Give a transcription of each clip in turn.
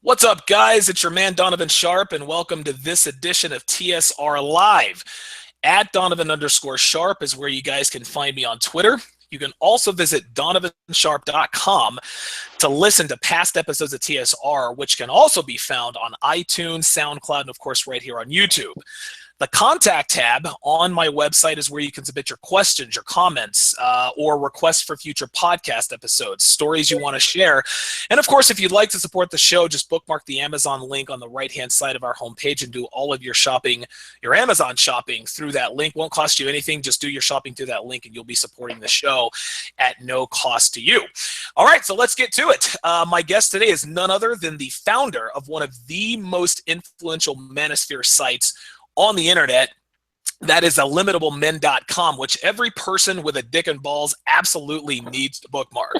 What's up, guys? It's your man Donovan Sharp, and welcome to this edition of TSR Live. At Donovan_Sharp is where you guys can find me on Twitter. You can also visit donovansharp.com to listen to past episodes of TSR, which can also be found on iTunes, SoundCloud, and of course right here on YouTube. The contact tab on my website is where you can submit your questions, your comments, or requests for future podcast episodes, stories you want to share. And of course, if you'd like to support the show, just bookmark the Amazon link on the right-hand side of our homepage and do all of your shopping, your Amazon shopping through that link. Won't cost you anything. Just do your shopping through that link and you'll be supporting the show at no cost to you. All right, so let's get to it. My guest today is none other than the founder of one of the most influential manosphere sites on the internet. That is IllimitableMan.com, which every person with a dick and balls absolutely needs to bookmark.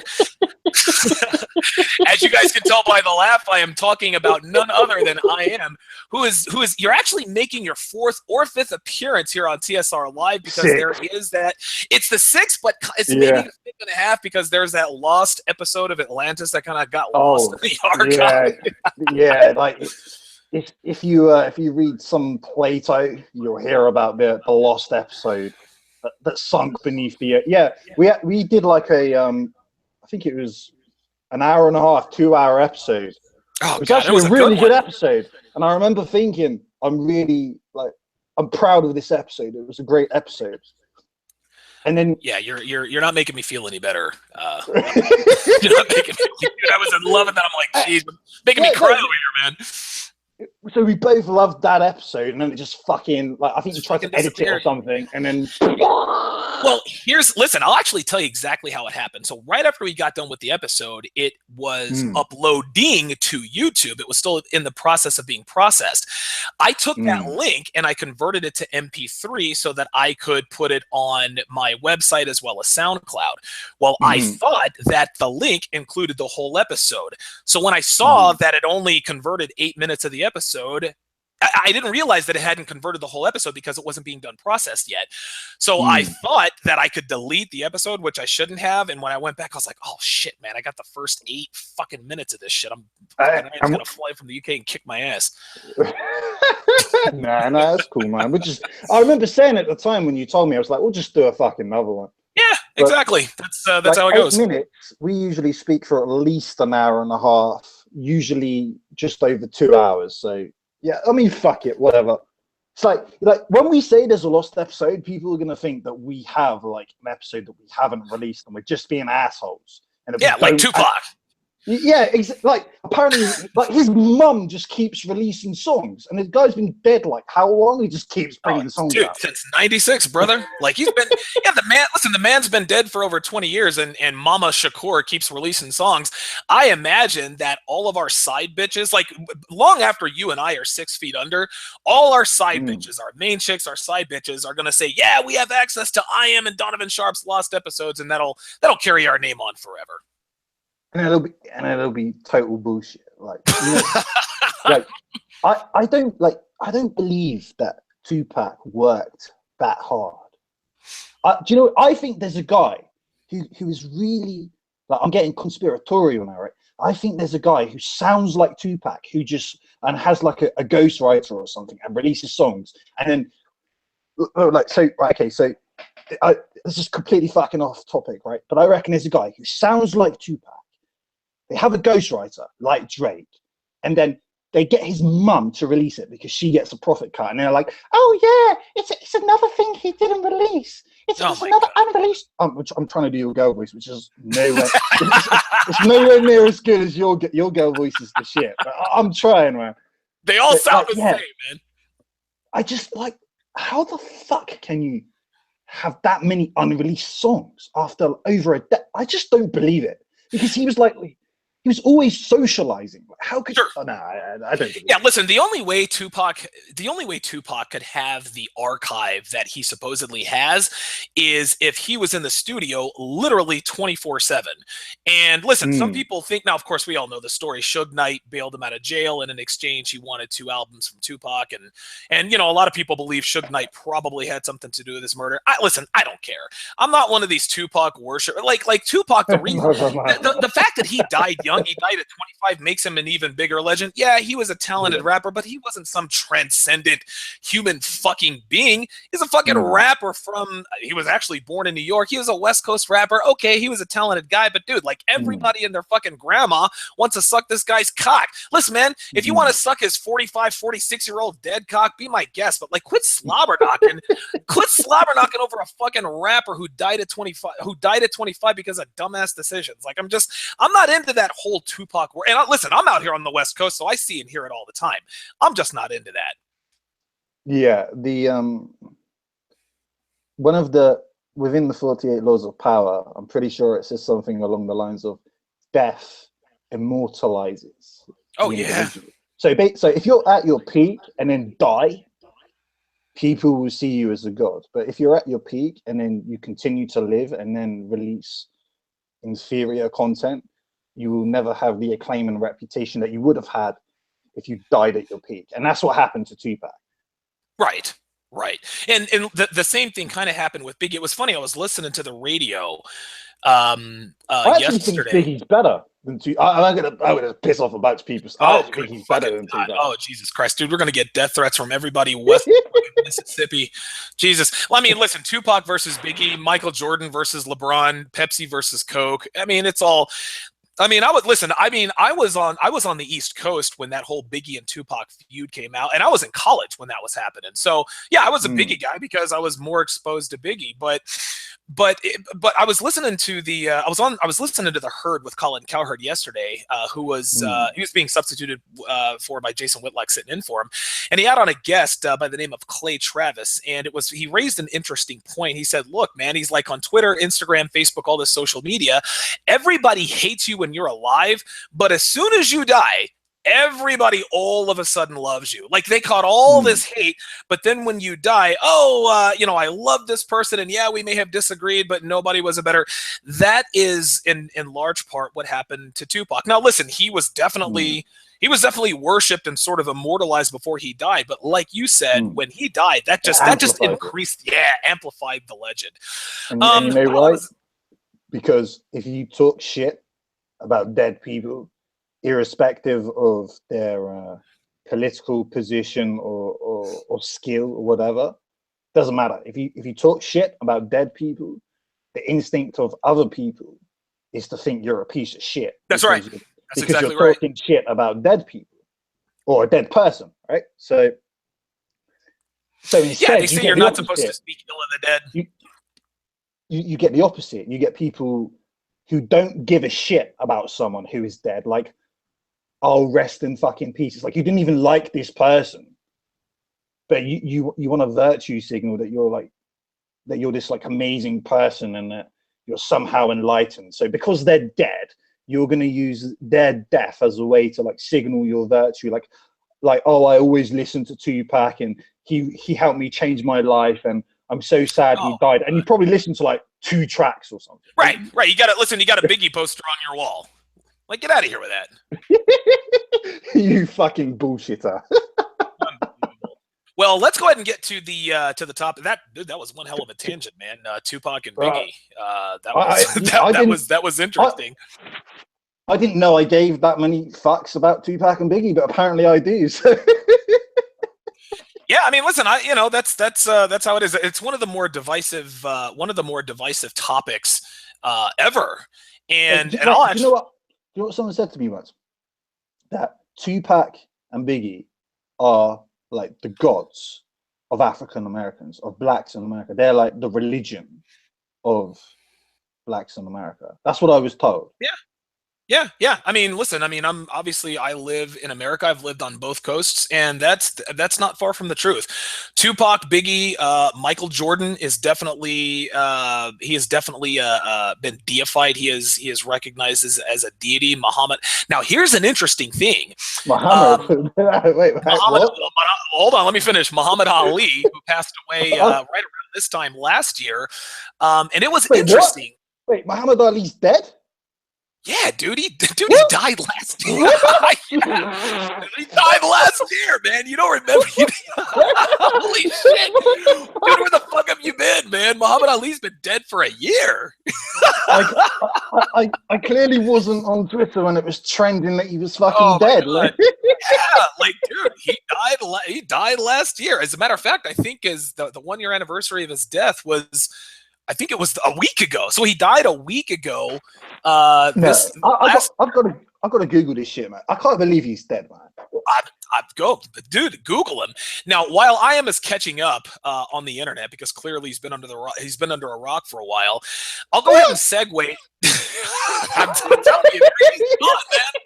As you guys can tell by the laugh, I am talking about none other than I am, who is you're actually making your fourth or fifth appearance here on TSR Live, because there is that, it's the sixth, but it's maybe the fifth and a half, because there's that lost episode of Atlantis that kind of got lost in the archive. Yeah, like if you read some Plato, you'll hear about the lost episode that sunk beneath the earth. Yeah, we did like a I think it was an hour and a half, 2-hour episode. Oh, it was God, actually it was a really good episode, and I remember thinking, I'm proud of this episode. It was a great episode. And then you're not making me feel any better. You're not making me, dude, I was in love with that. I'm like, geez, making me cry over here, man. So we both loved that episode, and then it just fucking, like, I think you tried to edit it or something, and then... Well, listen, I'll actually tell you exactly how it happened. So right after we got done with the episode, it was uploading to YouTube. It was still in the process of being processed. I took that link and I converted it to MP3 so that I could put it on my website as well as SoundCloud. Well, I thought that the link included the whole episode. So when I saw that it only converted 8 minutes of the episode, I didn't realize that it hadn't converted the whole episode because it wasn't being done processed yet. So I thought that I could delete the episode, which I shouldn't have. And when I went back, I was like, oh shit, man, I got the first 8 fucking minutes of this shit. I'm going to fly from the UK and kick my ass. Nah, that's cool, man. I remember saying at the time when you told me, I was like, we'll just do a fucking another one. Yeah, exactly. That's like how it goes. 8 minutes, we usually speak for at least an hour and a half, usually just over 2 hours. So yeah, I mean, fuck it, whatever. It's like when we say there's a lost episode, people are gonna think that we have like an episode that we haven't released and we're just being assholes. And like Tupac. Yeah, like apparently, like his mum just keeps releasing songs, and the guy's been dead like how long? He just keeps bringing songs out. Since '96, brother. Like he's been, the man's been dead for over 20 years, and Mama Shakur keeps releasing songs. I imagine that all of our side bitches, like long after you and I are 6 feet under, all our side bitches, our main chicks, our side bitches are gonna say, yeah, we have access to I Am and Donovan Sharp's lost episodes, and that'll carry our name on forever. And it'll be total bullshit. Like, you know, like I don't believe that Tupac worked that hard. Do you know? I think there's a guy who is really, like, I'm getting conspiratorial now, right? I think there's a guy who sounds like Tupac who just has like a ghostwriter or something and releases songs, and then this is completely fucking off topic, right? But I reckon there's a guy who sounds like Tupac. They have a ghostwriter like Drake, and then they get his mum to release it because she gets a profit cut, and they're like, "Oh yeah, it's another thing he didn't release. It's another unreleased." I'm trying to do your girl voice, which is nowhere. it's nowhere near as good as your girl voice is the shit. But I'm trying, man. They all sound the same, man. I just like, how the fuck can you have that many unreleased songs after over a decade? I just don't believe it, because he was always socializing. How could you? Oh, no, I don't. Yeah, listen. The only way Tupac could have the archive that he supposedly has is if he was in the studio literally 24/7. And listen, some people think, now, of course, we all know the story. Suge Knight bailed him out of jail, and in exchange, he wanted 2 albums from Tupac. And you know, a lot of people believe Suge Knight probably had something to do with his murder. Listen, I don't care. I'm not one of these Tupac worship. Like Tupac, the fact that he died young young. He died at 25, makes him an even bigger legend. Yeah, he was a talented rapper, but he wasn't some transcendent human fucking being. He's a fucking rapper he was actually born in New York. He was a West Coast rapper. Okay, he was a talented guy, but dude, like everybody and their fucking grandma wants to suck this guy's cock. Listen, man, if you want to suck his 45, 46-year-old dead cock, be my guest, but like quit slobber knocking. Quit slobber knocking over a fucking rapper who died at 25 because of dumbass decisions. Like I'm not into that whole Tupac war. And listen, I'm out here on the West Coast, so I see and hear it all the time. I'm just not into that. Yeah, one of the within the 48 laws of power, I'm pretty sure it says something along the lines of death immortalizes. Oh yeah. So if you're at your peak and then die, people will see you as a god. But if you're at your peak and then you continue to live and then release inferior content, you will never have the acclaim and reputation that you would have had if you died at your peak. And that's what happened to Tupac. Right. And the same thing kind of happened with Biggie. It was funny. I was listening to the radio I actually yesterday. think Biggie's better than Tupac. I'm gonna piss off about people. I think he's better than Tupac. Oh, Jesus Christ, dude, we're gonna get death threats from everybody west Mississippi. Jesus. Well, I mean, listen, Tupac versus Biggie, Michael Jordan versus LeBron, Pepsi versus Coke. I mean, it's all. I mean, I was on the East Coast when that whole Biggie and Tupac feud came out, and I was in college when that was happening. So yeah, I was a Biggie guy because I was more exposed to Biggie. But I was listening to I was listening to The Herd with Colin Cowherd yesterday, who was he was being substituted for by Jason Whitlock sitting in for him, and he had on a guest by the name of Clay Travis, and he raised an interesting point. He said, "Look, man, he's like on Twitter, Instagram, Facebook, all this social media, everybody hates you when you're alive, but as soon as you die, everybody all of a sudden loves you. Like they caught all this hate, but then when you die, I love this person, and yeah, we may have disagreed, but nobody was a better." That is in large part what happened to Tupac. Now, listen, he was definitely worshipped and sort of immortalized before he died. But like you said, when he died, that just increased, amplified the legend. And you know why? Because if you talk shit about dead people, irrespective of their political position or skill or whatever, doesn't matter. If you talk shit about dead people, the instinct of other people is to think you're a piece of shit. That's right. Because you're talking shit about dead people or a dead person, right? So instead, they say you're not supposed to speak ill of the dead. You get the opposite. You get people who don't give a shit about someone who is dead. Like, I'll rest in fucking pieces. Like, you didn't even like this person, but you want a virtue signal that you're this like amazing person and that you're somehow enlightened. So because they're dead, you're going to use their death as a way to like signal your virtue. Like, oh, I always listen to Tupac and he helped me change my life, and I'm so sad he died. And you probably listen to like 2 tracks or something. Right. You got a Biggie poster on your wall. Like, get out of here with that. You fucking bullshitter. Well, let's go ahead and get to the top. That was one hell of a tangent, man. Tupac and Biggie. That was interesting. I didn't know I gave that many fucks about Tupac and Biggie, but apparently I do. So. Yeah, I mean, listen, that's how it is. It's one of the more divisive topics ever. And I'll actually, you know what someone said to me once? That Tupac and Biggie are like the gods of African Americans, of blacks in America. They're like the religion of blacks in America. That's what I was told. Yeah. I mean, listen, I live in America. I've lived on both coasts, and that's not far from the truth. Tupac, Biggie, Michael Jordan is definitely he has definitely been deified. He is recognized as a deity. Muhammad. Now, here's an interesting thing. Muhammad. Wait, hold on. Let me finish. Muhammad Ali, who passed away right around this time last year, and it was interesting. Wait, Muhammad Ali's dead? Yeah, dude, he What? died last year. What? Yeah, he died last year, man. You don't remember? Holy shit, dude, where the fuck have you been, man? Muhammad Ali's been dead for a year. Like, I clearly wasn't on Twitter when it was trending that he was fucking Oh my dead. god. Like, Yeah, like, dude, he died last year. As a matter of fact, I think is the 1 year anniversary of his death was, I think it was a week ago. So he died a week ago. no, This last I've got to Google this shit, man. I can't believe he's dead, man. I'd go, dude. Google him now. While I am catching up on the internet, because clearly he's been under a rock for a while. I'll go ahead and segue. I'm telling you, he's gone, man.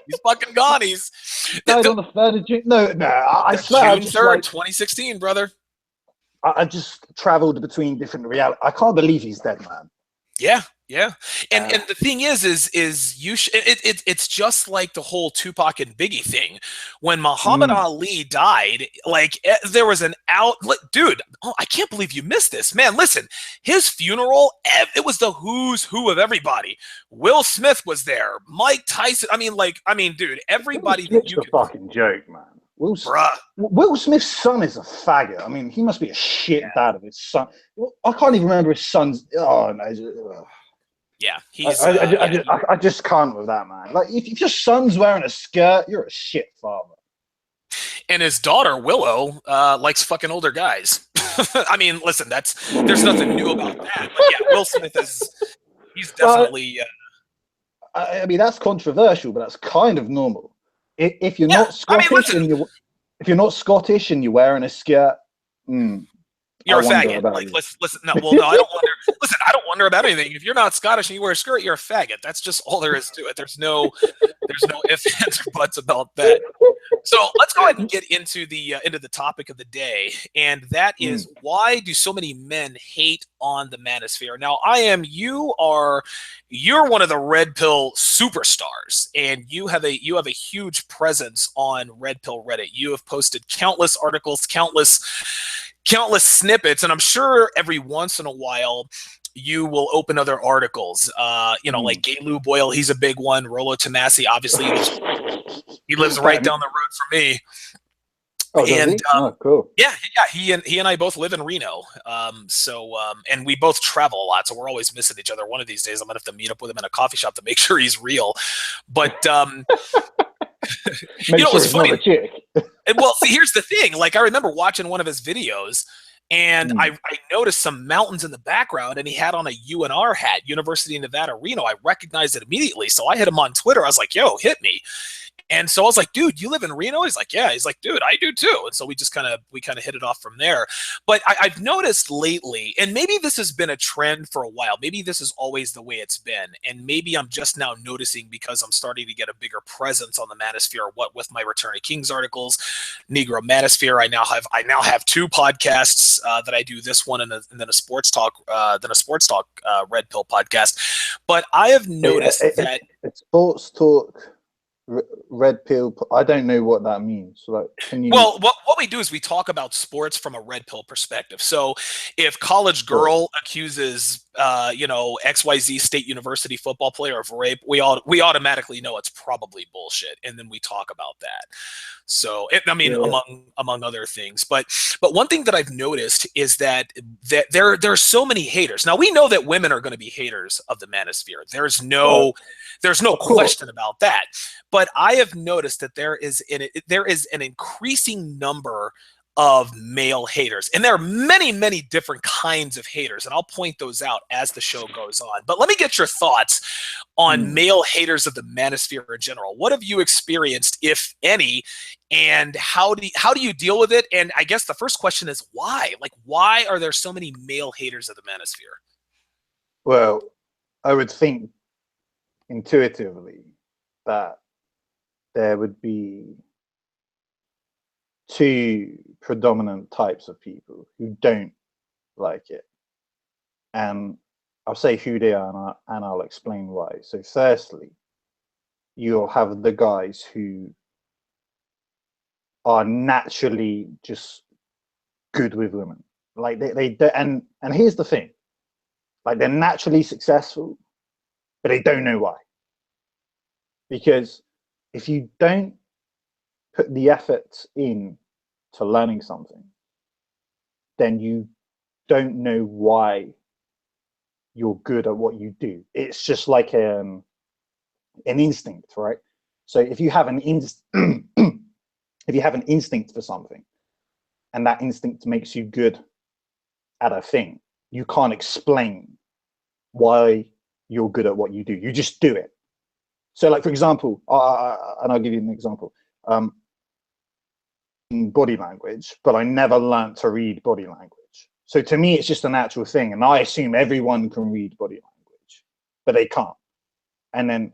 He's fucking gone. He's Died on the 3rd of June. No, I swear, June 3rd, 2016, brother. I just traveled between different realities. I can't believe he's dead, man. Yeah, yeah. And the thing is it's just like the whole Tupac and Biggie thing. When Muhammad Ali died, like there was an dude. Oh, I can't believe you missed this, man. Listen, his funeral, it was the who's who of everybody. Will Smith was there. Mike Tyson. I mean, dude, everybody that you a fucking joke, man. Will Smith's son is a faggot. I mean, he must be a shit dad of his son. I can't even remember his son's. Oh no. Yeah, he's. I just can't with that, man. Like, if your son's wearing a skirt, you're a shit father. And his daughter Willow likes fucking older guys. I mean, listen, there's nothing new about that. But yeah, Will Smith he's definitely. I mean, that's controversial, but that's kind of normal. If you're not Scottish if you're not Scottish and you're wearing a skirt, you're a faggot. Like, listen. No, I don't wonder. Listen, I don't wonder about anything. If you're not Scottish and you wear a skirt, you're a faggot. That's just all there is to it. There's no ifs, ands, or buts about that. So let's go ahead and get into the topic of the day, and that is why do so many men hate on the manosphere? Now, you're one of the Red Pill superstars, and you have a huge presence on Red Pill Reddit. You have posted countless articles, countless snippets, and I'm sure every once in a while you will open other articles. Like Gay Lou Boyle, he's a big one. Rollo Tomasi, obviously, he lives right down the road from me. Cool. Yeah, he and I both live in Reno. And we both travel a lot, so we're always missing each other. One of these days, I'm gonna have to meet up with him in a coffee shop to make sure he's real. But Make sure it's funny. Not a chick. Well, see, here's the thing. Like, I remember watching one of his videos, and I noticed some mountains in the background, and he had on a UNR hat, University of Nevada, Reno. I recognized it immediately, so I hit him on Twitter. I was like, "Yo, hit me." And so I was like, dude, you live in Reno? He's like, yeah. He's like, dude, I do too. And so we kind of hit it off from there. But I've noticed lately, and maybe this has been a trend for a while. Maybe this is always the way it's been. And maybe I'm just now noticing because I'm starting to get a bigger presence on the manosphere, what with my Return of Kings articles, Negro Manosphere. I now have two podcasts that I do, this one and then a sports talk, Red Pill podcast. But I have noticed that it's sports talk. Red Pill. I don't know what that means. So, like, can you? Well, what we do is we talk about sports from a Red Pill perspective. So, if college girl accuses, XYZ State University football player of rape, we automatically know it's probably bullshit, and then we talk about that. So, among other things, but one thing that I've noticed is that there are so many haters. Now, we know that women are going to be haters of the manosphere. There's no question about that. But I have noticed that there is an increasing number of male haters, and there are many, many different kinds of haters, and I'll point those out as the show goes on. But let me get your thoughts on male haters of the manosphere in general. What have you experienced, if any, and how do you deal with it? And I guess the first question is why? Like, why are there so many male haters of the manosphere? Well, I would think intuitively that there would be two predominant types of people who don't like it, and I'll say who they are, and I'll explain why. So firstly, you'll have the guys who are naturally just good with women, like they and here's the thing, like, they're naturally successful, but they don't know why. Because if you don't put the effort in to learning something, then you don't know why you're good at what you do. It's just like an instinct, right? So if you have an if you have an instinct for something, and that instinct makes you good at a thing, you can't explain why you're good at what you do. You just do it. So, like for example, and I'll give you an example. In body language, but I never learned to read body language. So to me, it's just a natural thing, and I assume everyone can read body language, but they can't. And then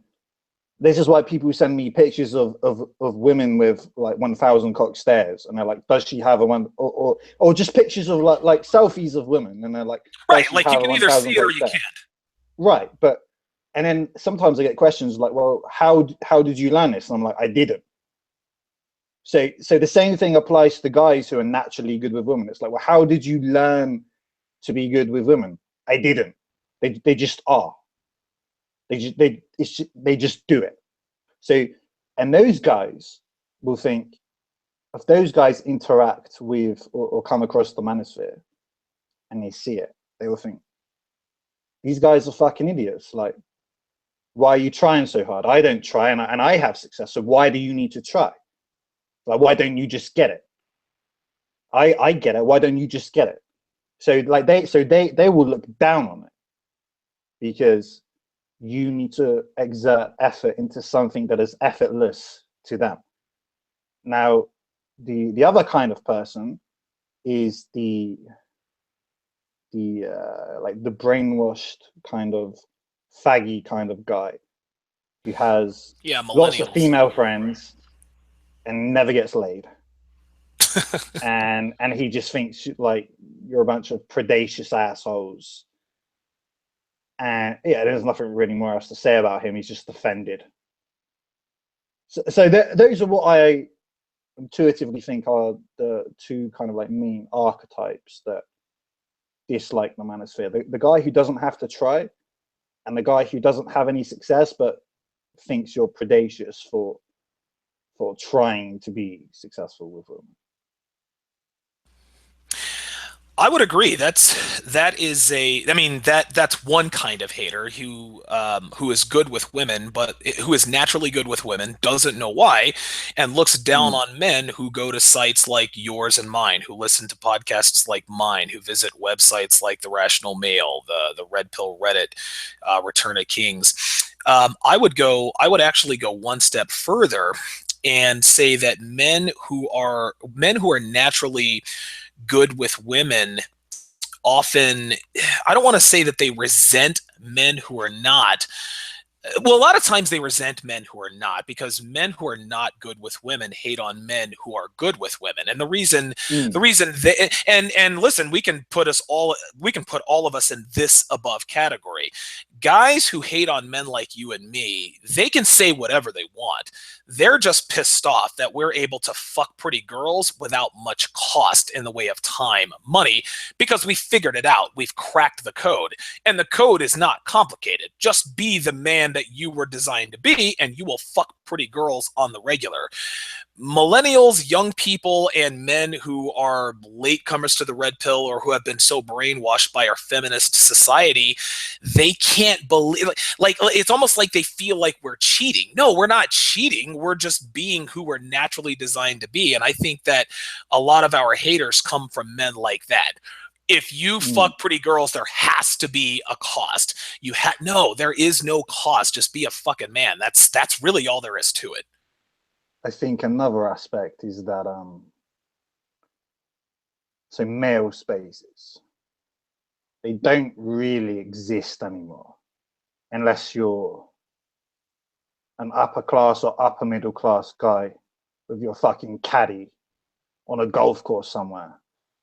this is why people send me pictures of women with like 1,000 cock stares, and they're like, "Does she have a one?" Or just pictures of like selfies of women, and they're like, "Does Right, she like you have a can either see 1,000 it or cock you stare?" can't. Right, but and then sometimes I get questions like, "Well, how did you learn this?" And I'm like, "I didn't." So the same thing applies to guys who are naturally good with women. It's like, well, how did you learn to be good with women? I didn't. They just are. They just do it. So, and those guys will think, if those guys interact with or come across the manosphere and they see it, they will think, these guys are fucking idiots. Like, why are you trying so hard? I don't try, and I have success. So why do you need to try? Like, why don't you just get it? I get it. Why don't you just get it? So like they will look down on it because you need to exert effort into something that is effortless to them. Now, the other kind of person is the like the brainwashed kind of faggy kind of guy who has Yeah, lots of millennials. female friends and never gets laid. And he just thinks like you're a bunch of predacious assholes. And yeah, there's nothing really more else to say about him. He's just offended. So those are what I intuitively think are the two kind of like main archetypes that dislike the manosphere. The guy who doesn't have to try, and the guy who doesn't have any success but thinks you're predacious for trying to be successful with women. I would agree. That is a. I mean that's one kind of hater who is good with women, but who is naturally good with women, doesn't know why, and looks down Mm. on men who go to sites like yours and mine, who listen to podcasts like mine, who visit websites like the Rational Mail, the Red Pill Reddit, Return of Kings. I would actually go one step further and say that men who are naturally good with women often, I don't want to say that they resent men who are not. Well, a lot of times they resent men who are not, because men who are not good with women hate on men who are good with women. And the Mm. reason they, and listen, we can put all of us in this above category. Guys who hate on men like you and me, they can say whatever they want. They're just pissed off that we're able to fuck pretty girls without much cost in the way of time, money, because we figured it out. We've cracked the code. And the code is not complicated. Just be the man that you were designed to be, and you will fuck pretty girls on the regular. Millennials, young people, and men who are latecomers to the red pill, or who have been so brainwashed by our feminist society, they can't believe, like it's almost like they feel like we're cheating. No, we're not cheating. We're just being who we're naturally designed to be. And I think that a lot of our haters come from men like that. If you Mm. fuck pretty girls, there has to be a cost. No, there is no cost. Just be a fucking man. That's really all there is to it. I think another aspect is that so male spaces, they don't really exist anymore unless you're an upper class or upper middle class guy with your fucking caddy on a golf course somewhere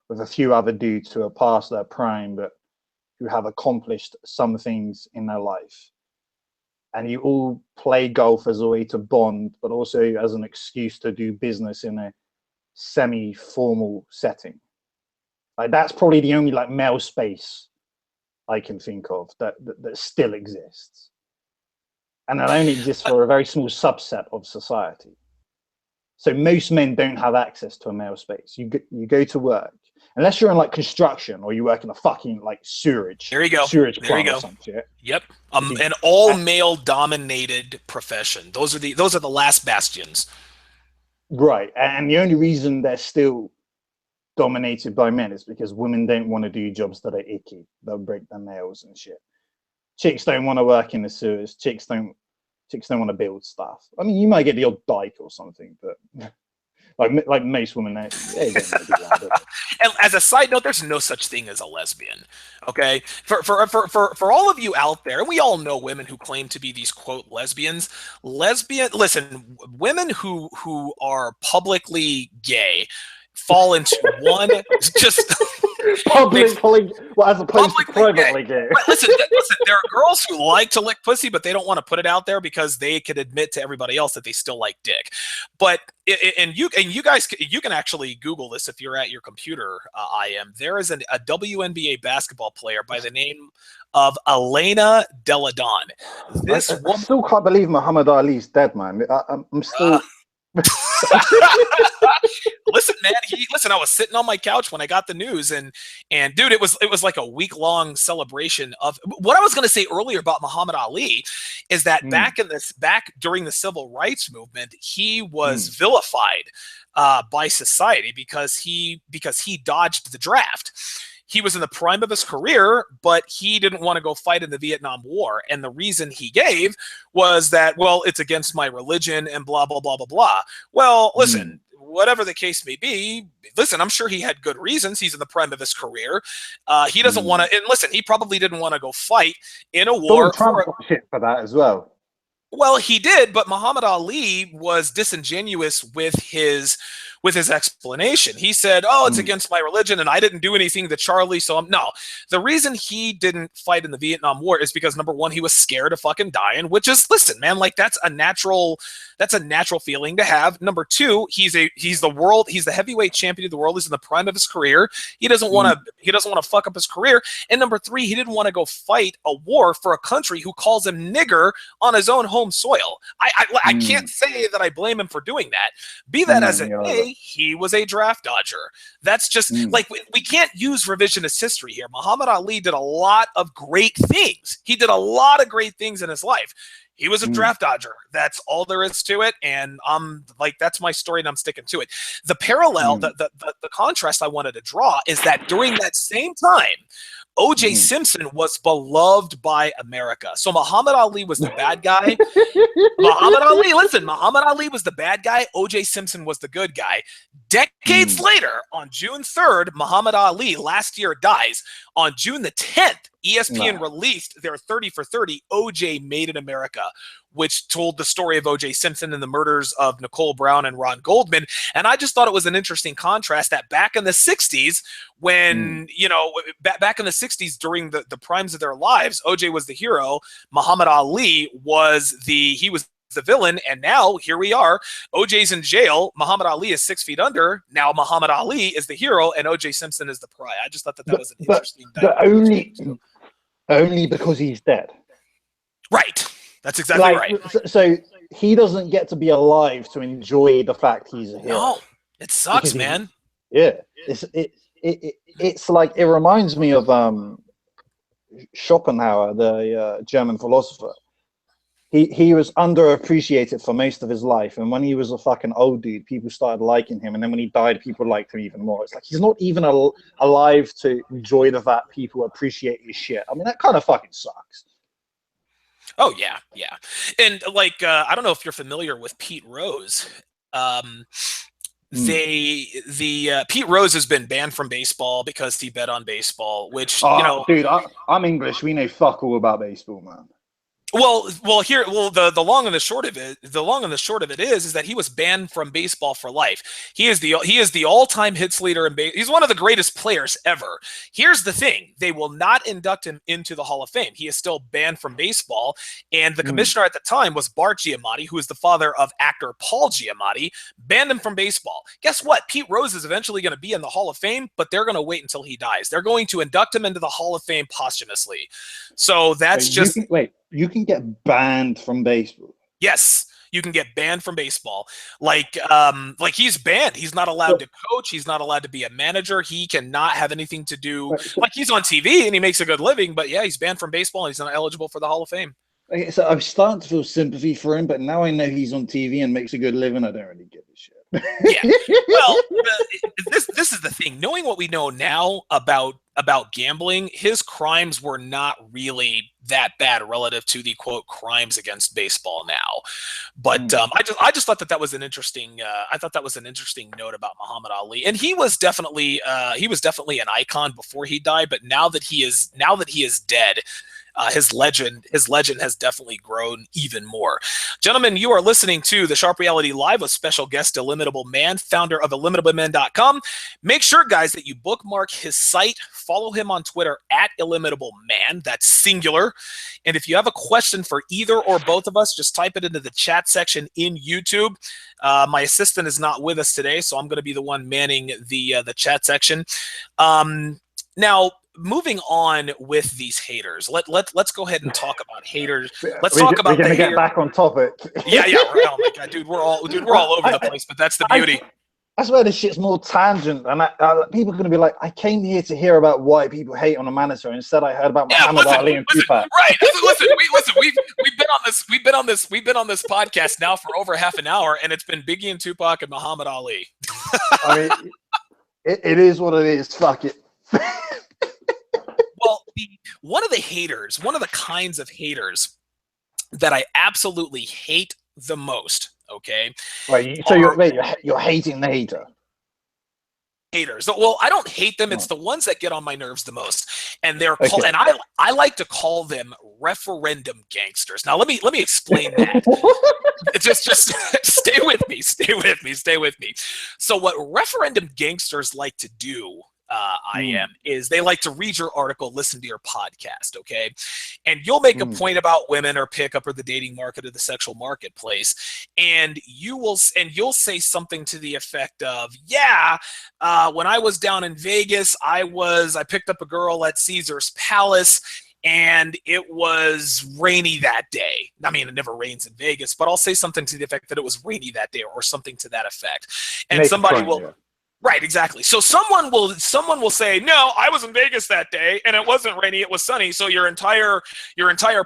with a few other dudes who are past their prime but who have accomplished some things in their life. And you all play golf as a way to bond, but also as an excuse to do business in a semi-formal setting. Like that's probably the only like male space I can think of that still exists. and it only exists for a very small subset of society. So most men don't have access to a male space. You go to work, unless you're in like construction or you work in a fucking like sewage plant or some shit. Yep. An all male dominated profession. Those are the last bastions. Right. And the only reason they're still dominated by men is because women don't want to do jobs that are icky. They'll break their nails and shit. Chicks don't want to work in the sewers. Chicks don't want to build stuff. I mean, you might get the odd dyke or something, but like most women, they don't want to do that. And as a side note, there's no such thing as a lesbian. Okay, for all of you out there, and we all know women who claim to be these quote lesbians. Listen, women who are publicly gay fall into one just publicly, well, as opposed to privately gay. Listen, there are girls who like to lick pussy, but they don't want to put it out there because they could admit to everybody else that they still like dick. But you guys can actually Google this if you're at your computer. There is a WNBA basketball player by the name of Elena Deladon. I still can't believe Muhammad Ali's dead, man. I'm still. Listen, man. I was sitting on my couch when I got the news, and dude, it was like a week-long celebration of what I was going to say earlier about Muhammad Ali. Is that back during the civil rights movement, he was vilified by society because he dodged the draft. He was in the prime of his career, but he didn't want to go fight in the Vietnam War. And the reason he gave was that, well, it's against my religion and blah, blah, blah, blah, blah. Well, listen, whatever the case may be, listen, I'm sure he had good reasons. He's in the prime of his career. He doesn't want to, and listen, he probably didn't want to go fight in a war. Donald Trump got shit for that as well. Well, he did, but Muhammad Ali was disingenuous with his explanation. He said, "Oh, it's against my religion, and I didn't do anything to Charlie." So no. The reason he didn't fight in the Vietnam War is because number one, he was scared of fucking dying, which is, listen, man, like that's a natural feeling to have. Number two, he's the heavyweight champion of the world. He's in the prime of his career. He doesn't want to fuck up his career. And number three, he didn't want to go fight a war for a country who calls him nigger on his own home soil. I can't say that I blame him for doing that. Be that as it may, he was a draft dodger. That's just like we can't use revisionist history here. Muhammad Ali did a lot of great things. He did a lot of great things in his life. He was a draft dodger. That's all there is to it. And I'm like, that's my story and I'm sticking to it. The parallel, the contrast I wanted to draw is that during that same time, O.J. Simpson was beloved by America. So Muhammad Ali was the bad guy. Muhammad Ali was the bad guy. O.J. Simpson was the good guy. Decades later, on June 3rd, Muhammad Ali last year dies. On June the 10th, ESPN released their 30 for 30 O.J. Made in America, which told the story of O.J. Simpson and the murders of Nicole Brown and Ron Goldman. And I just thought it was an interesting contrast that back in the 60s, when, back in the 60s during the primes of their lives, O.J. was the hero. Muhammad Ali was the villain, and now here we are. OJ's in jail. Muhammad Ali is 6 feet under. Now Muhammad Ali is the hero, and OJ Simpson is the pariah. I just thought that was an interesting. But only because he's dead. Right. That's exactly right. So he doesn't get to be alive to enjoy the fact he's a hero. No, it sucks, man. It's like, it reminds me of Schopenhauer, the German philosopher. He was underappreciated for most of his life, and when he was a fucking old dude, people started liking him, and then when he died, people liked him even more. It's like he's not even alive to enjoy the fact people appreciate his shit. I mean, that kind of fucking sucks. Oh yeah. And like I don't know if you're familiar with Pete Rose. Pete Rose has been banned from baseball because he bet on baseball, which dude, I'm English. We know fuck all about baseball, man. The long and the short of it is that he was banned from baseball for life. He is the all-time hits leader in baseball. He's one of the greatest players ever. Here's the thing: they will not induct him into the Hall of Fame. He is still banned from baseball, and the commissioner at the time was Bart Giamatti, who is the father of actor Paul Giamatti. Banned him from baseball. Guess what? Pete Rose is eventually going to be in the Hall of Fame, but they're going to wait until he dies. They're going to induct him into the Hall of Fame posthumously. So that's You can get banned from baseball. Yes, you can get banned from baseball. Like he's banned. He's not allowed But, to coach. He's not allowed to be a manager. He cannot have anything to do. right, so, Like he's on TV and he makes a good living, but yeah, he's banned from baseball and he's not eligible for the Hall of Fame. okay, so I'm starting to feel sympathy for him, but now I know he's on TV and makes a good living. I don't really give a shit. Yeah. Well, this is the thing. Knowing what we know now about gambling, his crimes were not really that bad relative to the quote crimes against baseball now. But I just thought that was an interesting. I thought that was an interesting note about Muhammad Ali, and he was definitely an icon before he died. But now that he is dead, his legend has definitely grown even more. Gentlemen, you are listening to the Sharp Reality Live with special guest Illimitable Man, founder of illimitableman.com. Make sure, guys, that you bookmark his site. Follow him on Twitter at Illimitable Man. That's singular. And if you have a question for either or both of us, just type it into the chat section in YouTube. My assistant is not with us today, so I'm going to be the one manning the chat section. Now, moving on with these haters, let's go ahead and talk about haters. Let's talk about we're gonna get back on topic. Yeah. Right. Oh my god, dude, we're all over the place, but that's the beauty. I swear this shit's more tangent, and people are going to be like, I came here to hear about why people hate on a manosphere. Instead, I heard about Muhammad Ali and Tupac. Right. We've been on this podcast now for over half an hour, and it's been Biggie and Tupac and Muhammad Ali. I mean, it is what it is. Fuck it. Well, one of the kinds of haters that I absolutely hate the most. Okay. Right. So you're hating the hater. Haters. Well, I don't hate them. It's the ones that get on my nerves the most, and they're called. And I like to call them referendum gangsters. Now, let me explain that. just stay with me. So, what referendum gangsters like to do. Is they like to read your article, listen to your podcast, okay? And you'll make a point about women or pickup or the dating market or the sexual marketplace, and you'll say something to the effect of, when I was down in Vegas, I picked up a girl at Caesar's Palace, and it was rainy that day. I mean, it never rains in Vegas, but I'll say something to the effect that it was rainy that day or something to that effect. And somebody will... Yeah. Right, exactly. So someone will say, "No, I was in Vegas that day, and it wasn't rainy; it was sunny." So your entire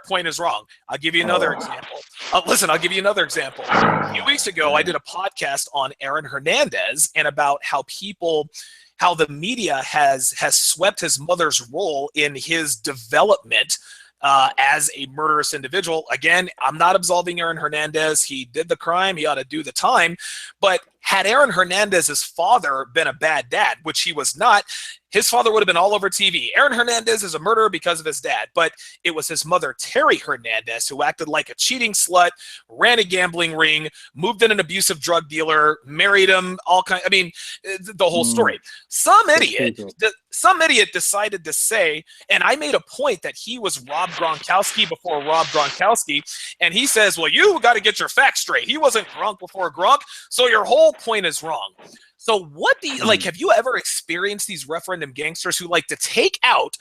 point is wrong. I'll give you another example. I'll give you another example. A few weeks ago, I did a podcast on Aaron Hernandez and about how the media has swept his mother's role in his development as a murderous individual. Again, I'm not absolving Aaron Hernandez. He did the crime. He ought to do the time. But had Aaron Hernandez's father been a bad dad, which he was not, his father would have been all over TV. Aaron Hernandez is a murderer because of his dad, but it was his mother, Terry Hernandez, who acted like a cheating slut, ran a gambling ring, moved in an abusive drug dealer, married him, the whole story. Some idiot decided to say, and I made a point that he was Rob Gronkowski before Rob Gronkowski, and he says, well, you got to get your facts straight. He wasn't Gronk before Gronk, so your whole point is wrong. So what have you ever experienced these referendum gangsters who like to take out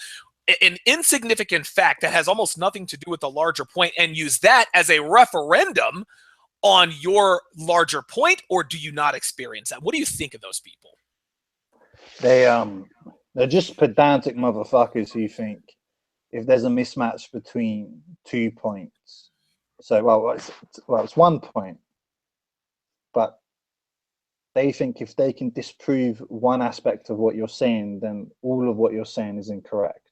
an insignificant fact that has almost nothing to do with the larger point and use that as a referendum on your larger point, or do you not experience that? What do you think of those people? They're just pedantic motherfuckers who think if there's a mismatch between 2 points, so it's 1 point, but they think if they can disprove one aspect of what you're saying, then all of what you're saying is incorrect,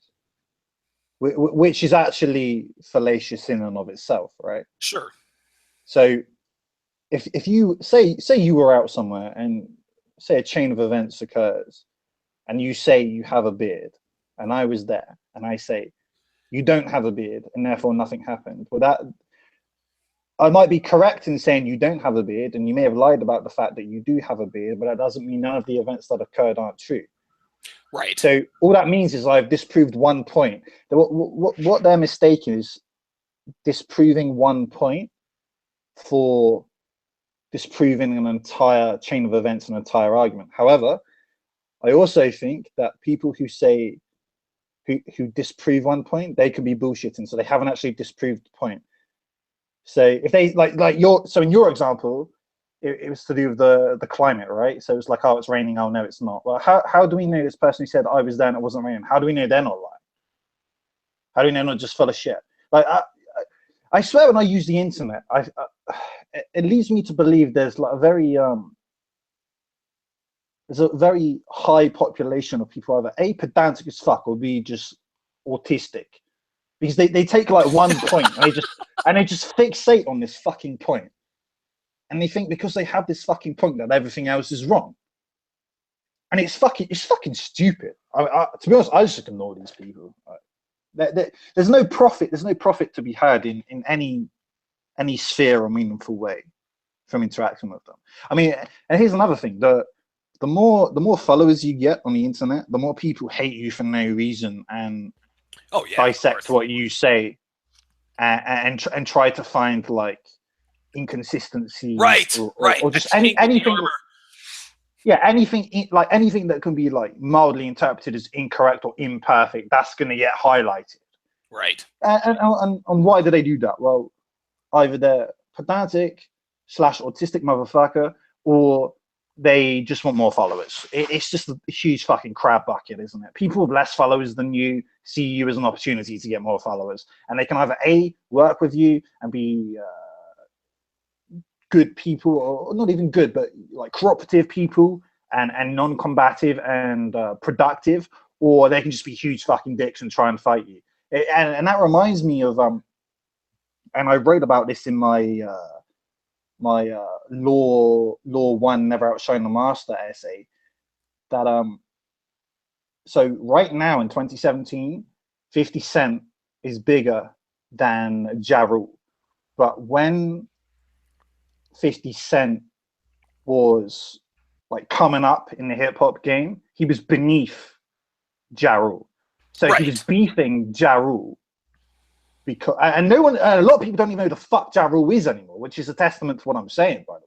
which is actually fallacious in and of itself, right? Sure. So if you say you were out somewhere and say a chain of events occurs and you say you have a beard and I was there and I say you don't have a beard and therefore nothing happened, well, that I might be correct in saying you don't have a beard, and you may have lied about the fact that you do have a beard, but that doesn't mean none of the events that occurred aren't true. Right. So all that means is I've disproved 1 point. What they're mistaken is disproving 1 point for disproving an entire chain of events, an entire argument. However, I also think that people who who disprove one point, they could be bullshitting, so they haven't actually disproved the point. So if they so in your example, it was to do with the climate, right? So it's like, oh, it's raining. Oh no, it's not. Well, how do we know this person who said I was there and it wasn't raining? How do we know they're not lying? How do we know they're not just full of shit? Like I swear, when I use the internet, it leads me to believe there's like there's a very high population of people either A, pedantic as fuck, or B, just autistic, because they take like one point and they just fixate on this fucking point, and they think because they have this fucking point that everything else is wrong, and it's fucking stupid. To be honest, I just ignore these people. There's no profit to be had in any sphere or meaningful way from interacting with them. I mean, and here's another thing: the more followers you get on the internet, the more people hate you for no reason and dissect what you say and try to find like inconsistencies, or just anything. Yeah, anything that can be like mildly interpreted as incorrect or imperfect, that's going to get highlighted. Right. And why do they do that? Well, either they're pedantic / autistic motherfucker, or they just want more followers. It's just a huge fucking crab bucket, isn't it? People with less followers than you see you as an opportunity to get more followers, and they can either A, work with you and be good people, or not even good, but like cooperative people and non-combative and productive, or they can just be huge fucking dicks and try and fight you. And that reminds me of and I wrote about this in my my law 1 never outshine the master essay, that so right now in 2017, 50 Cent is bigger than Ja Rule, but when 50 Cent was like coming up in the hip hop game, he was beneath Ja Rule. So he was beefing Ja Rule because, and a lot of people don't even know the fuck Ja Rule is anymore, which is a testament to what I'm saying, by the way.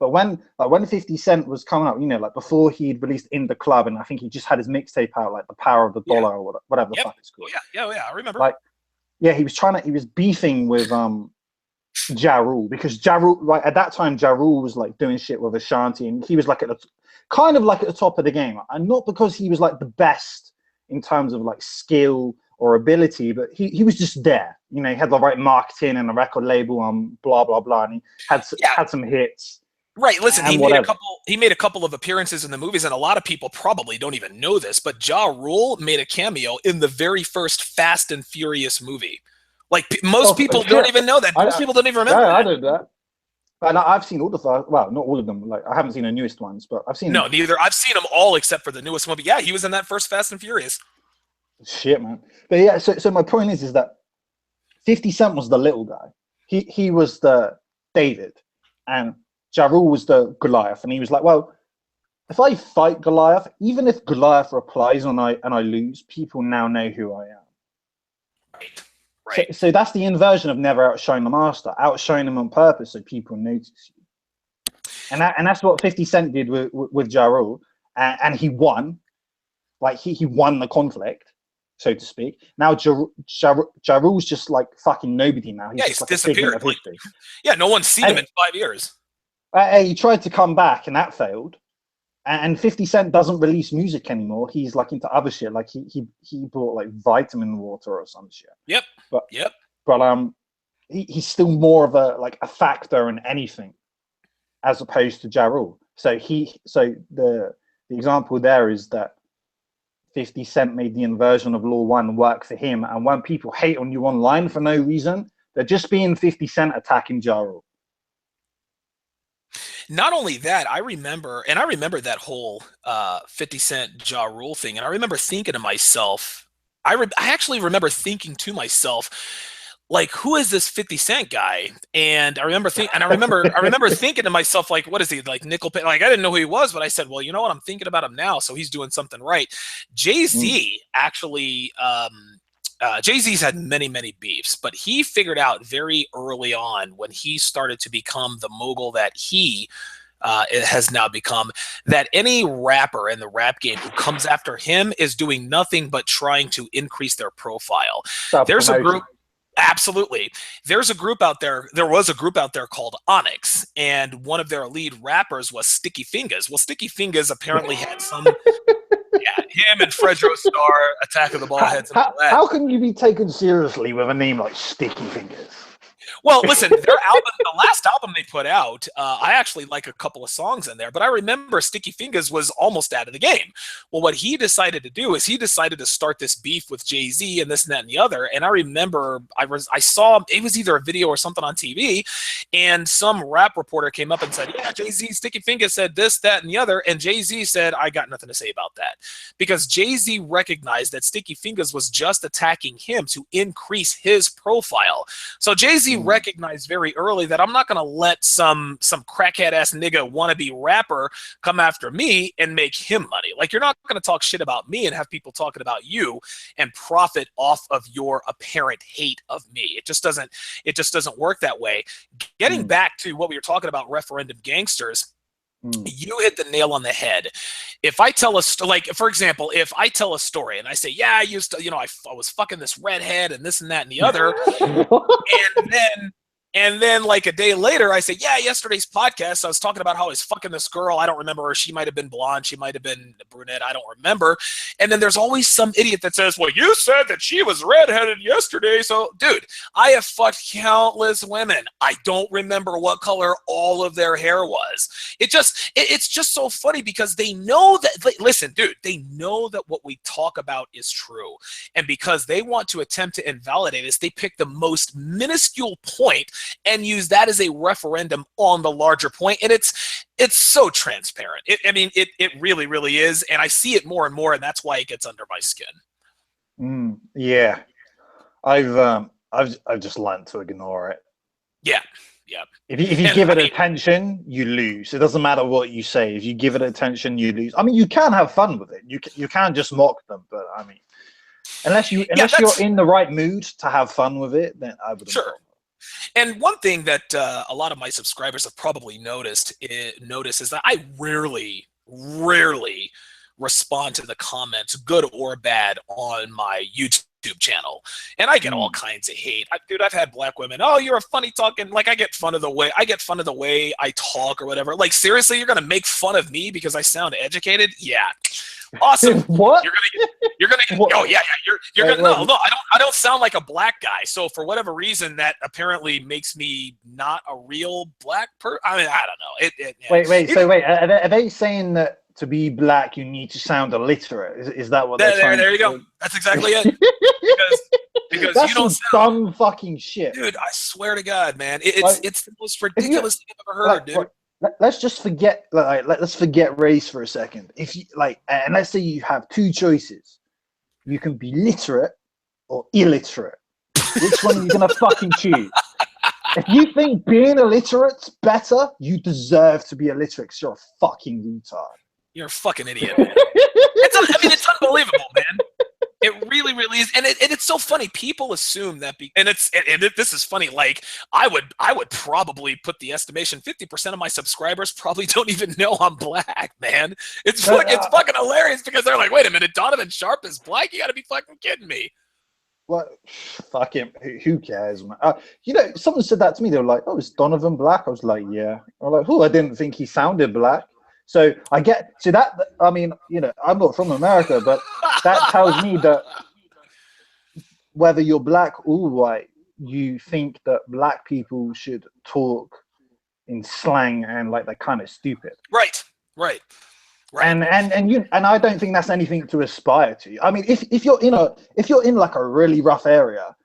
But when 50 Cent was coming up, you know, like before he'd released In the Club, and I think he just had his mixtape out, like The Power of the Dollar, or whatever the fuck it's called. Yeah, I remember. Like, yeah, he was beefing with Ja Rule, because Ja Rule, like at that time, Ja Rule was like doing shit with Ashanti, and he was like kind of like at the top of the game, and not because he was like the best in terms of like skill or ability, but he was just there. You know, he had the right marketing and a record label on blah blah blah, and he had some hits. Right. Listen, he made a couple of appearances in the movies, and a lot of people probably don't even know this, but Ja Rule made a cameo in the very first Fast and Furious movie. Like most people don't even know that. Most people don't even remember. Yeah, I did that. And I've seen all the first, well, not all of them. Like I haven't seen the newest ones, but I've seen. No, neither. I've seen them all except for the newest one. But yeah, he was in that first Fast and Furious. Shit, man. But yeah, so my point is that 50 Cent was the little guy. He was the David, and Ja Rule was the Goliath. And he was like, well, if I fight Goliath, even if Goliath replies and I lose, people now know who I am. Right. So that's the inversion of never outshine the master. Outshine him on purpose so people notice you. And that's what 50 Cent did with Ja Rule, and he won. Like he won the conflict, so to speak. Now Ja Rule's just like fucking nobody now. He's just like disappeared. Yeah, no one's seen him in 5 years. He tried to come back, and that failed. And 50 Cent doesn't release music anymore. He's like into other shit. Like he bought like vitamin water or some shit. Yep. But he's still more of a factor in anything, as opposed to Ja Rule. So the example there is that 50 Cent made the inversion of Law 1 work for him. And when people hate on you online for no reason, they're just being 50 Cent attacking Ja Rule. Not only that, I remember that whole 50 Cent Ja Rule thing, and I remember thinking to myself, I actually remember thinking to myself, like, who is this 50 Cent guy? And I remember thinking to myself, like, what is he, like nickel? Like, I didn't know who he was, but I said, well, you know what? I'm thinking about him now, so he's doing something right. Jay-Z actually. Jay-Z's had many beefs, but he figured out very early on, when he started to become the mogul that he it has now become that any rapper in the rap game who comes after him is doing nothing but trying to increase their profile. There's a Self-promotion. group. Absolutely. There's a group out there. There was a group out there called Onyx, and one of their lead rappers was Sticky Fingers. Well, Sticky Fingers apparently had some, yeah, him and Fredro Starr, Attack of the Ballheads, and all that. How can you be taken seriously with a name like Sticky Fingers? Well, listen, their album, the last album they put out, I actually like a couple of songs in there, but I remember Sticky Fingers was almost out of the game. Well, what he decided to do is he decided to start this beef with Jay-Z and this and that and the other. And I remember I saw, it was either a video or something on TV, and some rap reporter came up and said, yeah, Jay-Z, Sticky Fingers said this, that, and the other. And Jay-Z said, I got nothing to say about that. Because Jay-Z recognized that Sticky Fingers was just attacking him to increase his profile. So Jay-Z recognized very early that I'm not going to let some crackhead ass nigga wannabe rapper come after me and make him money. Like, you're not going to talk shit about me and have people talking about you and profit off of your apparent hate of me. It just doesn't work that way. Getting back to what we were talking about, referendum gangsters, you hit the nail on the head. If I tell like, for example, if I tell a story and I say, yeah, I used to, I was fucking this redhead and this and that and the other, and then like a day later, I say, yeah, yesterday's podcast, I was talking about how I was fucking this girl. I don't remember her. She might have been blonde. She might have been brunette. I don't remember. And then there's always some idiot that says, well, you said that she was redheaded yesterday. So, dude, I have fucked countless women. I don't remember what color all of their hair was. It's just so funny because they know that, listen, dude, they know that what we talk about is true. And because they want to attempt to invalidate us, they pick the most minuscule point and use that as a referendum on the larger point. And it's so transparent. It really, really is. And I see it more and more, and that's why it gets under my skin. Yeah. I've just learned to ignore it. Yeah. If you give it attention, you lose. It doesn't matter what you say. If you give it attention, you lose. I mean, you can have fun with it. You can just mock them, but I mean, unless you're in the right mood to have fun with it, then I wouldn't. Sure. And one thing that a lot of my subscribers have probably noticed is that I rarely respond to the comments, good or bad, on my YouTube channel. And I get all kinds of hate. Dude, I've had black women, oh, you're a funny talking, like I get fun of the way I talk or whatever. Like, seriously, you're going to make fun of me because I sound educated? Yeah. Awesome. What? You're gonna oh yeah, you're gonna no, I don't sound like a black guy. So for whatever reason, that apparently makes me not a real black person. I mean, I don't know. Wait. Are they saying that to be black you need to sound illiterate? Is that what they're trying there you go. That's exactly it. Because that's you don't some dumb fucking shit. Dude, I swear to God, man. It's the most ridiculous thing I've ever heard, dude. Let's just forget, let's forget race for a second. If you and let's say you have two choices, you can be literate or illiterate. Which one are you gonna fucking choose? If you think being illiterate's better, you deserve to be illiterate because you're a fucking retard. You're a fucking idiot, man. It's unbelievable, man. It really, really is, and it's so funny. People assume that, this is funny. Like, I would probably put the estimation 50% of my subscribers probably don't even know I'm black, man. It's fucking hilarious because they're like, wait a minute, Donovan Sharp is black? You got to be fucking kidding me. Well, fuck him. Who cares, man? Someone said that to me. They were like, "Oh, is Donovan black?" I was like, "Yeah." I'm like, "Oh, I didn't think he sounded black." So I get that. I mean, I'm not from America, but that tells me that whether you're black or white, you think that black people should talk in slang and like they're kind of stupid. Right. And I don't think that's anything to aspire to. I mean, if you're in like a really rough area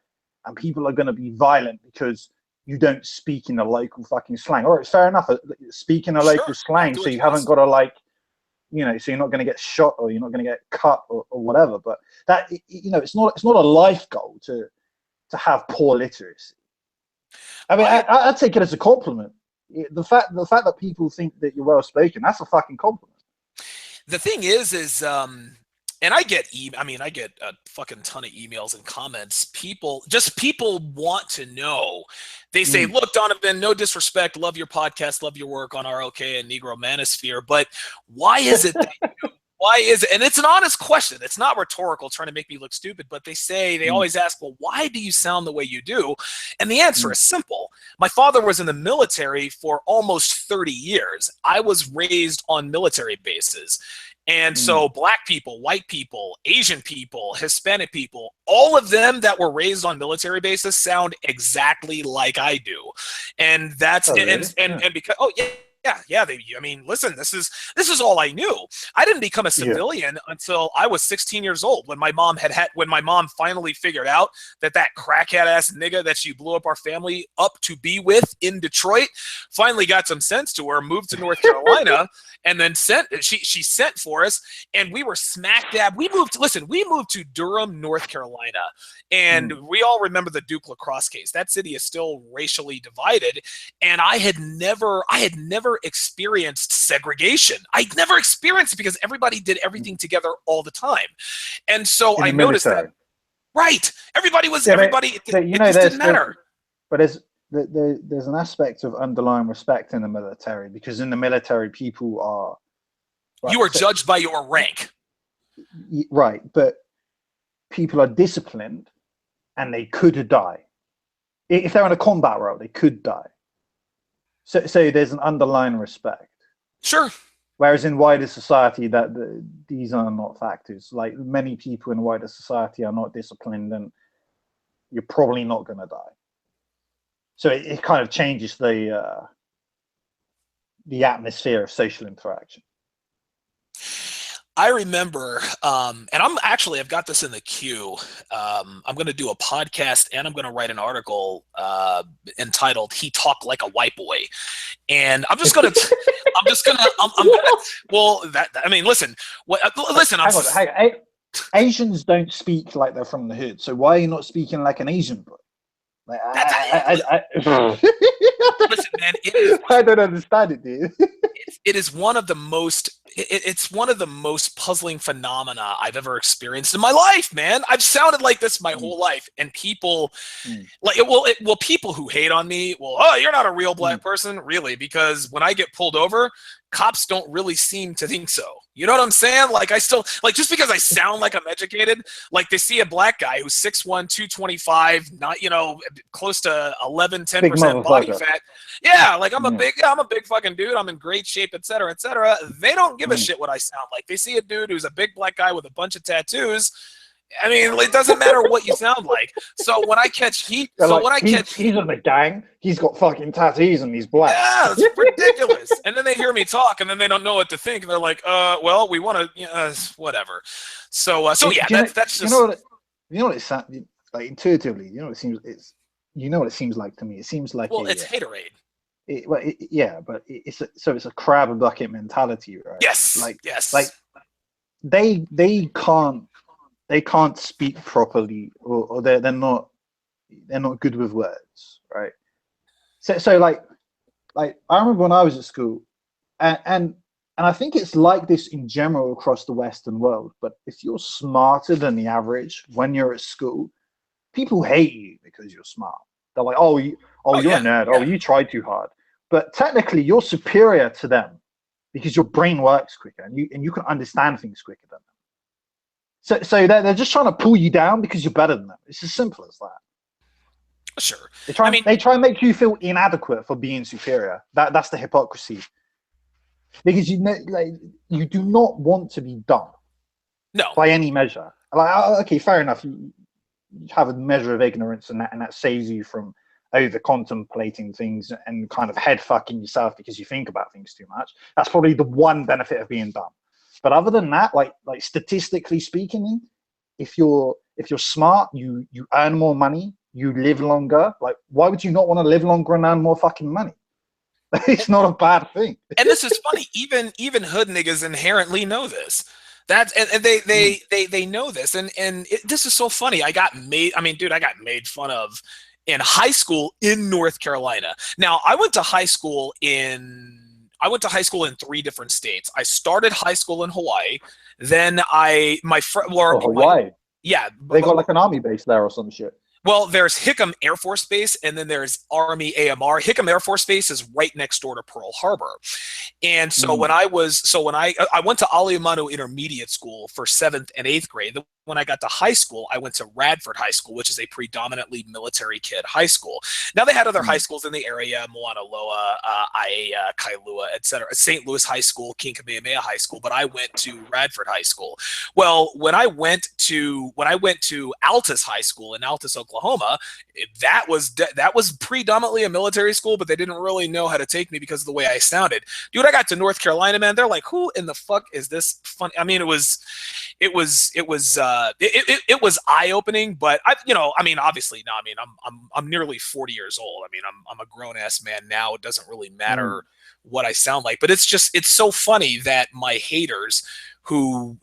and people are going to be violent because you don't speak in the local fucking slang. All right, fair enough. Speak in a local slang, so you haven't got to so you're not going to get shot or you're not going to get cut or whatever. But that, it's not a life goal to have poor literacy. I mean, I take it as a compliment. The fact that people think that you're well spoken, that's a fucking compliment. The thing is, and I get a fucking ton of emails and comments. People want to know They say, look, Donovan, no disrespect, love your podcast, love your work on ROK and Negro Manosphere, but why is it that why is it? And it's an honest question. It's not rhetorical, trying to make me look stupid, but they always ask, well, why do you sound the way you do? And the answer is simple. My father was in the military for almost 30 years. I was raised on military bases. And so black people, white people, Asian people, Hispanic people, all of them that were raised on military bases sound exactly like I do. And that's and because I mean, listen, this is all I knew. I didn't become a civilian until I was 16 years old, when my mom when my mom finally figured out that crackhead ass nigga that she blew up our family up to be with in Detroit finally got some sense to her, moved to North Carolina, and then she sent for us, and we were smack dab. We moved to Durham, North Carolina, and we all remember the Duke lacrosse case. That city is still racially divided, and I had never experienced segregation. I'd never experienced it because everybody did everything together all the time. And so I noticed that, right, everybody was, it just didn't matter. But there's an aspect of underlying respect in the military, because in the military, people are... Right, you are judged by your rank. Right, but people are disciplined and they could die. If they're in a combat role, they could die. So there's an underlying respect. Sure. Whereas in wider society, these are not factors. Like, many people in wider society are not disciplined, and you're probably not going to die. So it kind of changes the atmosphere of social interaction. I remember, and I've got this in the queue. I'm going to do a podcast, and I'm going to write an article entitled "He Talked Like a White Boy," and listen. Asians don't speak like they're from the hood. So why are you not speaking like an Asian boy? Like, listen, man. I don't understand it, dude. It is one of the most. It's one of the most puzzling phenomena I've ever experienced in my life, man. I've sounded like this my whole life, and people people who hate on me, oh, you're not a real black person, really, because when I get pulled over, cops don't really seem to think so. You know what I'm saying? Like, I still, like, just because I sound like I'm educated, like, they see a black guy who's 6'1", 225, not, close to 10% body fat. Yeah, like, I'm a big fucking dude. I'm in great shape, et cetera, et cetera. They don't give a shit what I sound like. They see a dude who's a big black guy with a bunch of tattoos. I mean, it doesn't matter what you sound like. So when I catch heat, he's in the gang. He's got fucking tattoos and he's black. Yeah, it's ridiculous. And then they hear me talk, and then they don't know what to think. And they're like, well, we want to, whatever. So yeah, that's just. You know what it sounds like intuitively. You know what it seems. You know what it seems like to me. It seems like it's haterade. But it's a crab bucket mentality, right? Yes. Yes. Like they can't speak properly, or they're not good with words, right? So like I remember when I was at school, and I think it's like this in general across the Western world. But if you're smarter than the average when you're at school, people hate you because you're smart. They're like, you're a nerd. Yeah. Oh, you try too hard. But technically, you're superior to them because your brain works quicker, and you can understand things quicker than them. So they're just trying to pull you down because you're better than them. It's as simple as that. Sure. They try and make you feel inadequate for being superior. That's the hypocrisy. Because you do not want to be dumb. No. By any measure. Like, okay, fair enough. You have a measure of ignorance, and that saves you from over contemplating things and kind of head fucking yourself because you think about things too much. That's probably the one benefit of being dumb. But other than that, like statistically speaking, if you're smart, you earn more money, you live longer. Like, why would you not want to live longer and earn more fucking money? It's not a bad thing. And this is funny. Even hood niggas inherently know this. That's and they know this. And this is so funny. I got made fun of in high school in North Carolina. Now, I went to high school in 3 different states. I started high school in Hawaii. Then Hawaii. Yeah. They got like an army base there or some shit. Well, there's Hickam Air Force Base, and then there's Army AMR. Hickam Air Force Base is right next door to Pearl Harbor. And so Mm, when I went to Aliamano Intermediate School for 7th and 8th grade. When I got to high school, I went to Radford High School, which is a predominantly military kid high school. Now they had other high mm, schools in the area, Moana Loa, Aiea, Kailua, etc. St. Louis High School, King Kamehameha High School, but I went to Radford High School. Well, when I went to Altus High School in Altus, Oklahoma, that was predominantly a military school, but they didn't really know how to take me because of the way I sounded. Dude, I got to North Carolina, man. They're like, "Who in the fuck is this?" Funny. I mean, it was eye opening, but obviously, no. I mean, I'm nearly 40 years old. I mean, I'm a grown ass man now. It doesn't really mm. matter what I sound like, but it's so funny that my haters who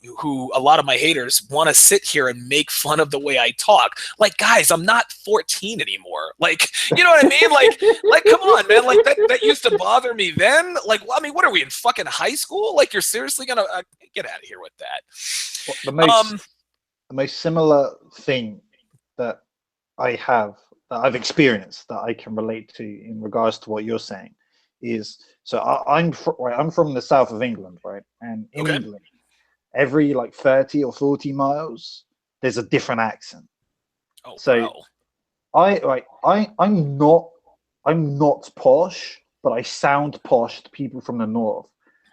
a lot of my haters want to sit here and make fun of the way I talk. Like, guys, I'm not 14 anymore. Like, you know what I mean? Like, come on, man. Like that used to bother me then. Like, well, I mean, what are we in fucking high school? Like, you're seriously gonna get out of here with that? Well, Um, the most similar thing that I've experienced that I can relate to in regards to what you're saying is, so I'm from the south of England, right? And in okay. England, every like 30 or 40 miles, there's a different accent. Oh, So bro. I'm not posh, but I sound posh to people from the north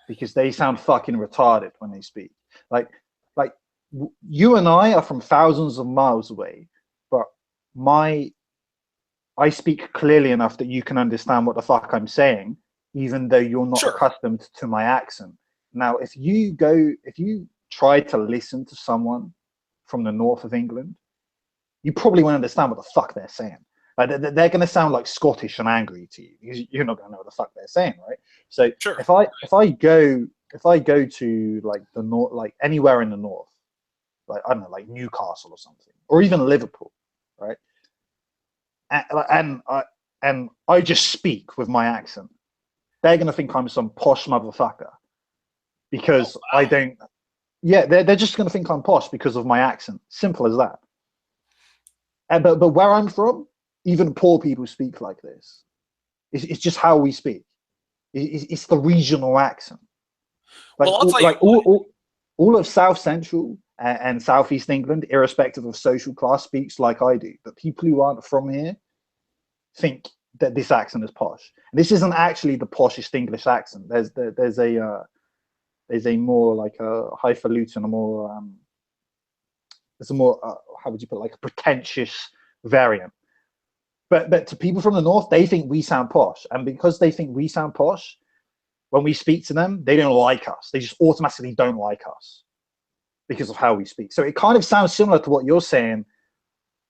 because they sound fucking retarded when they speak. Like like you and I are from thousands of miles away, but my I speak clearly enough that you can understand what the fuck I'm saying, even though you're not Sure. accustomed to my accent. Now, if you try to listen to someone from the north of England, you probably won't understand what the fuck they're saying. Like they're going to sound like Scottish and angry to you because you're not going to know what the fuck they're saying, right? So Sure. if I go to like the north, like anywhere in the north, like I don't know, like Newcastle or something, or even Liverpool, right? And I just speak with my accent. They're gonna think I'm some posh motherfucker Oh, because I wow. don't. Yeah, they're just gonna think I'm posh because of my accent. Simple as that. But where I'm from, even poor people speak like this. It's just how we speak. It's the regional accent. Well, I'll tell you Like what. all of South Central and Southeast England, irrespective of social class, speaks like I do. But people who aren't from here think that this accent is posh. And this isn't actually the poshest English accent. There's a more like a highfalutin, a more there's a more how would you put it, like a pretentious variant. But to people from the north, they think we sound posh, and because they think we sound posh, when we speak to them, they don't like us. They just automatically don't like us because of how we speak. So it kind of sounds similar to what you're saying,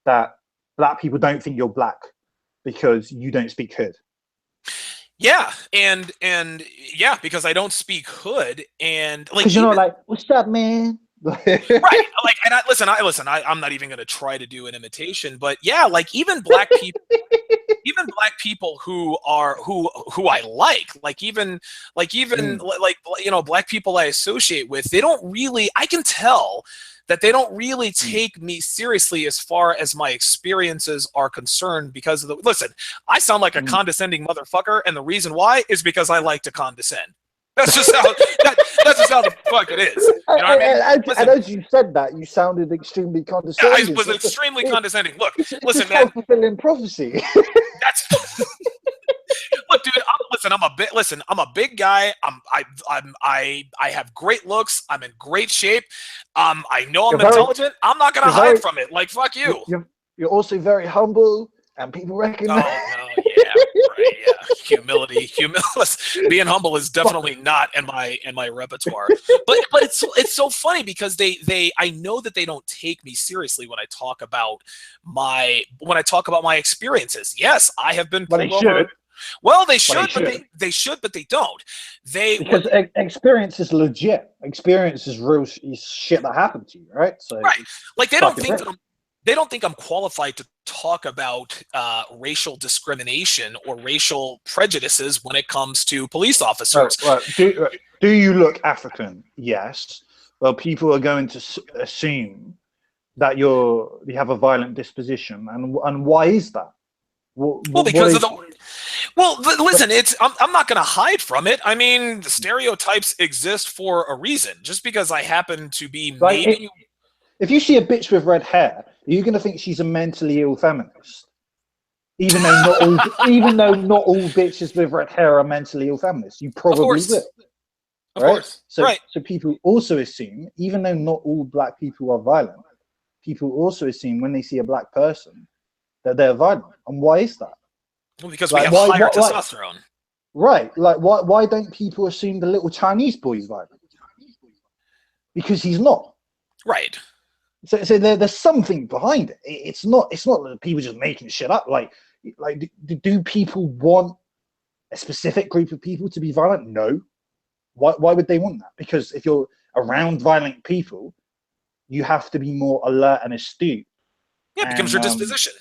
that black people don't think you're black because you don't speak hood. Yeah, and yeah, because I don't speak hood, and like Because you're not even like, what's up, man? right, like, and I'm not even going to try to do an imitation, but yeah, like even black people who I like even Mm, black people I associate with, they don't really, I can tell that they don't really mm, take me seriously as far as my experiences are concerned because of the listen, I sound like a mm. condescending motherfucker, and the reason why is because I like to condescend. That's just how that's just how the fuck it is. You know what I mean? And Listen, as you said that, you sounded extremely I condescending. was So extremely condescending. Look, it's a listen, man. self-fulfilling prophecy. That's look, dude. I'm a big guy. I have great looks. I'm in great shape. I know You're I'm very, intelligent. I'm not gonna you're hide very, from it. Like, fuck you. you're also very humble, and people recognize. Oh no, yeah, right, yeah. Humility. Being humble is definitely not in my repertoire. But it's so funny because they I know that they don't take me seriously when I talk about my experiences. Yes, I have been But they pulled over. should. Well, they But they should, but should. they don't. They what Because experience is legit. Experience is real is shit that happened to you, right? So right. Like it's fucking real. they don't think I'm qualified to talk about racial discrimination or racial prejudices when it comes to police Right, officers. right. Do you look African? Yes. Well, people are going to assume that you have a violent disposition, and why is that? Well, What because of is the well, listen, I'm not going to hide from it. I mean, the stereotypes exist for a reason. Just because I happen to be like maybe if you see a bitch with red hair, are you going to think she's a mentally ill feminist? Even though not all bitches with red hair are mentally ill feminists, you of probably course, will, of right? course, So right. so people also assume, even though not all black people are violent, people also assume when they see a black person that they're violent. And why is that? Well, because we Like have why higher what like testosterone. right? Like why don't people assume the little Chinese boy is violent? Because he's not. Right. So there's something behind it. It's not that people just making shit up. Like do people want a specific group of people to be violent? No. Why would they want that? Because if you're around violent people, you have to be more alert and astute Yeah, it becomes and your disposition.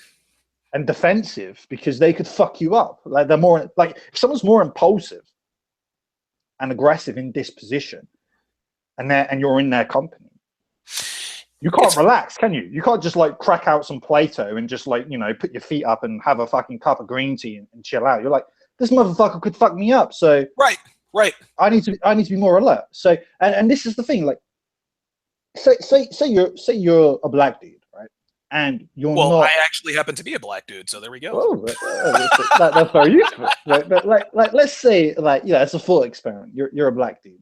and defensive, because they could fuck you up. Like they're more like, if someone's more impulsive and aggressive in disposition, and you're in their company, you can't It's relax, can you? You can't just like crack out some Plato and just like, put your feet up and have a fucking cup of green tea and chill out. You're like, this motherfucker could fuck me up, so right, right. I need to be more alert. So and this is the thing, like say you're a black dude, right? And you're Well, I not. actually happen to be a black dude, so there we go. Oh, that's very useful, right? But like let's say, like, it's a thought experiment. You're a black dude,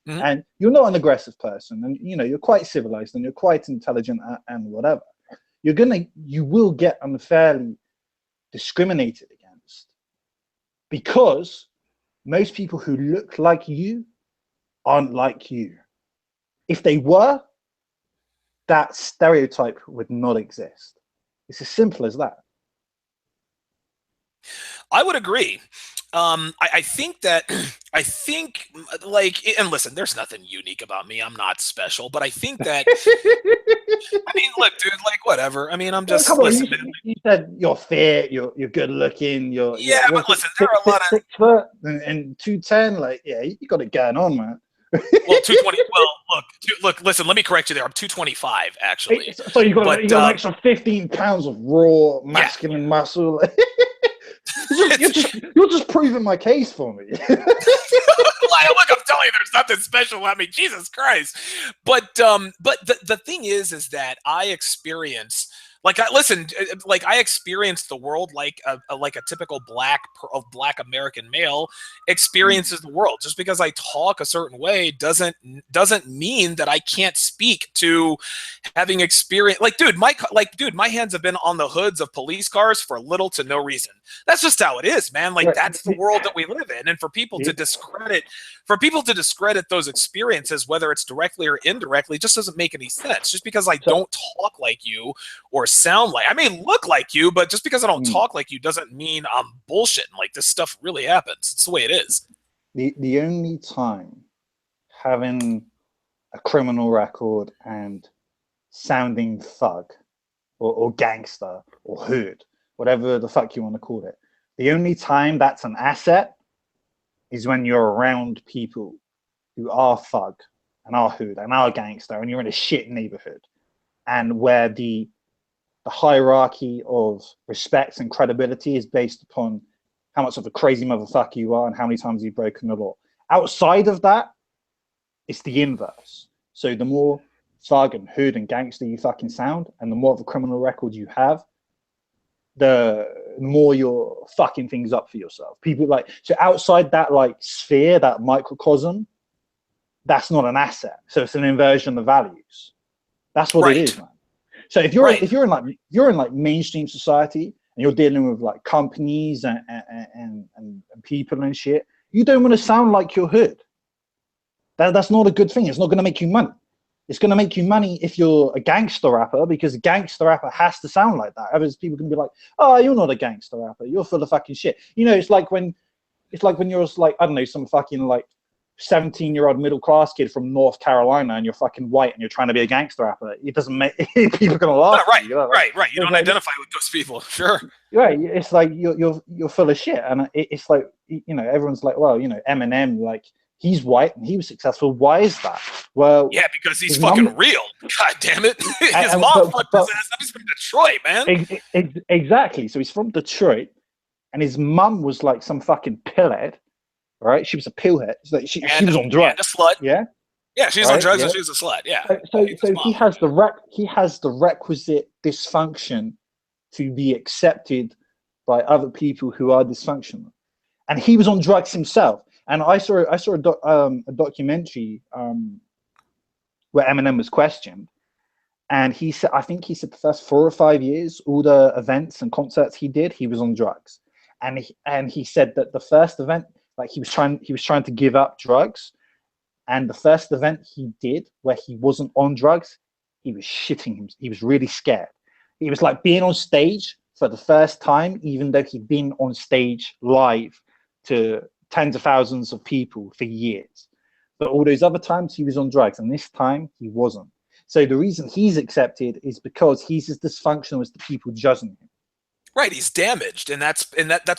Hmm. and you're not an aggressive person, and you're quite civilized and you're quite intelligent and whatever. You will get unfairly discriminated against, because most people who look like you aren't like you. If they were, that stereotype would not exist. It's as simple as that. I would agree. I think that I think like, and listen, there's nothing unique about me. I'm not special, but I think that I mean, look, dude, like whatever. I mean, I'm Well, just come on, listen, man. you said you're fit, you're good looking, you're Yeah, but what's it, listen, there are a lot of 6 foot and 210. Like, yeah, you got it going on, man. well, 220. Well, look, listen. Let me correct you there. I'm 225 actually, So but you got an extra 15 pounds of raw yeah, masculine muscle. it's You're just proving my case for me. look, I'm telling you, there's nothing special about me. Jesus Christ. But the thing is that I experience I experienced the world like a typical black American male experiences the world. Just because I talk a certain way doesn't mean that I can't speak to having experience. Dude, my hands have been on the hoods of police cars for little to no reason. That's just how it is, man. Like, Right. that's the world that we live in. And for people to discredit those experiences, whether it's directly or indirectly, just doesn't make any sense. Just because I So, don't talk like you or sound like, I may look like you, but just because I don't mm, talk like you doesn't mean I'm bullshitting. Like, this stuff really happens. It's the way it is. the only time having a criminal record and sounding thug or gangster or hood, whatever the fuck you want to call it, the only time that's an asset is when you're around people who are thug and are hood and are gangster, and you're in a shit neighborhood, and where the hierarchy of respect and credibility is based upon how much of a crazy motherfucker you are and how many times you've broken the law. Outside of that, it's the inverse. So the more thug and hood and gangster you fucking sound, and the more of a criminal record you have, the more you're fucking things up for yourself. People like, so outside that like sphere, that microcosm, that's not an asset. So it's an inversion of values. That's what it Right. is, man. So Right. if you're in like mainstream society and you're dealing with like companies and people and shit, you don't want to sound like you're hood. That's not a good thing. It's not going to make you money. It's going to make you money if you're a gangster rapper, because a gangster rapper has to sound like that. Otherwise, people can be like, "Oh, you're not a gangster rapper. You're full of fucking shit." It's like when you're like, I don't know, some fucking like 17-year-old middle class kid from North Carolina, and you're fucking white and you're trying to be a gangster rapper. It doesn't make people are gonna laugh Right. at you. Right. You don't Like, identify with those people. Sure. right? It's like you're full of shit, and it's like, everyone's like, well, Eminem, like he's white and he was successful. Why is that? Well, Yeah, because he's his fucking mum, real. God damn it. His mom fucked his ass up. He's from Detroit, man. exactly. So he's from Detroit, and his mum was like some fucking pillhead, right? She was a pillhead. So she was on drugs. And a slut. Yeah. Yeah, she's on Right. drugs Yeah. and she's a slut. Yeah. So he has the requisite dysfunction to be accepted by other people who are dysfunctional, and he was on drugs himself. And I saw a documentary where Eminem was questioned, and he said, I think he said the first 4 or 5 years, all the events and concerts he did, he was on drugs, and he said that the first event, like he was trying to give up drugs, and the first event he did where he wasn't on drugs, he was shitting him. He was really scared. It was like being on stage for the first time, even though he'd been on stage live to tens of thousands of people for years. But all those other times he was on drugs, and this time he wasn't. So the reason he's accepted is because he's as dysfunctional as the people judging him. Right, he's damaged, and that's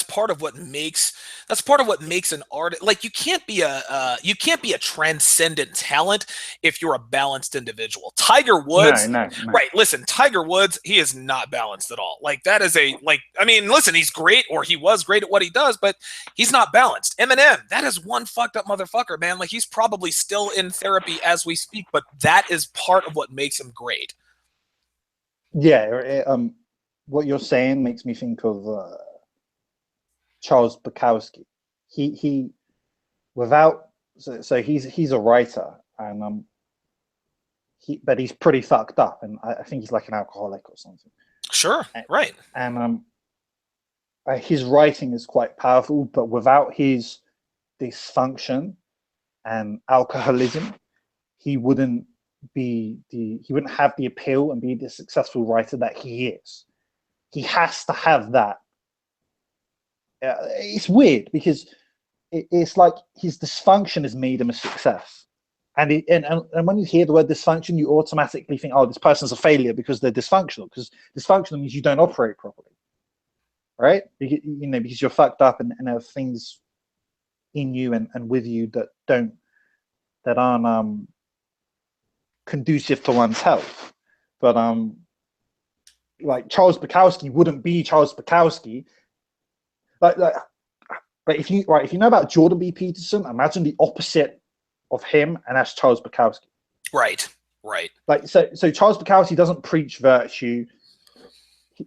part of what makes an art. Like you can't be a transcendent talent if you're a balanced individual. Tiger Woods, No. right? Listen, Tiger Woods, he is not balanced at all. Like that is I mean, listen, he's great, or he was great at what he does, but he's not balanced. Eminem, that is one fucked up motherfucker, man. Like he's probably still in therapy as we speak, but that is part of what makes him great. Yeah. What you're saying makes me think of Charles Bukowski. He without so he's a writer, and but he's pretty fucked up, and I think he's like an alcoholic or something. Sure, right. And his writing is quite powerful, but without his dysfunction and alcoholism, he wouldn't have the appeal and be the successful writer that he is. He has to have that. It's weird because it's like his dysfunction has made him a success. And when you hear the word dysfunction, you automatically think, oh, this person's a failure because they're dysfunctional. Because dysfunctional means you don't operate properly, right? Because you're fucked up and there are things in you and with you that aren't conducive to one's health. But like Charles Bukowski wouldn't be Charles Bukowski. Like if you know about Jordan B. Peterson, imagine the opposite of him, and that's Charles Bukowski. Right. Like so Charles Bukowski doesn't preach virtue.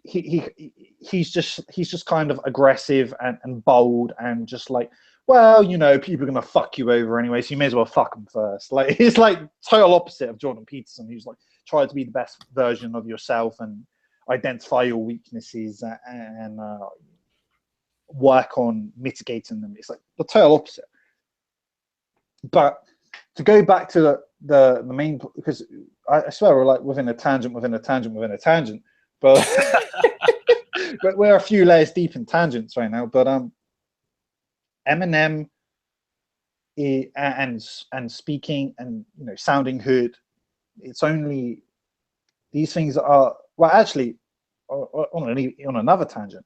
He's just kind of aggressive and bold and just like, well, people are gonna fuck you over anyway, so you may as well fuck them first. Like it's like total opposite of Jordan Peterson, who's like try to be the best version of yourself and identify your weaknesses and work on mitigating them. It's like the total opposite. But to go back to the main, because I swear we're like within a tangent, but but we're a few layers deep in tangents right now. But Eminem and speaking and sounding hood, it's only these things are actually on another tangent.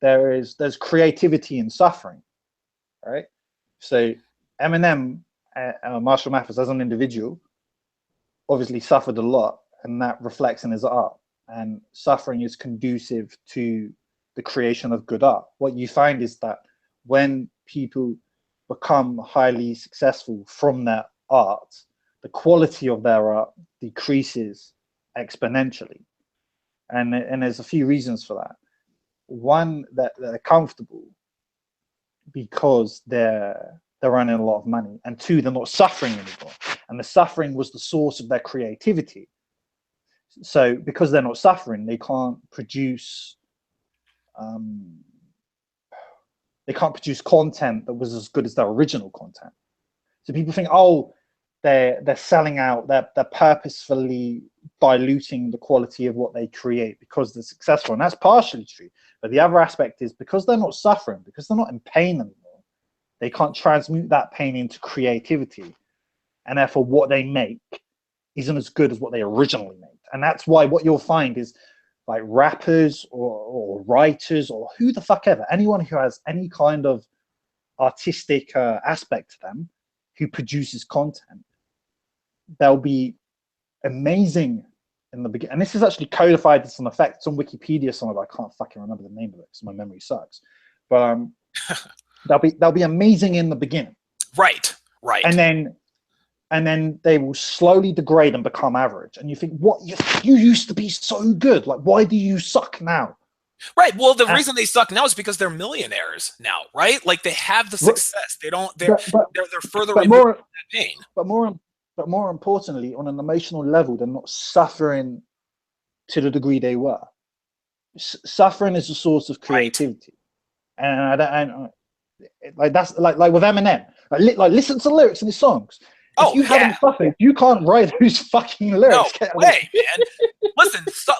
There's creativity in suffering, right? So Eminem, Marshall Mathers as an individual, obviously suffered a lot, and that reflects in his art. And suffering is conducive to the creation of good art. What you find is that when people become highly successful from their art, the quality of their art decreases exponentially. And there's a few reasons for that. One, that they're comfortable because they're earning a lot of money, and two, they're not suffering anymore. And the suffering was the source of their creativity. So because they're not suffering, they can't produce content that was as good as their original content. So people think, oh, they're selling out, they're purposefully diluting the quality of what they create because they're successful, and that's partially true. But the other aspect is because they're not suffering, because they're not in pain anymore, they can't transmute that pain into creativity, and therefore what they make isn't as good as what they originally made. And that's why what you'll find is like rappers or writers or who the fuck ever, anyone who has any kind of artistic aspect to them, who produces content, they'll be amazing in the beginning. And this is actually codified as an effect. It's on Wikipedia somewhere, but I can't fucking remember the name of it because my memory sucks. But they'll be amazing in the beginning. Right. And then they will slowly degrade and become average. And you think, what? You used to be so good. Like, why do you suck now? Right. Well, the reason they suck now is because they're millionaires now, right? Like they have the success. They don't. They're further removed from that pain. But more importantly, on an emotional level, they're not suffering to the degree they were. Suffering is a source of creativity, and like that's like with Eminem. Like listen to the lyrics in his songs. If you haven't suffered, you can't write those fucking lyrics. No way, man.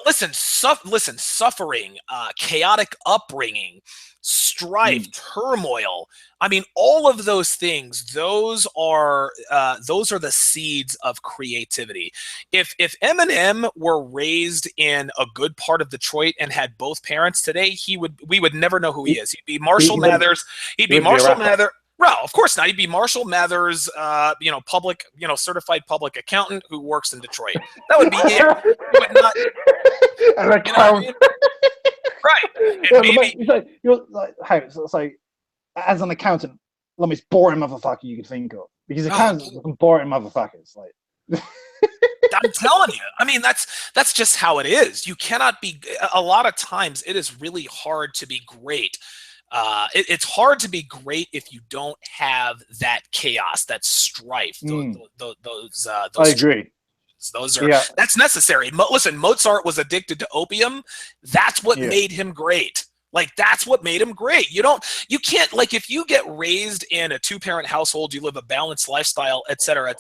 Listen, suffering, chaotic upbringing, strife, turmoil. I mean, all of those things, those are the seeds of creativity. If Eminem were raised in a good part of Detroit and had both parents today, we would never know who he is. He'd be Marshall Mathers. He'd be Marshall Mathers. Well, of course not. He'd be Marshall Mathers, certified public accountant who works in Detroit. That would be it. He would not. An accountant. Right. Yeah, it's like, as an accountant, the most boring motherfucker you could think of. Because accountants are boring motherfuckers. Like, I'm telling you. I mean, that's just how it is. You cannot be. A lot of times, it is really hard to be great. It's hard to be great if you don't have that chaos, that strife. Those I agree. That's necessary. Listen, Mozart was addicted to opium. That's what made him great. Like, that's what made him great. You can't, like, if you get raised in a 2-parent household, you live a balanced lifestyle, et cetera,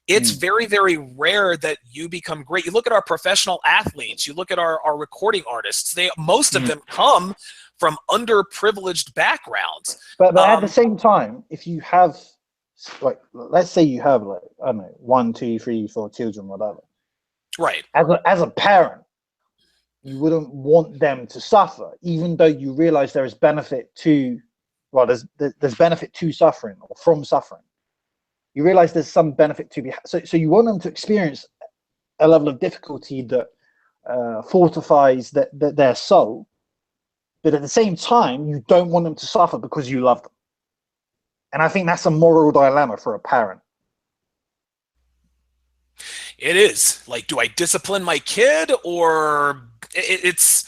it's very, very rare that you become great. You look at our professional athletes, you look at our recording artists, most of them come from underprivileged backgrounds. But at the same time, if you have, like, let's say you have, like, I don't know, 1, 2, 3, 4 children, whatever. Right. As a parent, you wouldn't want them to suffer, even though you realize there is benefit to, well, there's benefit to suffering or from suffering. You realize there's some benefit to be, so you want them to experience a level of difficulty that fortifies their soul. But at the same time, you don't want them to suffer because you love them. And I think that's a moral dilemma for a parent. It is. Like, do I discipline my kid, or it's...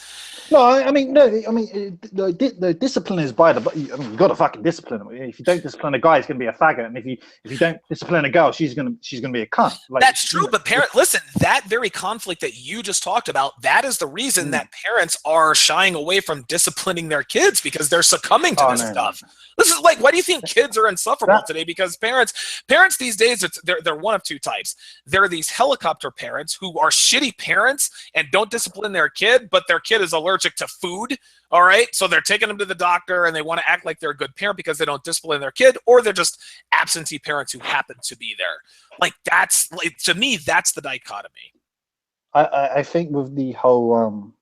No, I mean, the discipline is by the. You got to fucking discipline him. If you don't discipline a guy, he's going to be a faggot, and if you don't discipline a girl, she's going to be a cunt. Like, that's true, but listen, that very conflict that you just talked about, that is the reason that parents are shying away from disciplining their kids, because they're succumbing to this stuff. This is like, why do you think kids are insufferable today? Because parents these days, they're one of two types. There are these helicopter parents who are shitty parents and don't discipline their kid, but their kid is allergic to food. All right, so they're taking them to the doctor and they want to act like they're a good parent because they don't discipline their kid, or they're just absentee parents who happen to be there. Like, that's, like, to me, that's the dichotomy. I think with the whole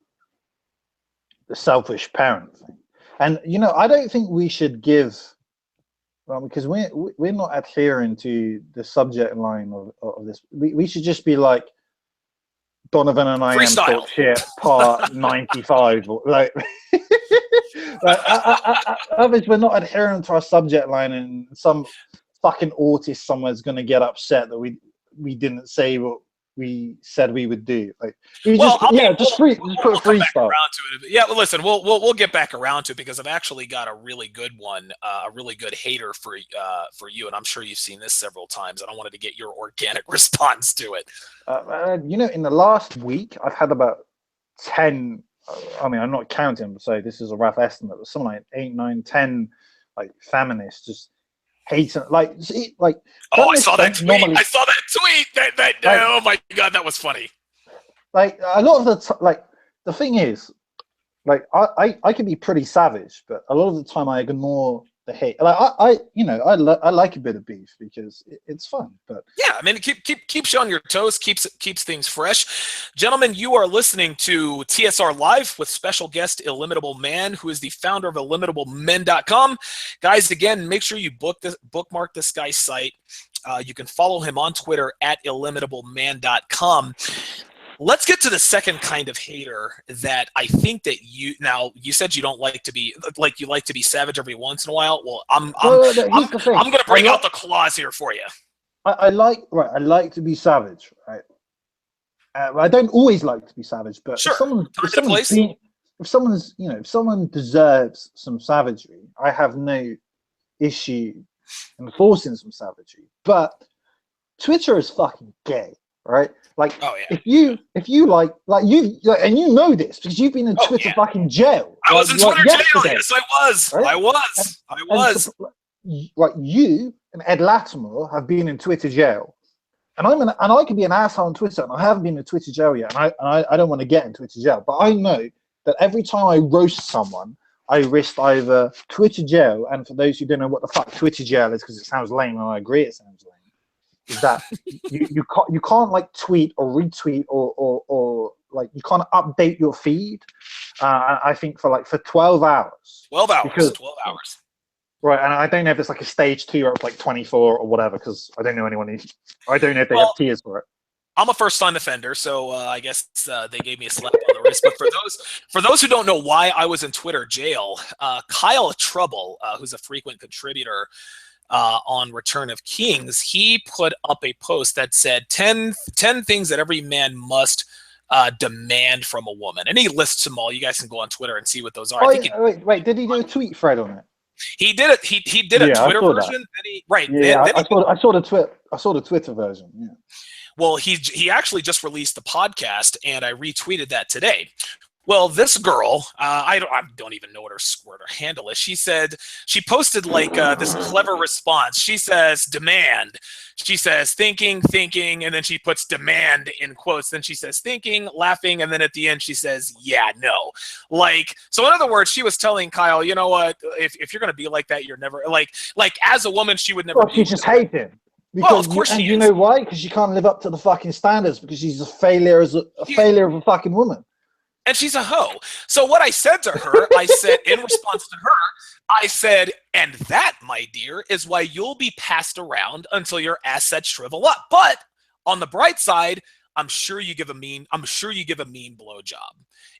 the selfish parent thing. And, I don't think we should give, because we're not adhering to the subject line of this. We should just be like, Donovan and I am talk shit, part 95. Like, others, we're not adhering to our subject line, and some fucking autist somewhere's going to get upset that we didn't say what we said we would do. Like, just put a freestyle. Yeah, well, listen, we'll get back around to it, because I've actually got a really good one, a really good hater for you, and I'm sure you've seen this several times, and I wanted to get your organic response to it. In the last week, I've had about 10. I mean, I'm not counting, so this is a rough estimate, but something like 8, 9, 10, like, feminists just hating, like. Oh, I saw that tweet. I saw that tweet. Oh my god, that was funny. Like, a lot of the the thing is, like, I can be pretty savage, but a lot of the time I ignore the hate. Like I like a bit of beef because it's fun. But yeah, I mean, keeps you on your toes, keeps things fresh. Gentlemen, you are listening to TSR Live with special guest Illimitable Man, who is the founder of IllimitableMen.com. Guys, again, make sure you bookmark this guy's site. You can follow him on Twitter at IllimitableMan.com. Let's get to the second kind of hater that I think that you said you don't like to be like, you like to be savage every once in a while. Well, I'm going to bring out the claws here for you. I like to be savage, right? I don't always like to be savage, but sure. if someone deserves some savagery, I have no issue enforcing some savagery. But Twitter is fucking gay. Right, like if you like you and you know this because you've been in Twitter fucking jail. I was in Twitter jail. Yes, I was. Right? I was. Like you and Ed Latimer have been in Twitter jail, and I could be an asshole on Twitter, and I haven't been in Twitter jail yet, and I don't want to get in Twitter jail, but I know that every time I roast someone, I risk either Twitter jail, and for those who don't know what the fuck Twitter jail is, because it sounds lame, and I agree it sounds lame. Is that you can't like tweet or retweet or like you can't update your feed. I think for 12 hours. 12 hours. 12 hours. Right, and I don't know if it's like a stage 2 or it's like 24 or whatever, because I don't know anyone. I don't know if they have tiers for it. I'm a first-time offender, so I guess they gave me a slap on the wrist. But for those who don't know why I was in Twitter jail, Kyle Trouble, who's a frequent contributor on Return of Kings, he put up a post that said 10 things that every man must demand from a woman, and he lists them all. You guys can go on Twitter and see what those are. Wait, did he do a tweet thread on it? He did it. He did a Twitter version. I saw the Twitter version. Yeah. Well, he actually just released the podcast, and I retweeted that today. Well, this girl, I don't even know what her handle is. She posted this clever response. She says, demand. She says, thinking, and then she puts demand in quotes. Then she says, thinking, laughing, and then at the end she says, yeah, no. So in other words, she was telling Kyle, you know what, if you're going to be like that, you're never, as a woman, she would never she just hates him. Because, of course she is. You know why? Because she can't live up to the fucking standards, because she's a failure failure of a fucking woman. And she's a hoe. So what I said to her, I said, in response to her, I said, and that, my dear, is why you'll be passed around until your assets shrivel up. But on the bright side, I'm sure you give a mean blowjob.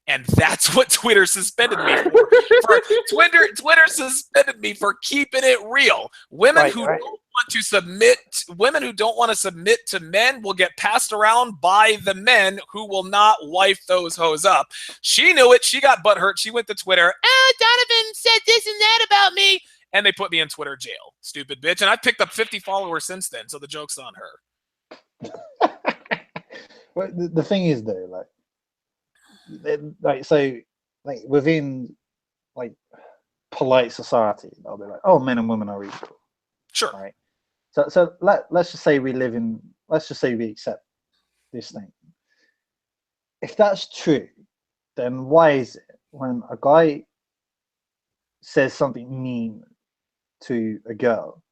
And that's what Twitter suspended me for. Twitter suspended me for keeping it real. Women who don't want to submit to men will get passed around by the men who will not wife those hoes up. She knew it. She got butthurt. She went to Twitter. Donovan said this and that about me. And they put me in Twitter jail. Stupid bitch. And I picked up 50 followers since then. So the joke's on her. Well, the thing is, though, within polite society, they'll be like, oh, men and women are equal. Sure. Right. So let's just say we accept this thing. If that's true, then why is it when a guy says something mean to a girl,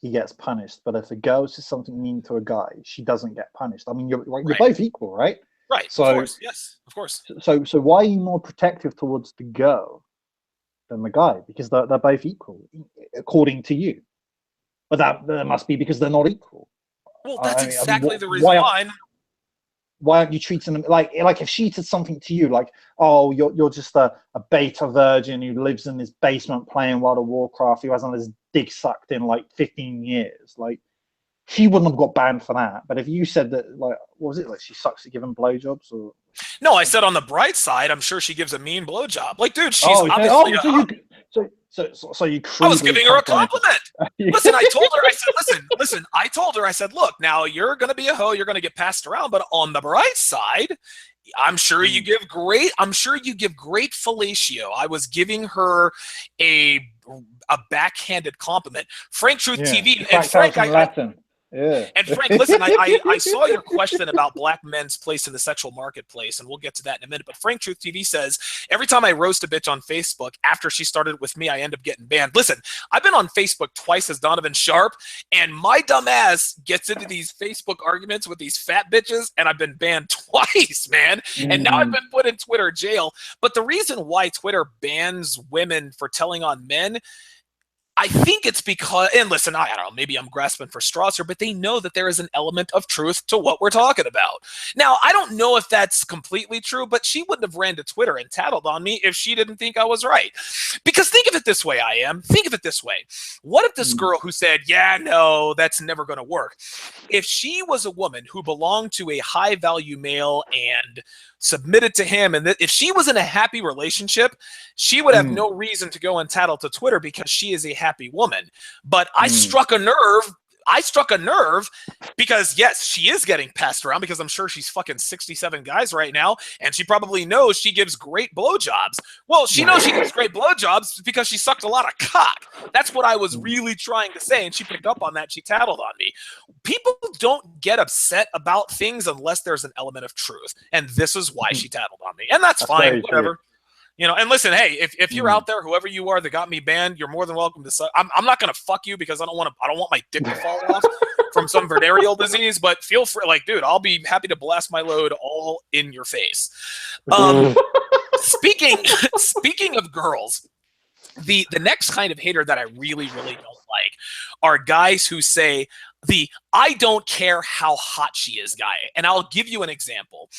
he gets punished, but if a girl says something mean to a guy, she doesn't get punished? I mean, you're both equal, right? Right. So, of course. Yes. Of course. So why are you more protective towards the girl than the guy? Because they're both equal, according to you. But that must be because they're not equal. Well, that's exactly the reason why. Why aren't you treating them like if she said something to you like, oh, you're just a beta virgin who lives in his basement playing World of Warcraft, who hasn't had his dick sucked in 15 years, she wouldn't have got banned for that. But if you said that, what was it, she sucks at giving blowjobs? Or no, I said on the bright side, I'm sure she gives a mean blowjob. Dude, she's obviously. So you. I was giving her a compliment. Listen, I told her. I said, listen. I told her. I said, look, now you're gonna be a hoe. You're gonna get passed around. But on the bright side, I'm sure you give great. I'm sure you give great fellatio. I was giving her a backhanded compliment. Frank Truth TV and Frank. Latin. Yeah. And Frank, listen, I saw your question about black men's place in the sexual marketplace, and we'll get to that in a minute. But Frank Truth TV says, every time I roast a bitch on Facebook after she started with me, I end up getting banned. Listen, I've been on Facebook twice as Donovan Sharp, and my dumb ass gets into these Facebook arguments with these fat bitches, and I've been banned twice, man. And now I've been put in Twitter jail. But the reason why Twitter bans women for telling on men, I think it's because, and listen, I don't know, maybe I'm grasping for straws here, but they know that there is an element of truth to what we're talking about. Now, I don't know if that's completely true, but she wouldn't have ran to Twitter and tattled on me if she didn't think I was right. Because think of it this way, think of it this way. What if this girl who said, yeah, no, that's never going to work, if she was a woman who belonged to a high value male and submitted to him, and if she was in a happy relationship, she would have no reason to go and tattle to Twitter because she is a happy woman. But I struck a nerve. I struck a nerve because, yes, she is getting passed around because I'm sure she's fucking 67 guys right now, and she probably knows she gives great blowjobs. Well, she knows she gives great blowjobs because she sucked a lot of cock. That's what I was really trying to say, and she picked up on that. She tattled on me. People don't get upset about things unless there's an element of truth, and this is why she tattled on me. And that's fine, whatever. True. You know, and listen, hey, if you're out there, whoever you are that got me banned, you're more than welcome to. I'm not gonna fuck you because I don't want my dick to fall off from some venereal disease. But feel free, like, dude, I'll be happy to blast my load all in your face. Speaking of girls, the next kind of hater that I really don't like are guys who say the "I don't care how hot she is" guy, and I'll give you an example.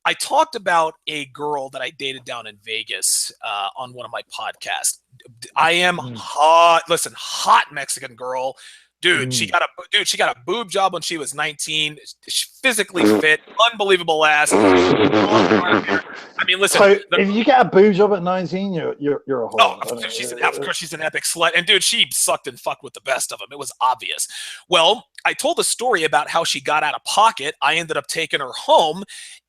I talked about a girl that I dated down in Vegas on one of my podcasts. I am hot. Listen, hot Mexican girl. Dude, she got a boob job when she was 19. She's physically fit, unbelievable ass. I mean, listen. So if you get a boob job at 19, you're a whore. Oh, of course she's an epic slut. And dude, she sucked and fucked with the best of them. It was obvious. Well, I told a story about how she got out of pocket. I ended up taking her home,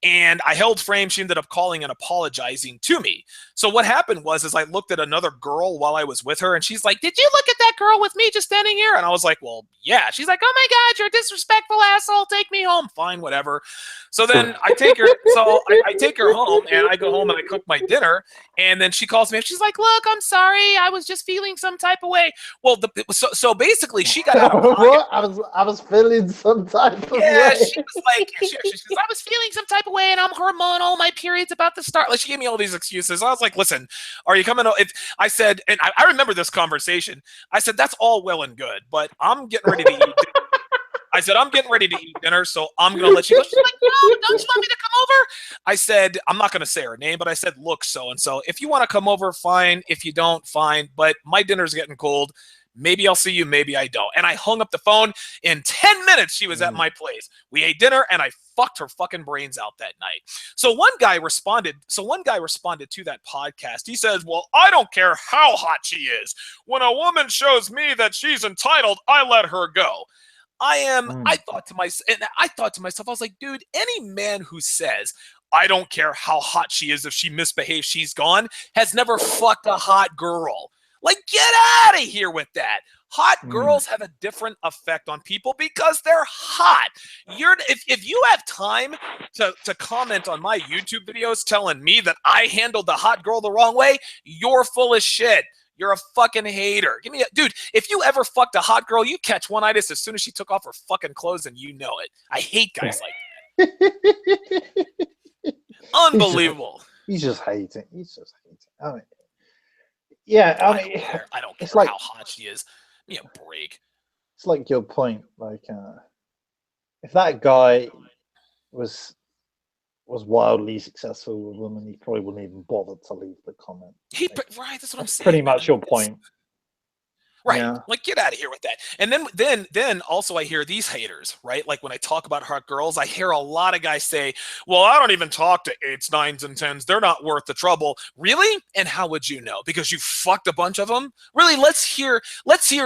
and I held frame. She ended up calling and apologizing to me. So what happened was I looked at another girl while I was with her, and she's like, "Did you look at that girl with me just standing here?" And I was like, "Well, yeah." She's like, "Oh my God, you're a disrespectful asshole. Take me home." Fine, whatever. So then I take her. So I take her home, and I go home and I cook my dinner. And then she calls me, and she's like, "Look, I'm sorry. I was just feeling some type of way." Well, so basically, she got out of pocket. What? I was feeling some type of way. Yeah, she was like, she goes, "I was feeling some type of way, and I'm hormonal. My period's about to start." Like, she gave me all these excuses. I was like, "Listen, are you coming?" I said, and I remember this conversation. I said, "That's all well and good, but I'm getting ready to eat." I said, "I'm getting ready to eat dinner, so I'm going to let you go." She's like, "No, don't you want me to come over?" I said, I'm not going to say her name, but I said, "Look, so-and-so, if you want to come over, fine. If you don't, fine. But my dinner's getting cold. Maybe I'll see you, maybe I don't." And I hung up the phone. In 10 minutes, she was at my place. We ate dinner, and I fucked her fucking brains out that night. So one guy responded to that podcast. He says, "Well, I don't care how hot she is. When a woman shows me that she's entitled, I let her go." I thought to myself, I was like, dude, any man who says, "I don't care how hot she is, if she misbehaves, she's gone," has never fucked a hot girl. Like, get out of here with that. Hot girls have a different effect on people because they're hot. If you have time to comment on my YouTube videos telling me that I handled the hot girl the wrong way, you're full of shit. You're a fucking hater. Dude, if you ever fucked a hot girl, you catch one-itis as soon as she took off her fucking clothes, and you know it. I hate guys like that. Unbelievable. He's just hating. I mean, I don't care how hot she is. Give me a break. It's like your point. Like, if that guy was wildly successful with women, he probably wouldn't even bother to leave the comment. Right, that's what I'm saying. Pretty much your point. Right. Yeah. Like, get out of here with that. And then also I hear these haters, right? Like, when I talk about hot girls, I hear a lot of guys say, "Well, I don't even talk to 8s, 9s, and 10s. They're not worth the trouble." Really? And how would you know? Because you fucked a bunch of them? Really? Let's hear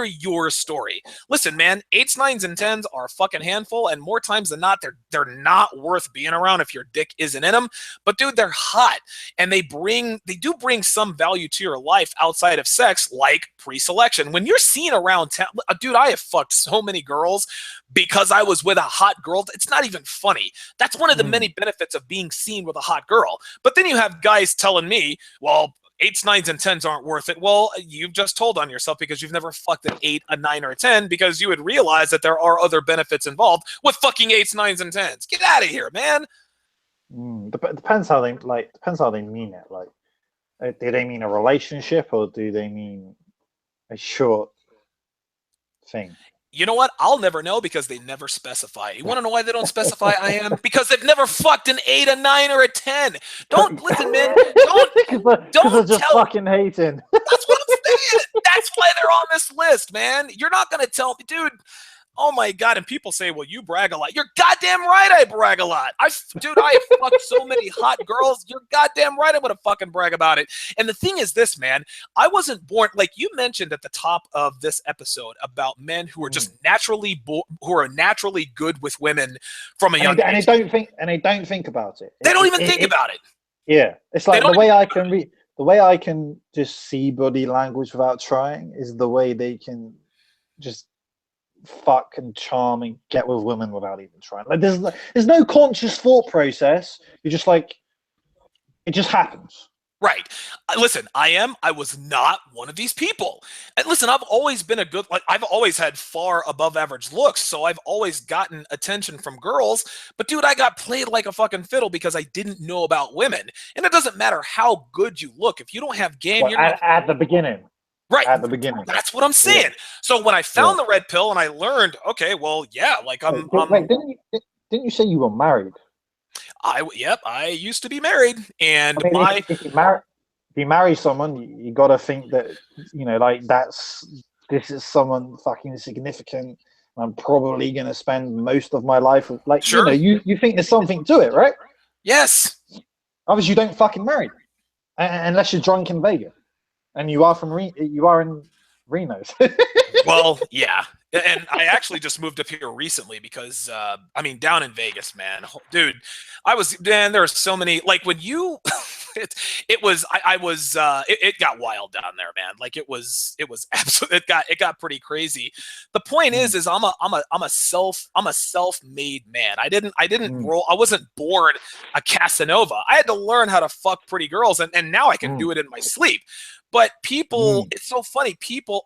your story. Listen, man, 8s, 9s, and 10s are a fucking handful, and more times than not, they're not worth being around if your dick isn't in them. But dude, they're hot, and they do bring some value to your life outside of sex, like pre-selection. When you're seen around town, dude, I have fucked so many girls because I was with a hot girl. It's not even funny. That's one of the many benefits of being seen with a hot girl. But then you have guys telling me, well, 8s, 9s, and 10s aren't worth it. Well, you've just told on yourself because you've never fucked an 8, a 9, or a 10 because you would realize that there are other benefits involved with fucking 8s, 9s, and 10s. Get out of here, man. Depends how they mean it. Like, do they mean a relationship or do they mean a short thing? You know what? I'll never know because they never specify. You want to know why they don't specify I am? Because they've never fucked an 8, a 9, or a 10. Don't listen, man. Because they're just fucking hating. That's what I'm saying. That's why they're on this list, man. You're not going to tell me, dude. Oh my God. And people say, well, you brag a lot. You're goddamn right I brag a lot. I have fucked so many hot girls. You're goddamn right I would have fucking brag about it. And the thing is this, man, I wasn't born, like you mentioned at the top of this episode about men who are just naturally good with women from a young age. And they don't think about it. They don't even think about it. Yeah. It's like the way I can just see body language without trying is the way they can just fuck and charm and get with women without even trying. Like there's no conscious thought process. You're just like, it just happens. Right. Listen, I was not one of these people. And listen, I've always been I've always had far above average looks, so I've always gotten attention from girls. But dude, I got played like a fucking fiddle because I didn't know about women. And it doesn't matter how good you look. If you don't have game, you're not at the beginning. Right. At the beginning. That's what I'm saying. Yeah. So when I found the red pill and I learned, okay, well, yeah, like Wait, didn't you say you were married? I used to be married, and I mean, if you marry someone, you got to think that, you know, like this is someone fucking significant. I'm probably going to spend most of my life with, like, sure. You think there's something to it, right? Yes. Obviously, you don't fucking marry unless you're drunk in Vegas, and you are in Reno. Well, yeah. And I actually just moved up here recently because, down in Vegas, man, dude, there are so many, like when you, it got wild down there, man. Like it was absolutely, it got pretty crazy. The point is I'm a self-made man. I wasn't born a Casanova. I had to learn how to fuck pretty girls, and now I can do it in my sleep. But people, it's so funny. People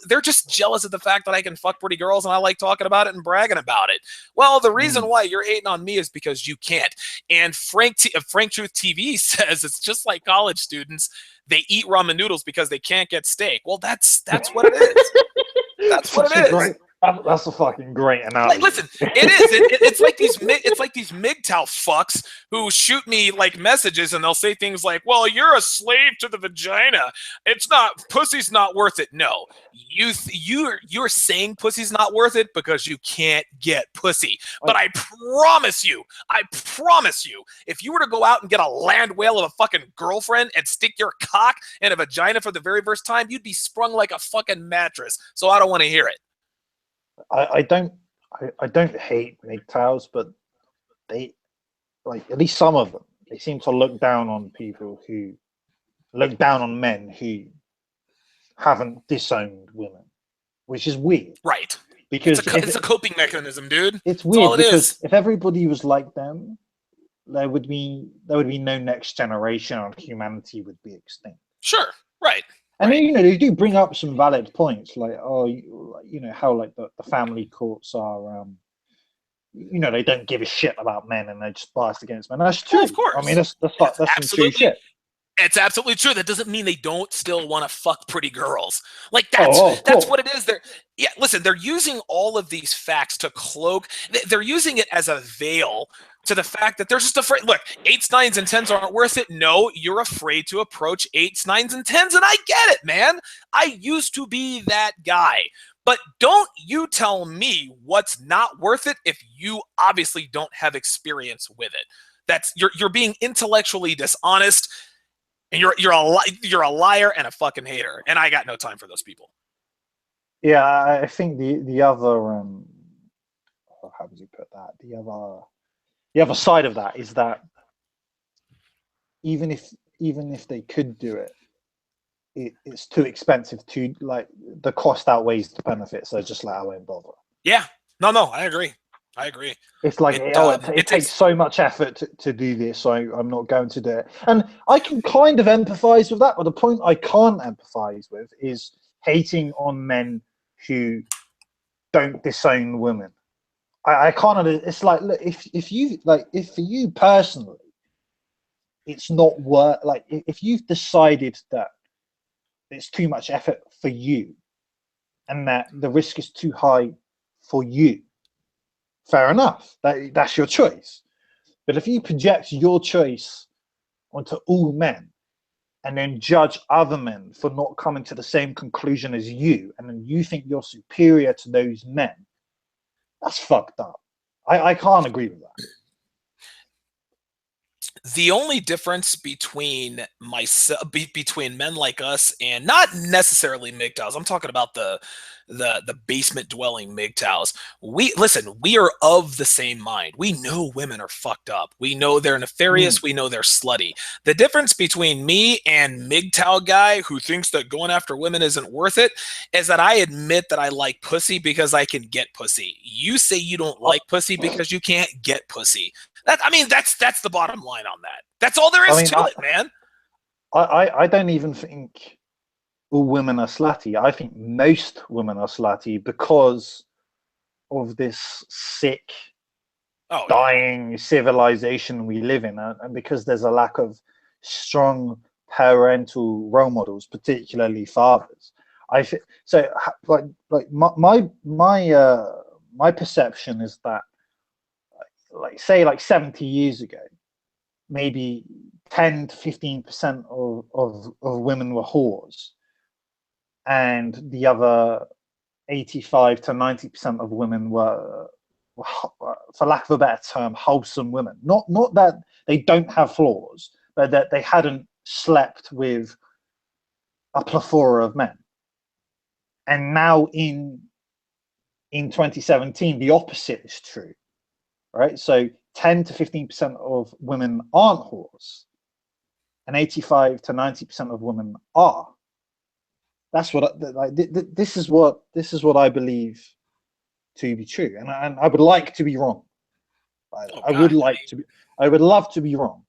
they're just jealous of the fact that I can fuck pretty girls and I like talking about it and bragging about it. Well, the reason why you're hating on me is because you can't. And Frank Truth TV says it's just like college students. They eat ramen noodles because they can't get steak. Well, that's what it is. That's what it is. That's a fucking great analogy. Listen, it is. It's like these MGTOW fucks who shoot me like messages and they'll say things like, "Well, you're a slave to the vagina. Pussy's not worth it." No, you're saying pussy's not worth it because you can't get pussy. But I promise you, if you were to go out and get a land whale of a fucking girlfriend and stick your cock in a vagina for the very first time, you'd be sprung like a fucking mattress. So I don't want to hear it. I don't hate MGTOWs, but they, like, at least some of them, they seem to look down on men who haven't disowned women, which is weird. Right. Because it's a coping mechanism, dude. It's weird because if everybody was like them, there would be no next generation and humanity would be extinct. Sure. Right. And then, they do bring up some valid points, like, how like the family courts are, they don't give a shit about men and they're just biased against men. That's true. Well, of course. I mean, that's some true shit. It's absolutely true. That doesn't mean they don't still want to fuck pretty girls. Like that's what it is. They're using all of these facts to cloak. They're using it as a veil to the fact that they're just afraid. Look, 8s, 9s, and 10s aren't worth it. No, you're afraid to approach 8s, 9s, and 10s, and I get it, man. I used to be that guy. But don't you tell me what's not worth it if you obviously don't have experience with it. You're being intellectually dishonest, and you're a liar and a fucking hater, and I got no time for those people. Yeah, I think the other how would you put that? The other side of that is that even if they could do it, it's too expensive to like the cost outweighs the benefit, so just like I won't bother. Yeah. No, I agree. It's like it It takes takes. so much effort to do this, so I'm not going to do it. And I can kind of empathize with that, but the point I can't empathize with is hating on men who don't disown women. I can't. It's like, look, if you like, if for you personally, it's not worth. Like, if you've decided that it's too much effort for you, and that the risk is too high for you, fair enough. That's your choice. But if you project your choice onto all men and then judge other men for not coming to the same conclusion as you, and then you think you're superior to those men, that's fucked up. I can't agree with that. The only difference between between men like us and not necessarily MGTOWs, I'm talking about the basement dwelling MGTOWs. We are of the same mind. We know women are fucked up. We know they're nefarious. We know they're slutty. The difference between me and MGTOW guy who thinks that going after women isn't worth it is that I admit that I like pussy because I can get pussy. You say you don't like pussy because you can't get pussy. That's the bottom line on that. That's all there is to it, man. I don't even think all women are slutty. I think most women are slutty because of this sick, dying civilization we live in, and because there's a lack of strong parental role models, particularly fathers. So. Like my perception is that, like, say, like 70 years ago, maybe 10 to 15% of women were whores, and the other 85 to 90% of women were, for lack of a better term, wholesome women. Not that they don't have flaws, but that they hadn't slept with a plethora of men. And now in 2017, the opposite is true, right? So 10 to 15% of women aren't whores, and 85 to 90% of women are. That's what this is what I believe to be true, and I would like to be wrong. I would love to be wrong,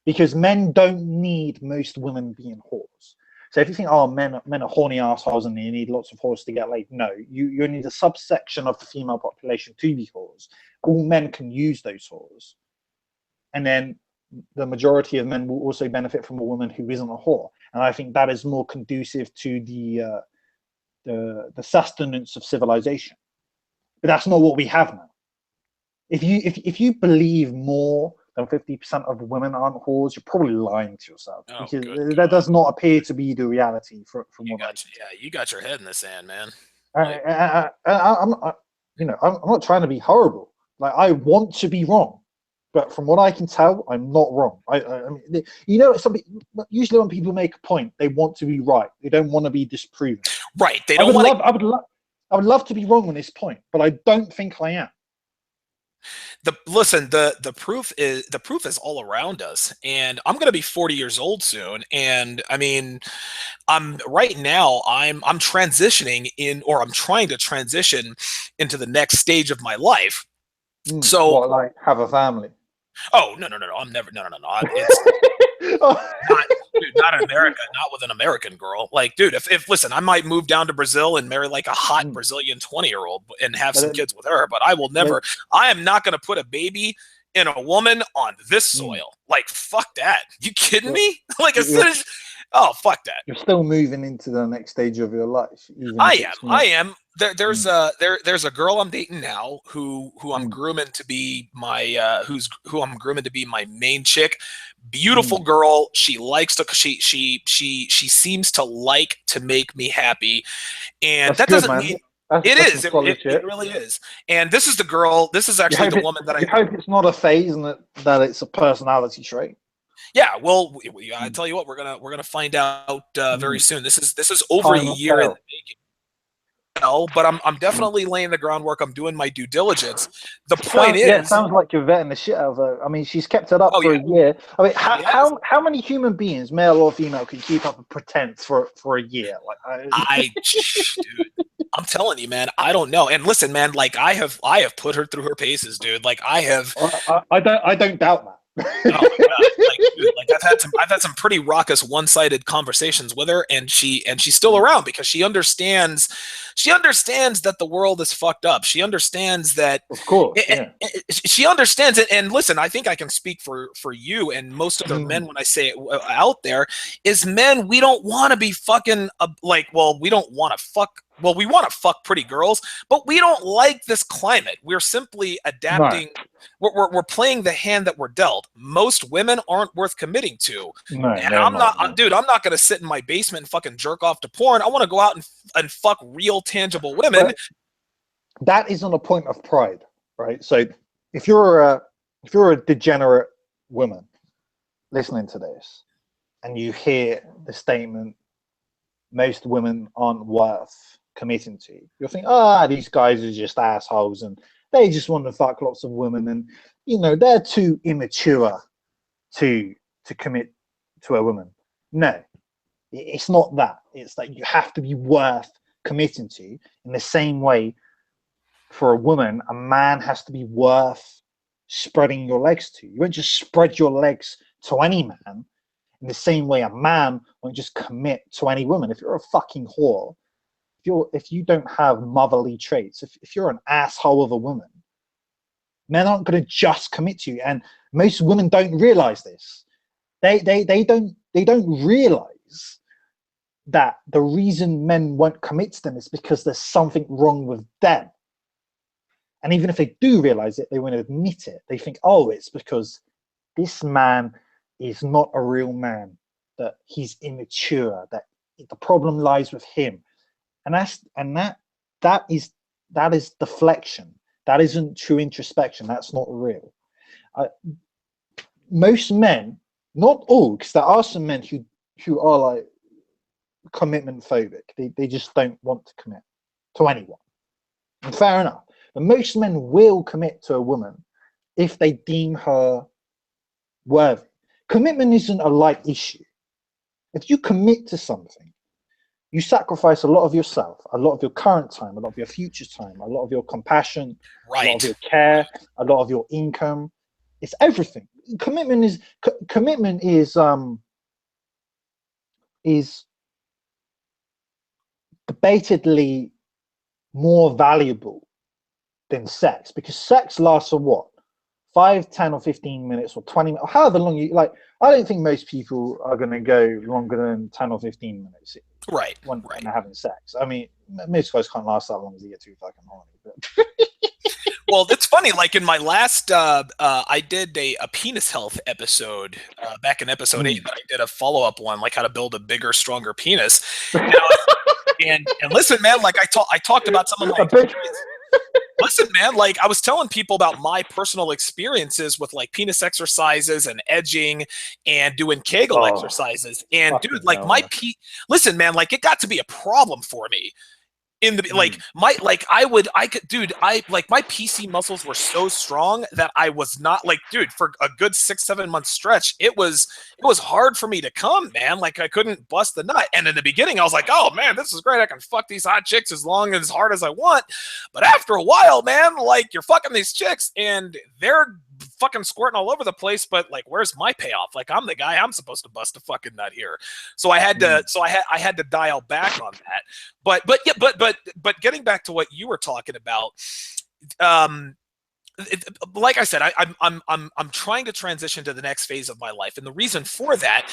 because men don't need most women being whores. So if you think, oh, men are horny assholes and you need lots of whores to get laid, no, you need a subsection of the female population to be whores. All men can use those whores, and then the majority of men will also benefit from a woman who isn't a whore. And I think that is more conducive to the sustenance of civilization. But that's not what we have now. If you believe more than 50% of women aren't whores, you're probably lying to yourself, because that does not appear to be the reality from what I see. Yeah, you got your head in the sand, man. I'm not trying to be horrible. Like, I want to be wrong, but from what I can tell, I'm not wrong. I mean, usually when people make a point, they want to be right. They don't want to be disproven. Right. They don't want to. I would love to be wrong on this point, but I don't think I am. The proof is all around us, and I'm going to be 40 years old soon, and I mean, I'm transitioning or I'm trying to transition into the next stage of my life. So, what, like, have a family? Oh, no, I'm never. No. It's not in America. Not with an American girl. Like, dude, if listen, I might move down to Brazil and marry like a hot Brazilian 20-year-old and have some kids with her. But I will never. I am not going to put a baby in a woman on this soil. Like, fuck that. You kidding me? Like, as soon as. Oh, fuck that. You're still moving into the next stage of your life. I am. There's a girl I'm dating now who I'm grooming to be my who I'm grooming to be my main chick. Beautiful girl. She likes to she seems to like to make me happy, and that doesn't mean it really is. And this is the girl. This is actually the woman that I hope it's not a phase and that it's a personality trait. Yeah, well, I tell you what, we're gonna find out very soon. This is over a year in the making. well, but I'm definitely laying the groundwork. I'm doing my due diligence. The point is, sounds like you're vetting the shit out of her. I mean, she's kept it up oh for yeah, a year. I mean, she has. how many human beings, male or female, can keep up a pretense for a year? Dude, I'm telling you, man, I don't know. And listen, man, like I have put her through her paces, dude. Like I have. I don't doubt that. Oh my god, like dude, like I've had some pretty raucous one-sided conversations with her, and she's still around because she understands that the world is fucked up. She understands that. Of course, yeah. She understands it, and listen, I think I can speak for you and most other men when I say it out there is men. We don't want to be fucking we don't want to fuck. Well, we want to fuck pretty girls, but we don't like this climate. We're simply adapting. No. We're playing the hand that we're dealt. Most women aren't worth committing to. No, and I'm not, dude. I'm not gonna sit in my basement and fucking jerk off to porn. I want to go out and fuck real, tangible women. But that isn't a point of pride, right? So if you're a degenerate woman listening to this, and you hear the statement, "Most women aren't worth committing to," you'll think, these guys are just assholes and they just want to fuck lots of women, and they're too immature to commit to a woman. No, it's not that. It's that you have to be worth committing to. In the same way, for a woman, a man has to be worth spreading your legs to. You won't just spread your legs to any man. In the same way, a man won't just commit to any woman. If you're a fucking whore, if you don't have motherly traits, if you're an asshole of a woman, men aren't going to just commit to you. And most women don't realize this. They don't realize that the reason men won't commit to them is because there's something wrong with them. And even if they do realize it, they won't admit it. They think, it's because this man is not a real man, that he's immature, that the problem lies with him. And that is deflection. That isn't true introspection. That's not real. Most men, not all, because there are some men who are like commitment phobic. They just don't want to commit to anyone. And fair enough. But most men will commit to a woman if they deem her worthy. Commitment isn't a light issue. If you commit to something, you sacrifice a lot of yourself, a lot of your current time, a lot of your future time, a lot of your compassion, a lot of your care, a lot of your income. It's everything. Commitment is debatedly more valuable than sex, because sex lasts for what? 5, 10, or 15 minutes or 20 minutes, or however long you like. I don't think most people are going to go longer than 10 or 15 minutes. Right. When they're having sex. I mean, most guys can't last that long as they get too fucking horny. But well, it's funny. Like in my last, I did a penis health episode back in episode 8. I did a follow-up one, like how to build a bigger, stronger penis. Now, and listen, man, like I talked about some of my experiences. Listen, man, like I was telling people about my personal experiences with like penis exercises and edging and doing Kegel exercises. And dude, like listen, man, like it got to be a problem for me. In the my PC muscles were so strong that I was not like, dude, for a good 6-7 month stretch, it was hard for me to come, man. Like I couldn't bust the nut. And in the beginning, I was like, oh man, this is great. I can fuck these hot chicks as long and as hard as I want. But after a while, man, like you're fucking these chicks and they're fucking squirting all over the place, but like where's my payoff? Like I'm the guy, I'm supposed to bust a fucking nut here. So I had to I had to dial back on that. But getting back to what you were talking about, like I said, I'm trying to transition to the next phase of my life, and the reason for that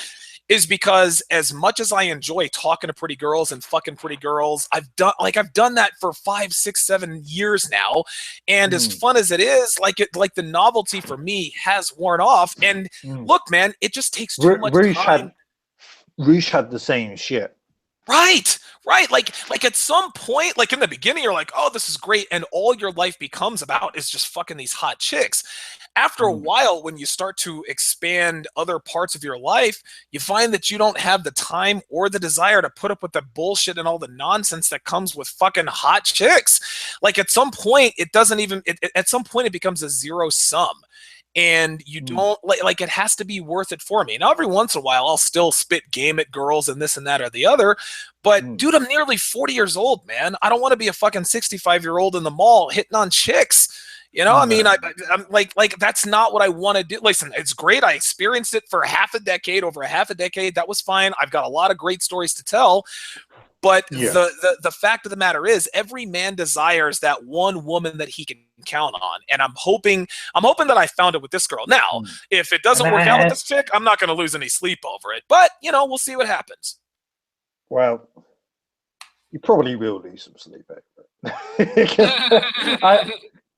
is because as much as I enjoy talking to pretty girls and fucking pretty girls, I've done that for 5, 6, 7 years now, and as fun as it is, like the novelty for me has worn off. And look, man, it just takes too much time. Rouge had the same shit. Right. Right, like at some point, like in the beginning, you're like, oh, this is great, and all your life becomes about is just fucking these hot chicks. After a Mm, while, when you start to expand other parts of your life, you find that you don't have the time or the desire to put up with the bullshit and all the nonsense that comes with fucking hot chicks. Like at some point, it doesn't even. At some point, it becomes a zero sum. And you mm, don't like it has to be worth it for me. Now, every once in a while, I'll still spit game at girls and this and that or the other. But mm. dude, I'm nearly 40 years old, man. I don't want to be a fucking 65-year-old in the mall hitting on chicks. You know, I mean, No. I'm like that's not what I want to do. Listen, it's great. I experienced it for half a decade, over a half a decade. That was fine. I've got a lot of great stories to tell. But Yeah. the fact of the matter is, every man desires that one woman that he can count on, and I'm hoping that I found it with this girl. Now, Mm. if it And doesn't work out with I, this chick, I'm not going to lose any sleep over it. But we'll see what happens. well, you probably will lose some sleep over it.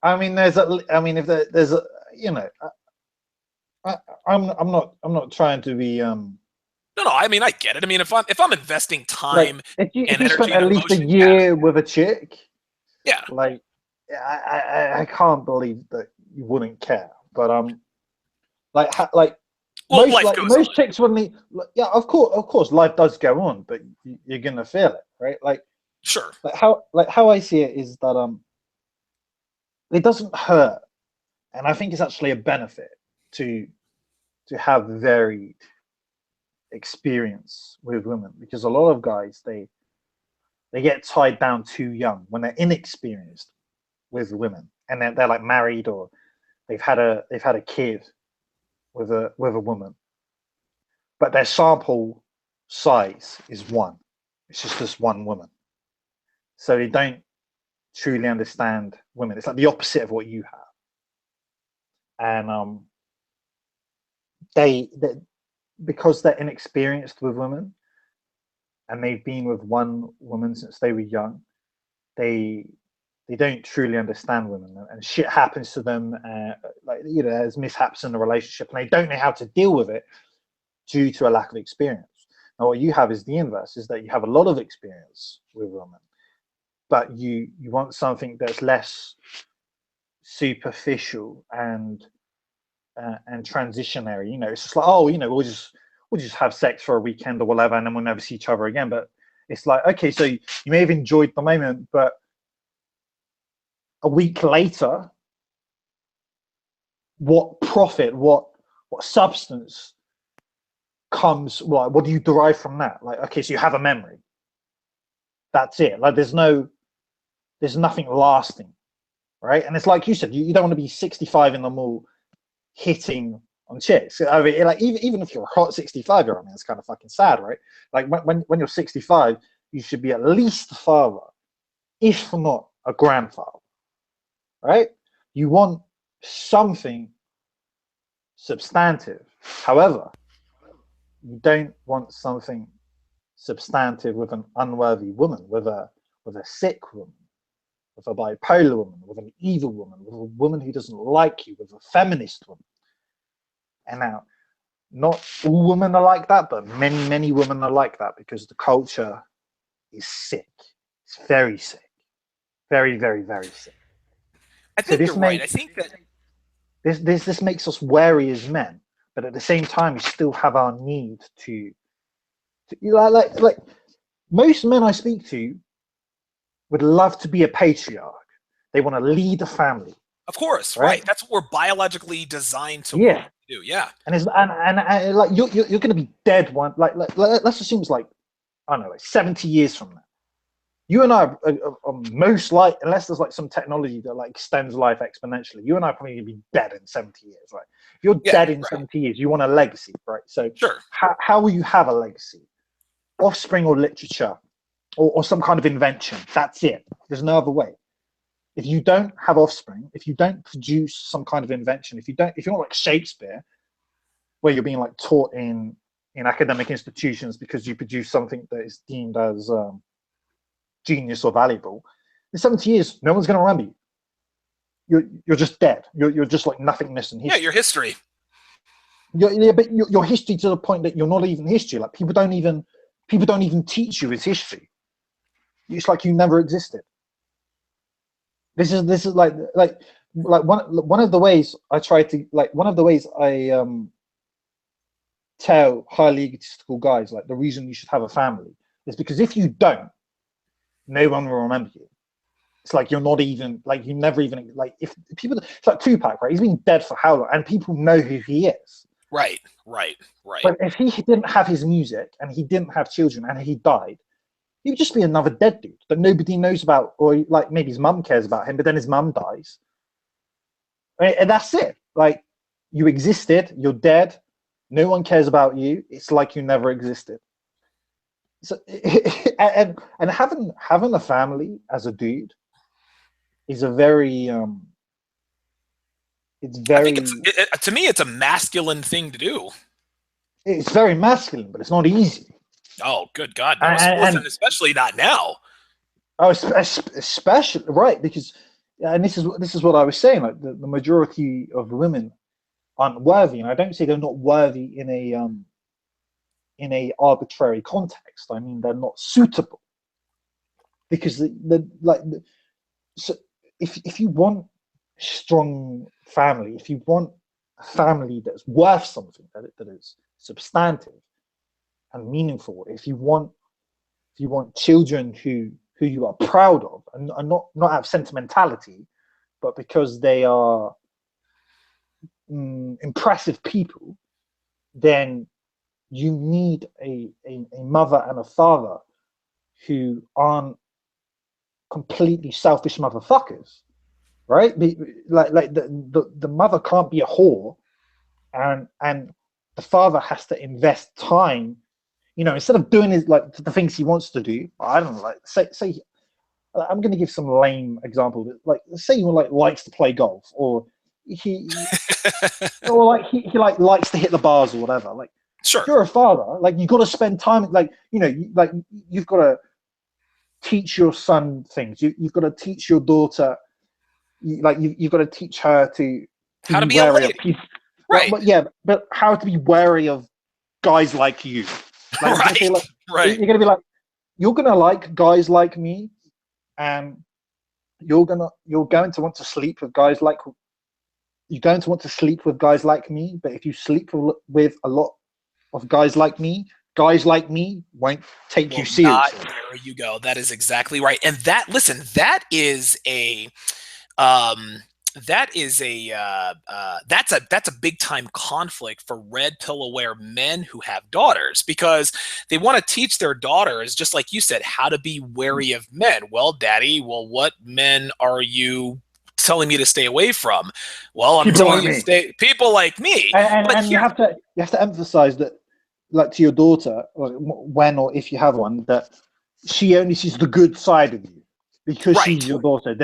I mean, I mean, if there's a, you know, I'm not trying to be No, I mean I get it. I mean if I'm investing like time if and you spent energy and at least a emotion, yeah, year with a chick, yeah. like I can't believe that you wouldn't care. But like Well, life goes most on. chicks wouldn't. Yeah, of course, life does go on, but you're gonna feel it, right? Sure. Like how I see it is that it doesn't hurt, and I think it's actually a benefit to have varied experience with women, because a lot of guys they get tied down too young when they're inexperienced with women, and they're like married, or they've had a kid with a woman, but their sample size is one. It's just this one woman, so they don't truly understand women. It's like the opposite of what you have, and they because they're inexperienced with women, and they've been with one woman since they were young, they don't truly understand women, and shit happens to them, like there's mishaps in the relationship, and they don't know how to deal with it due to a lack of experience. Now what you have is the inverse, is that you have a lot of experience with women, but you want something that's less superficial and transitionary. It's just like, oh, we'll just have sex for a weekend or whatever, and then we'll never see each other again. But it's like, okay, so you may have enjoyed the moment, but a week later, what profit, what substance comes? What do you derive from that? Like, okay, so you have a memory. That's it. Like, there's nothing lasting, right? And it's like you said, you don't want to be 65 in the mall hitting on chicks. I mean, like even if you're a hot 65-year-old, I mean, it's kind of fucking sad, right? Like when you're 65, you should be at least a father, if not a grandfather, right? You want something substantive. However, you don't want something substantive with an unworthy woman, with a sick woman, with a bipolar woman, with an evil woman, with a woman who doesn't like you, with a feminist woman. And now, not all women are like that, but many women are like that, because the culture is sick. It's very sick, very sick. I So think you're right. I think that this makes us wary as men, but at the same time, we still have our need to like most men I speak to would love to be a patriarch. They want to lead a family, of course, right? right. That's what we're biologically designed to want Yeah, to do. Yeah. and like you're going to be dead one. Like let's assume it's like, I don't know, like 70 years from now. You and I are most like, unless there's like some technology that like extends life exponentially, you and I are probably gonna be dead in 70 years, right? If you're Yeah, dead in right. 70 years, you want a legacy, right? So Sure. how will you have a legacy? Offspring or literature, or some kind of invention. That's it. There's no other way. If you don't have offspring, if you don't produce some kind of invention, if you're not like Shakespeare, where you're being like taught in academic institutions because you produce something that is deemed as genius or valuable, in 70 years, no one's going to remember you. You're just dead. You're just like nothingness in Yeah, history. your history. But your history, to the point that you're not even history. Like people don't even teach you it's history. it's like you never existed. This is like one of the ways I try to one of the ways I tell highly egotistical guys like the reason you should have a family is because if you don't, no one will remember you. It's like you're not even like you never even like if people. It's like Tupac, right? He's been dead for how long, and people know who he is. Right. But if he didn't have his music and he didn't have children and he died, he would just be another dead dude that nobody knows about, or like maybe his mum cares about him, but then his mum dies, and that's it. Like you existed, you're dead, no one cares about you. It's like you never existed. So and having a family as a dude is a very it's I think very to me, it's a masculine thing to do. it's very masculine, but it's not easy. Oh, good God, no! Especially not now. Oh, especially right because, and this is what I was saying. Like the majority of women aren't worthy, and I don't say they're not worthy in a arbitrary context. I mean they're not suitable because so if you want a strong family, if you want a family that's worth something, that is substantive and meaningful, if you want children who you are proud of, and not out of sentimentality, but because they are impressive people, then you need a mother and a father who aren't completely selfish motherfuckers, right? Like the mother can't be a whore, and the father has to invest time, instead of doing his like the things he wants to do. I don't know, like say I'm going to give some lame example. Like say he likes to play golf, or he or like he likes to hit the bars or whatever. Like Sure. if you're a father, like you got to spend time. Like you've got to teach your son things. You've got to teach your daughter. You've got to teach her to How to be be a wary of lady. people. Right. But yeah, but how to be wary of guys like you. Like Right. you're Right. you're gonna be like, you're gonna like guys like me, and you're going to want to sleep with guys like you're going to want to sleep with guys like me. But if you sleep with a lot of guys like me won't take you seriously. There you go. That is exactly right. And that is a that's a big time conflict for red pill aware men who have daughters, because they want to teach their daughters, just like you said, how to be wary of men. Well, daddy, what men are you telling me to stay away from? Well, I'm People telling like you me. to stay people like me. And you have to emphasize that, like, to your daughter, when or if you have one, that she only sees the good side of you because Right. she's your daughter.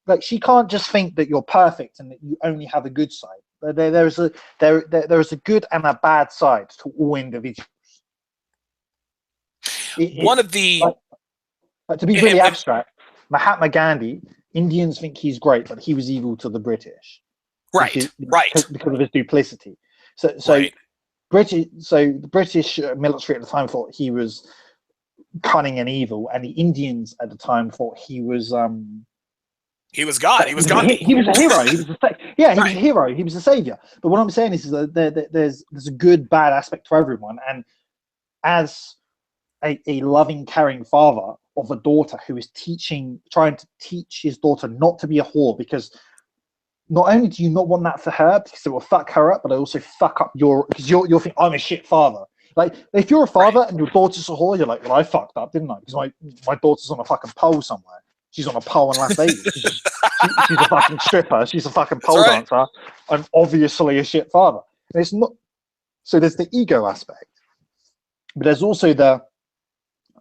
Like she can't just think that you're perfect and that you only have a good side. There's a good and a bad side to all individuals. One of the to be really abstract, Mahatma Gandhi, Indians think he's great, but he was evil to the British. Right. Because of his duplicity. So right. the British military at the time thought he was cunning and evil, and the Indians at the time thought he was God. He was Gandhi. He was a hero. He was a hero. He was a savior. But what I'm saying is that there's a good, bad aspect to everyone, and as a loving, caring father of a daughter who is trying to teach his daughter not to be a whore, because not only do you not want that for her because it will fuck her up, but I also fuck up because you'll think I'm a shit father. Like if you're a father and your daughter's a whore, you're like, well, I fucked up, didn't I? Because my daughter's on a fucking pole somewhere. She's on a pole in Las Vegas. She's a fucking stripper. She's a fucking pole dancer. I'm obviously a shit father. And it's not. So there's the ego aspect, but there's also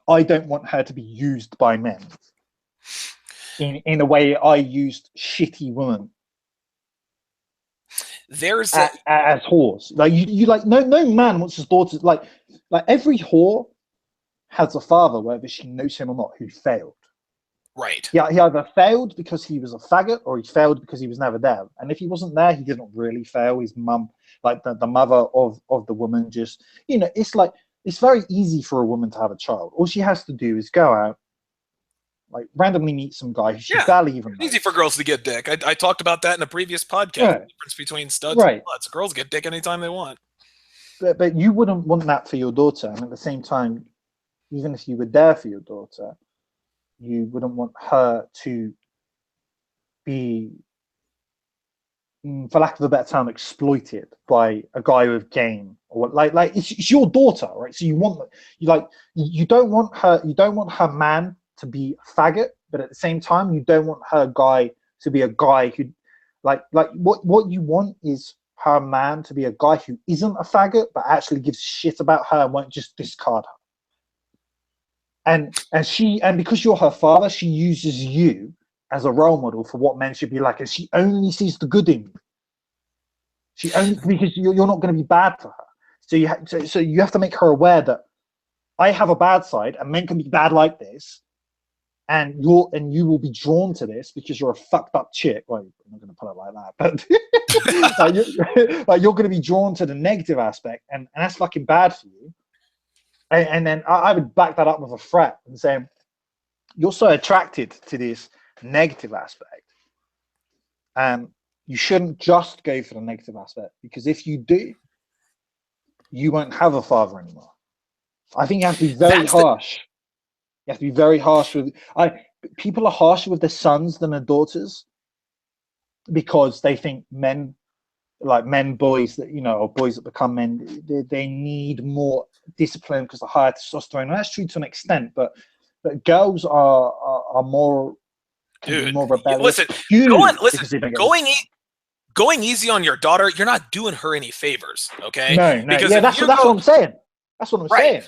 I don't want her to be used by men in a way I used shitty women. There's as whores. Like you like no man wants his daughter like every whore has a father, whether she knows him or not, who failed. Right. Yeah, he either failed because he was a faggot, or he failed because he was never there. And if he wasn't there, he didn't really fail. His mum, like the mother of the woman, just it's like it's very easy for a woman to have a child. All she has to do is go out, like randomly meet some guy who she barely even knows. Easy for girls to get dick. I talked about that in a previous podcast. Right. The difference between studs and sluts. Girls get dick anytime they want. But you wouldn't want that for your daughter, and at the same time, even if you were there for your daughter, you wouldn't want her to be, for lack of a better term, exploited by a guy with game, or like it's your daughter, right? So you don't want her man to be a faggot, but at the same time, you don't want her guy to be a guy who, what you want is her man to be a guy who isn't a faggot, but actually gives shit about her and won't just discard her. And because you're her father, she uses you as a role model for what men should be like, and she only sees the good in you. She only, because you're not going to be bad for her. So you have to make her aware that I have a bad side, and men can be bad like this, and you will be drawn to this because you're a fucked up chick. Well, I'm not going to put it like that, but you're going to be drawn to the negative aspect, and that's fucking bad for you. And then I would back that up with a threat and saying, you're so attracted to this negative aspect, you shouldn't just go for the negative aspect, because if you do, you won't have a father anymore. I think you have to be very harsh. You have to be very harsh with. People are harsher with their sons than their daughters, because they think men, boys that or boys that become men, they need more discipline because of higher testosterone. And that's true to an extent, but girls are more. Dude, more rebellious. Going easy on your daughter, you're not doing her any favors, okay? No. Because that's what I'm saying. That's what I'm saying.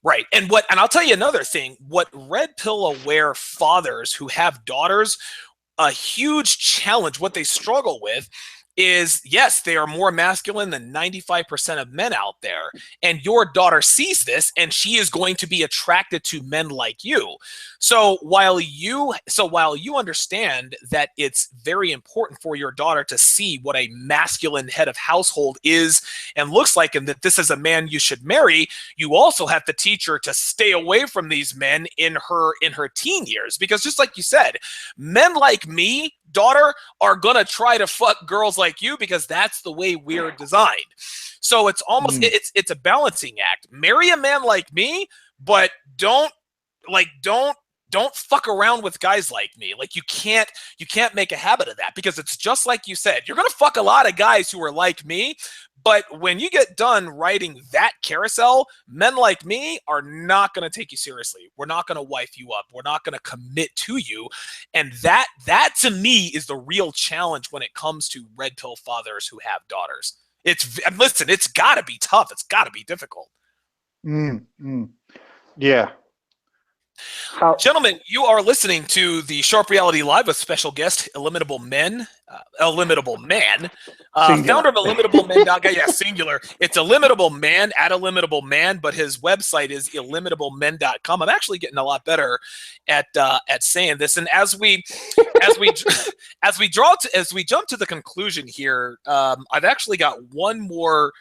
Right. And I'll tell you another thing. What red pill aware fathers who have daughters, a huge challenge, what they struggle with is, yes, they are more masculine than 95% of men out there. And your daughter sees this, and she is going to be attracted to men like you. So while you understand that it's very important for your daughter to see what a masculine head of household is and looks like, and that this is a man you should marry, you also have to teach her to stay away from these men in her teen years. Because just like you said, men like me, daughter, are gonna try to fuck girls like you because that's the way we're designed. So it's almost it's a balancing act. Marry a man like me, but don't fuck around with guys like me. Like you can't make a habit of that, because it's just like you said, you're gonna fuck a lot of guys who are like me, but when you get done riding that carousel, men like me are not going to take you seriously. We're not going to wife you up. We're not going to commit to you. And that to me is the real challenge when it comes to red pill fathers who have daughters. Listen, it's got to be tough. It's got to be difficult. Yeah. Gentlemen, you are listening to the Sharp Reality Live with special guest Illimitable Man, founder of Illimitable Man. Yeah, singular. It's Illimitable Man at Illimitable Man, but his website is illimitable.men.com. I'm actually getting a lot better at saying this. And as we jump to the conclusion here, I've actually got one more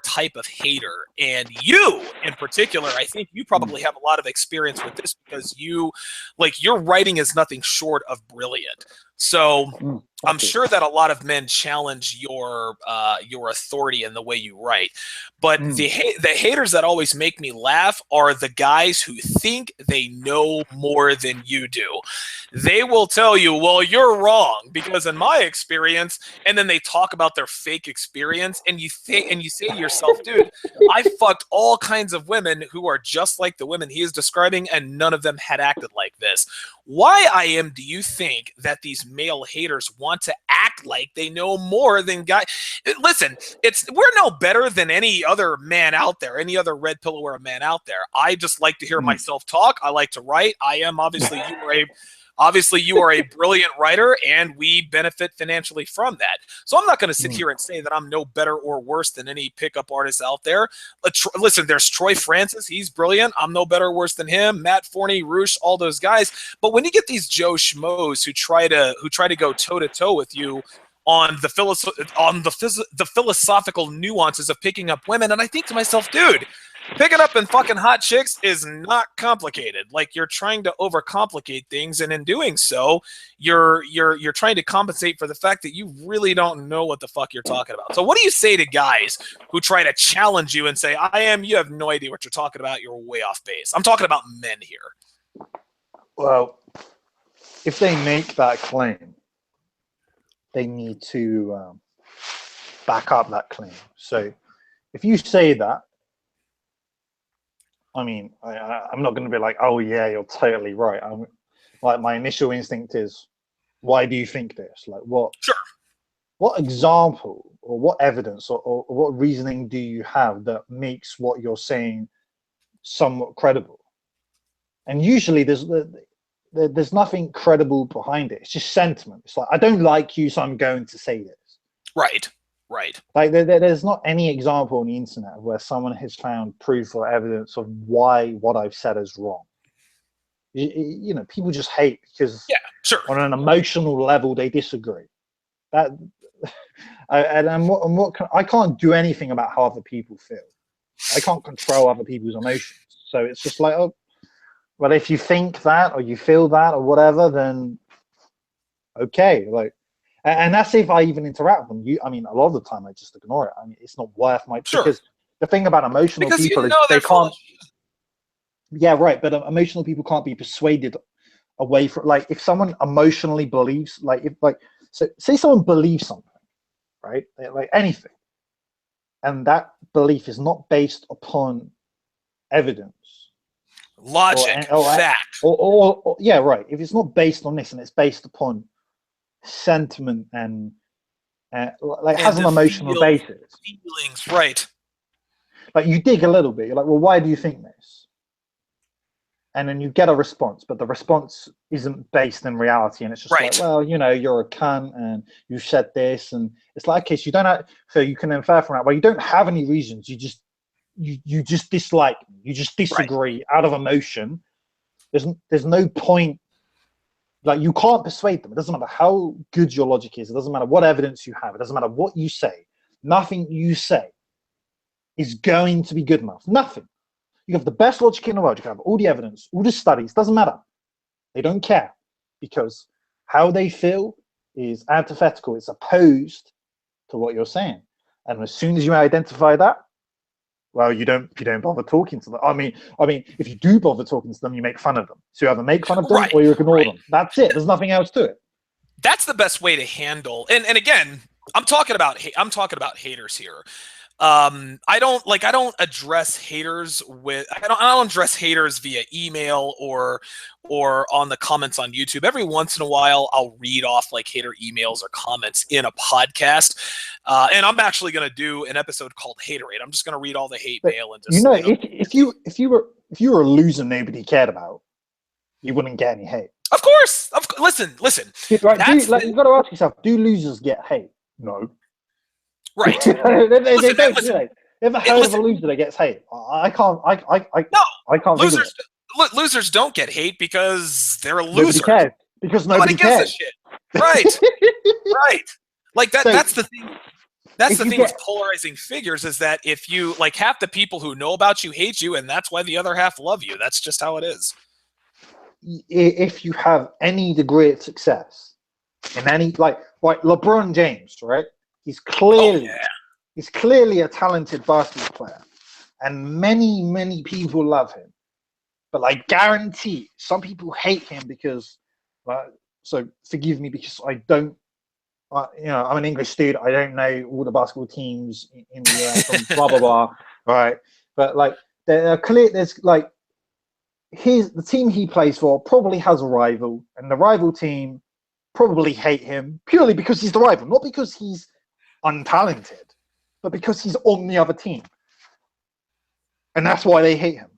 type of hater, and you in particular, I think you probably have a lot of experience with this, because your writing is nothing short of brilliant. So I'm sure that a lot of men challenge your authority in the way you write. But the haters that always make me laugh are the guys who think they know more than you do. They will tell you, well, you're wrong, because in my experience, and then they talk about their fake experience, and you say to yourself, dude, I fucked all kinds of women who are just like the women he is describing, and none of them had acted like this. Why, IM, do you think that these male haters want to act like they know more than guys? Listen, we're no better than any other man out there, any other red pill wearer man out there. I just like to hear myself talk. I like to write. IM, obviously you are a brilliant writer, and we benefit financially from that. So I'm not going to sit here and say that I'm no better or worse than any pickup artist out there. Listen, there's Troy Francis. He's brilliant. I'm no better or worse than him. Matt Forney, Roosh, all those guys. But when you get these Joe Schmoes who try to go toe to toe with you on the philosophical nuances of picking up women, and I think to myself, dude, picking up and fucking hot chicks is not complicated. Like, you're trying to overcomplicate things, and in doing so, you're trying to compensate for the fact that you really don't know what the fuck you're talking about. So what do you say to guys who try to challenge you and say, you have no idea what you're talking about, you're way off base? I'm talking about men here. Well, if they make that claim, they need to back up that claim. So if you say that, I mean, I'm not going to be like, oh yeah, you're totally right. Like, my initial instinct is, why do you think this? Like, what example or what evidence or what reasoning do you have that makes what you're saying somewhat credible? And usually there's nothing credible behind it. It's just sentiment. It's like, I don't like you, so I'm going to say this. Right. Like, there's not any example on the internet where someone has found proof or evidence of why what I've said is wrong. You know, people just hate because on an emotional level they disagree. That I can't do anything about how other people feel. I can't control other people's emotions. So it's just like, oh, well, if you think that or you feel that or whatever, then okay. Like, and that's if I even interact with them. I mean, a lot of the time I just ignore it. I mean, it's not worth my because the thing about emotional people is they can't. Yeah, right. But emotional people can't be persuaded away from, like, if someone emotionally believes, like, so say someone believes something, right? Like anything, and that belief is not based upon evidence, logic, fact, or yeah, right. If it's not based on this and it's based upon sentiment and like has an emotional basis, feelings, right? Like, you dig a little bit, you're like, well, why do you think this? And then you get a response, but the response isn't based in reality, and it's just like, well, you know, you're a cunt and you said this, and it's like, okay, so you don't have, so you can infer from that, well, you don't have any reasons, you just dislike me, you just disagree out of emotion. There's no point. Like, you can't persuade them. It doesn't matter how good your logic is. It doesn't matter what evidence you have. It doesn't matter what you say. Nothing you say is going to be good enough. Nothing. You have the best logic in the world. You can have all the evidence, all the studies. Doesn't matter. They don't care, because how they feel is antithetical. It's opposed to what you're saying. And as soon as you identify that, well, you don't bother talking to them. I mean, if you do bother talking to them, you make fun of them. So you either make fun of them or you ignore them. That's it. There's nothing else to it. That's the best way to handle. And again, I'm talking about haters here. I don't address haters via email or on the comments on YouTube. Every once in a while, I'll read off like hater emails or comments in a podcast. And I'm actually going to do an episode called Haterade. I'm just going to read all the hate mail and just, if you were a loser nobody cared about, you wouldn't get any hate. Of course. Listen. Right, you've got to ask yourself: do losers get hate? No. Right. They don't. You ever heard of a loser that gets hate? I can't. I can't. Losers don't get hate because they're a loser. Nobody cares. Because nobody cares. Gives a shit. Right. Right. Like that. So, that's the thing. That's the thing with polarizing figures, is that if you, like, half the people who know about you hate you, and that's why the other half love you. That's just how it is. If you have any degree of success in any, like LeBron James, right? He's clearly a talented basketball player, and many people love him. But I guarantee some people hate him because, so forgive me because I don't, I'm an English student. I don't know all the basketball teams in the US and blah blah blah, right? But like, they're clear. There's like, the team he plays for probably has a rival, and the rival team probably hate him purely because he's the rival, not because he's untalented, but because he's on the other team, and that's why they hate him.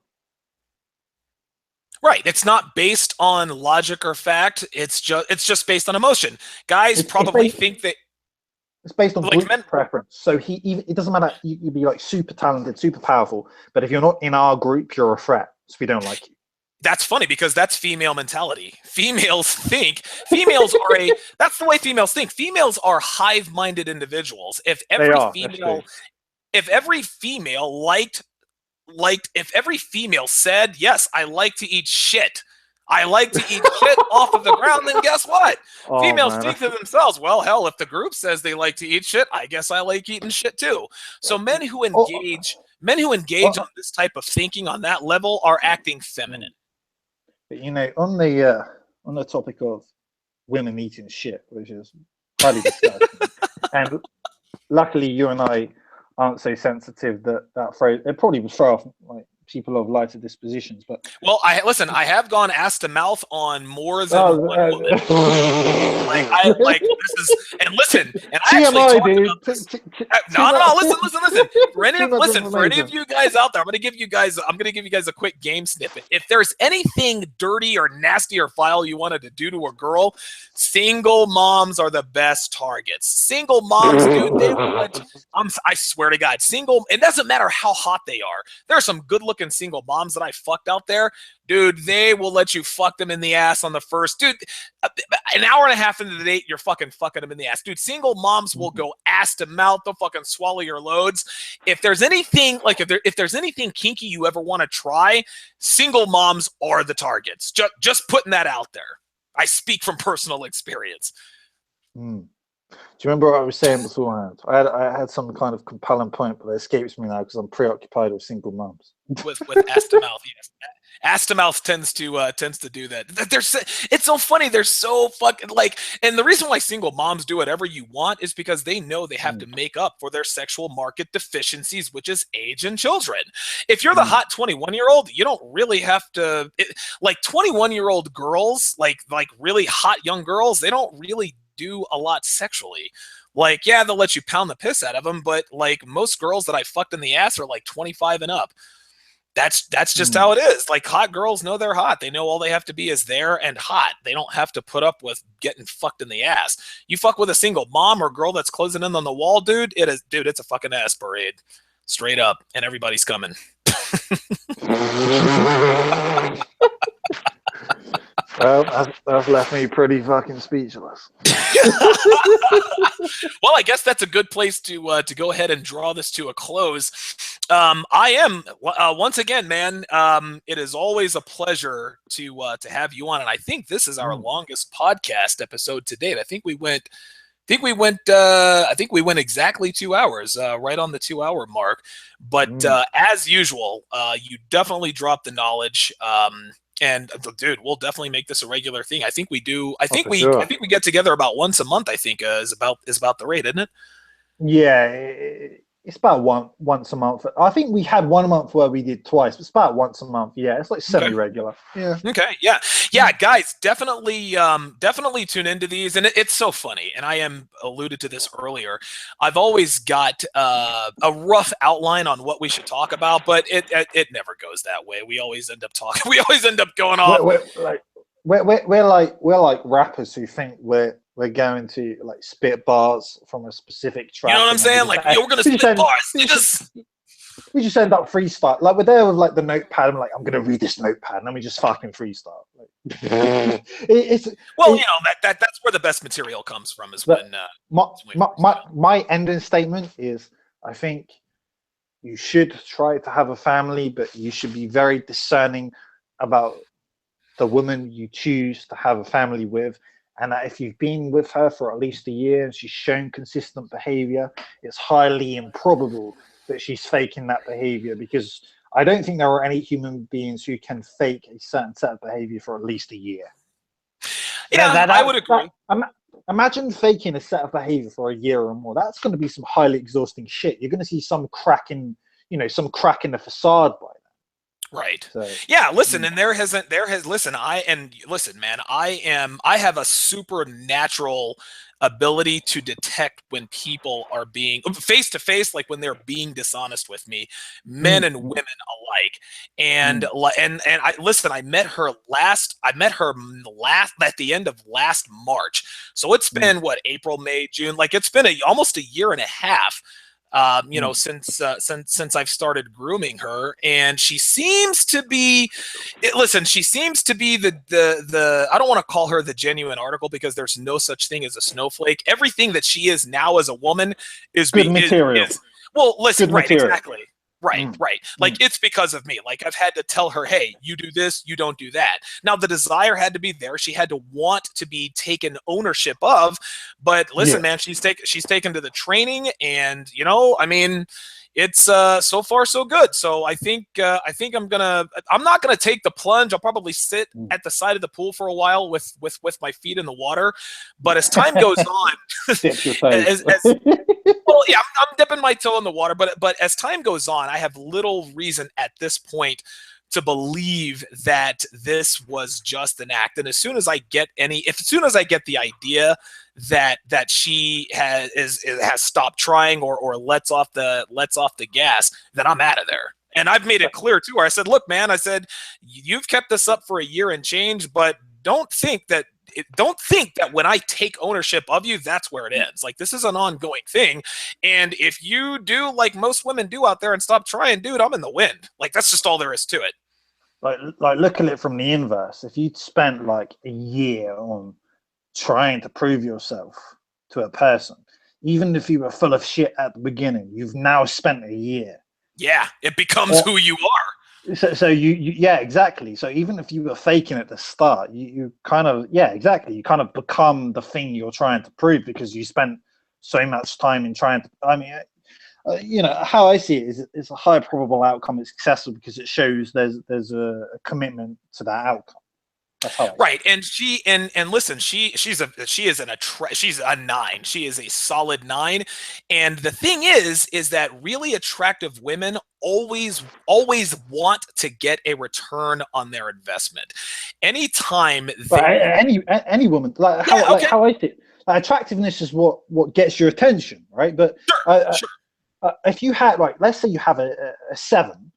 Right. It's not based on logic or fact. It's just based on emotion. Guys probably think that it's based on group preference. So it doesn't matter. You'd be like super talented, super powerful, but if you're not in our group, you're a threat. So we don't like you. That's funny because that's female mentality. That's the way females think. Females are hive-minded individuals. They are. That's true. If every female if every female said, yes, I like to eat shit. I like to eat shit off of the ground, then guess what? Oh Females man, think to themselves, well, hell, if the group says they like to eat shit, I guess I like eating shit too. So oh, men who engage on oh, this type of thinking on that level are acting feminine. but on the topic of women eating shit, which is highly disgusting, and luckily you and I aren't so sensitive that that phrase it probably would throw off like people of lighter dispositions. But Well, I have gone ass to mouth on more than oh, one woman. Like this is and listen, and I actually TMI, talked dude. about this. Listen. For any of you guys out there, I'm gonna give you guys a quick game snippet. If there's anything dirty or nasty or vile you wanted to do to a girl, single moms are the best targets. Single moms, dude, I swear to God, it doesn't matter how hot they are. There are some good looking single moms that I fucked out there. Dude, they will let you fuck them in the ass on the first. Dude, an hour and a half into the date, you're fucking them in the ass. Dude, single moms will go ass to mouth. They'll fucking swallow your loads. If there's anything, if there's anything kinky you ever want to try, single moms are the targets. Just putting that out there. I speak from personal experience. Do you remember what I was saying beforehand? I had some kind of compelling point, but it escapes me now because I'm preoccupied with single moms. With ass to mouth, yes. Ass to mouth tends to do that. It's so funny. They're so fucking and the reason why single moms do whatever you want is because they know they have to make up for their sexual market deficiencies, which is age and children. If you're the hot 21-year-old, you don't really have to. 21-year-old girls, like really hot young girls, they don't really do a lot sexually. Yeah, they'll let you pound the piss out of them, but most girls that I fucked in the ass are 25 and up. That's just how it is. Hot girls know they're hot. They know all they have to be is there and hot. They don't have to put up with getting fucked in the ass. You fuck with a single mom or girl that's closing in on the wall, dude, it's a fucking ass parade. Straight up. And everybody's coming. Well, that's left me pretty fucking speechless. Well, I guess that's a good place to go ahead and draw this to a close. I am once again, man. It is always a pleasure to have you on, and I think this is our longest podcast episode to date. I think we went exactly 2 hours, right on the 2 hour mark. But as usual, you definitely dropped the knowledge. And dude, we'll definitely make this a regular thing. I think we do. I think we get together about once a month. I think is about the rate, isn't it? Yeah, it's about once a month. I think we had 1 month where we did twice. But it's about once a month. Yeah, it's semi-regular. Yeah. Okay. Yeah, guys, definitely tune into these, and it's so funny. And I alluded to this earlier. I've always got a rough outline on what we should talk about, but it never goes that way. We always end up talking. We always end up going off. We're like rappers who think we're going to spit bars from a specific track. You know what I'm saying? We're gonna spit bars. We just end up freestyle. We're there with the notepad. I'm gonna read this notepad, and then we just fucking freestyle. That's where the best material comes from. Is when my ending statement is: I think you should try to have a family, but you should be very discerning about the woman you choose to have a family with. And that if you've been with her for at least a year and she's shown consistent behavior, it's highly improbable that she's faking that behavior, because I don't think there are any human beings who can fake a certain set of behavior for at least a year. Yeah, I would agree. Imagine faking a set of behavior for a year or more. That's going to be some highly exhausting shit. You're going to see some crack in the facade by then. Right. So, yeah. Listen, and I have a supernatural ability to detect when people are being face to face, when they're being dishonest with me, men and women alike. And I met her at the end of last March. So it's been April, May, June. It's been almost a year and a half. You know, since I've started grooming her, and she seems to be. Listen, she seems to be the. I don't want to call her the genuine article because there's no such thing as a snowflake. Everything that she is now as a woman is Good material. well. Listen, Good right, material. exactly. Right, right. Like it's because of me. Like I've had to tell her, hey, you do this, you don't do that. Now the desire had to be there. She had to want to be taken ownership of. But listen, Yeah. man, she's taken to the training, and you know, I mean, it's so far so good. So I think I'm not gonna take the plunge. I'll probably sit at the side of the pool for a while with my feet in the water. But as time goes on, Dip your toes. well, yeah, I'm dipping my toe in the water, but as time goes on, I have little reason at this point to believe that this was just an act. And as soon as I get the idea that she has stopped trying or lets off the gas, then I'm out of there. And I've made it clear to her. I said, look, man, I said, you've kept this up for a year and change, but don't think that when I take ownership of you, that's where it ends. Like this is an ongoing thing. And if you do like most women do out there and stop trying, dude, I'm in the wind. Like that's just all there is to it. Like look at it from the inverse. If you'd spent like a year on trying to prove yourself to a person, even if you were full of shit at the beginning, you've now spent a year. Yeah, it becomes who you are. So you yeah, exactly. So even if you were faking at the start, you kind of, yeah, exactly, you kind of become the thing you're trying to prove because you spent so much time in trying to. I mean, you know, how I see it is it's a high probable outcome is successful because it shows there's a commitment to that outcome. That's how I see Right, and listen, she's a 9. She is a solid 9, and the thing is that really attractive women always want to get a return on their investment. Anytime But they any woman, like yeah, okay, how I see it, like, attractiveness is what gets your attention, right? But sure. if you had, like, let's say you have a 7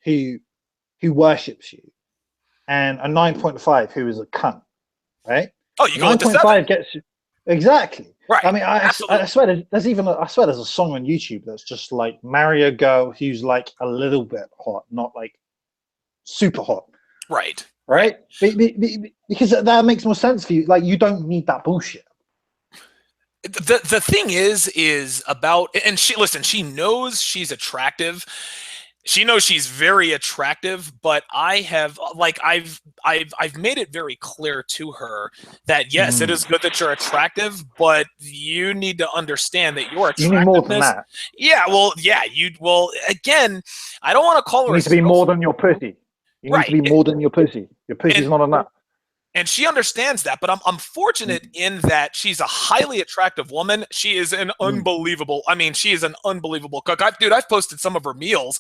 who worships you, and a 9.5 who is a cunt, right? Oh, you A go with the 7. 9.5 gets you exactly. Right. I mean, I Absolutely. swear I swear there's a song on YouTube that's just like marry a girl who's like a little bit hot, not like super hot, Right. Right. right? Because that makes more sense for you. Like you don't need that bullshit. The thing is about, and she knows she's attractive. She knows she's very attractive, but I've made it very clear to her that yes, it is good that you're attractive, but you need to understand that your You need more than attractiveness. that. Yeah, again, I don't want to call You her a need to be snowflake. more than your pussy. You need to Right. be more than your pussy. Your pussy's And not enough. and she understands that, but I'm fortunate in that she's a highly attractive woman. She is an unbelievable, I mean, she is an unbelievable cook. I've posted some of her meals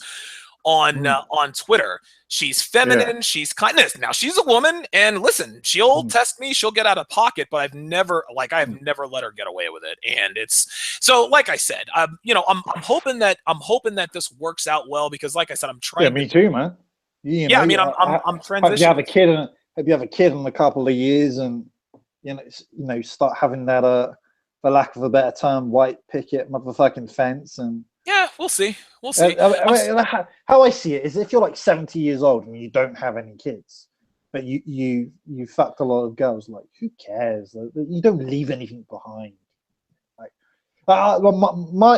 on Twitter. She's feminine, Yeah. she's kindness. Now she's a woman, and listen, she'll test me, she'll get out of pocket, but I've never let her get away with it. And it's so, like I said, you know, I'm hoping that this works out well because, like I said, I'm Yeah, trying to. me too, man. You Yeah, know, I mean, I'm hope you have transitioning. a kid and hope you have a kid in a couple of years, and start having that for lack of a better term, white picket motherfucking fence. And Yeah, we'll see. We'll see. how I see it is, if you're like 70 years old and you don't have any kids, but you fucked a lot of girls, like who cares? Like, you don't leave anything behind. Like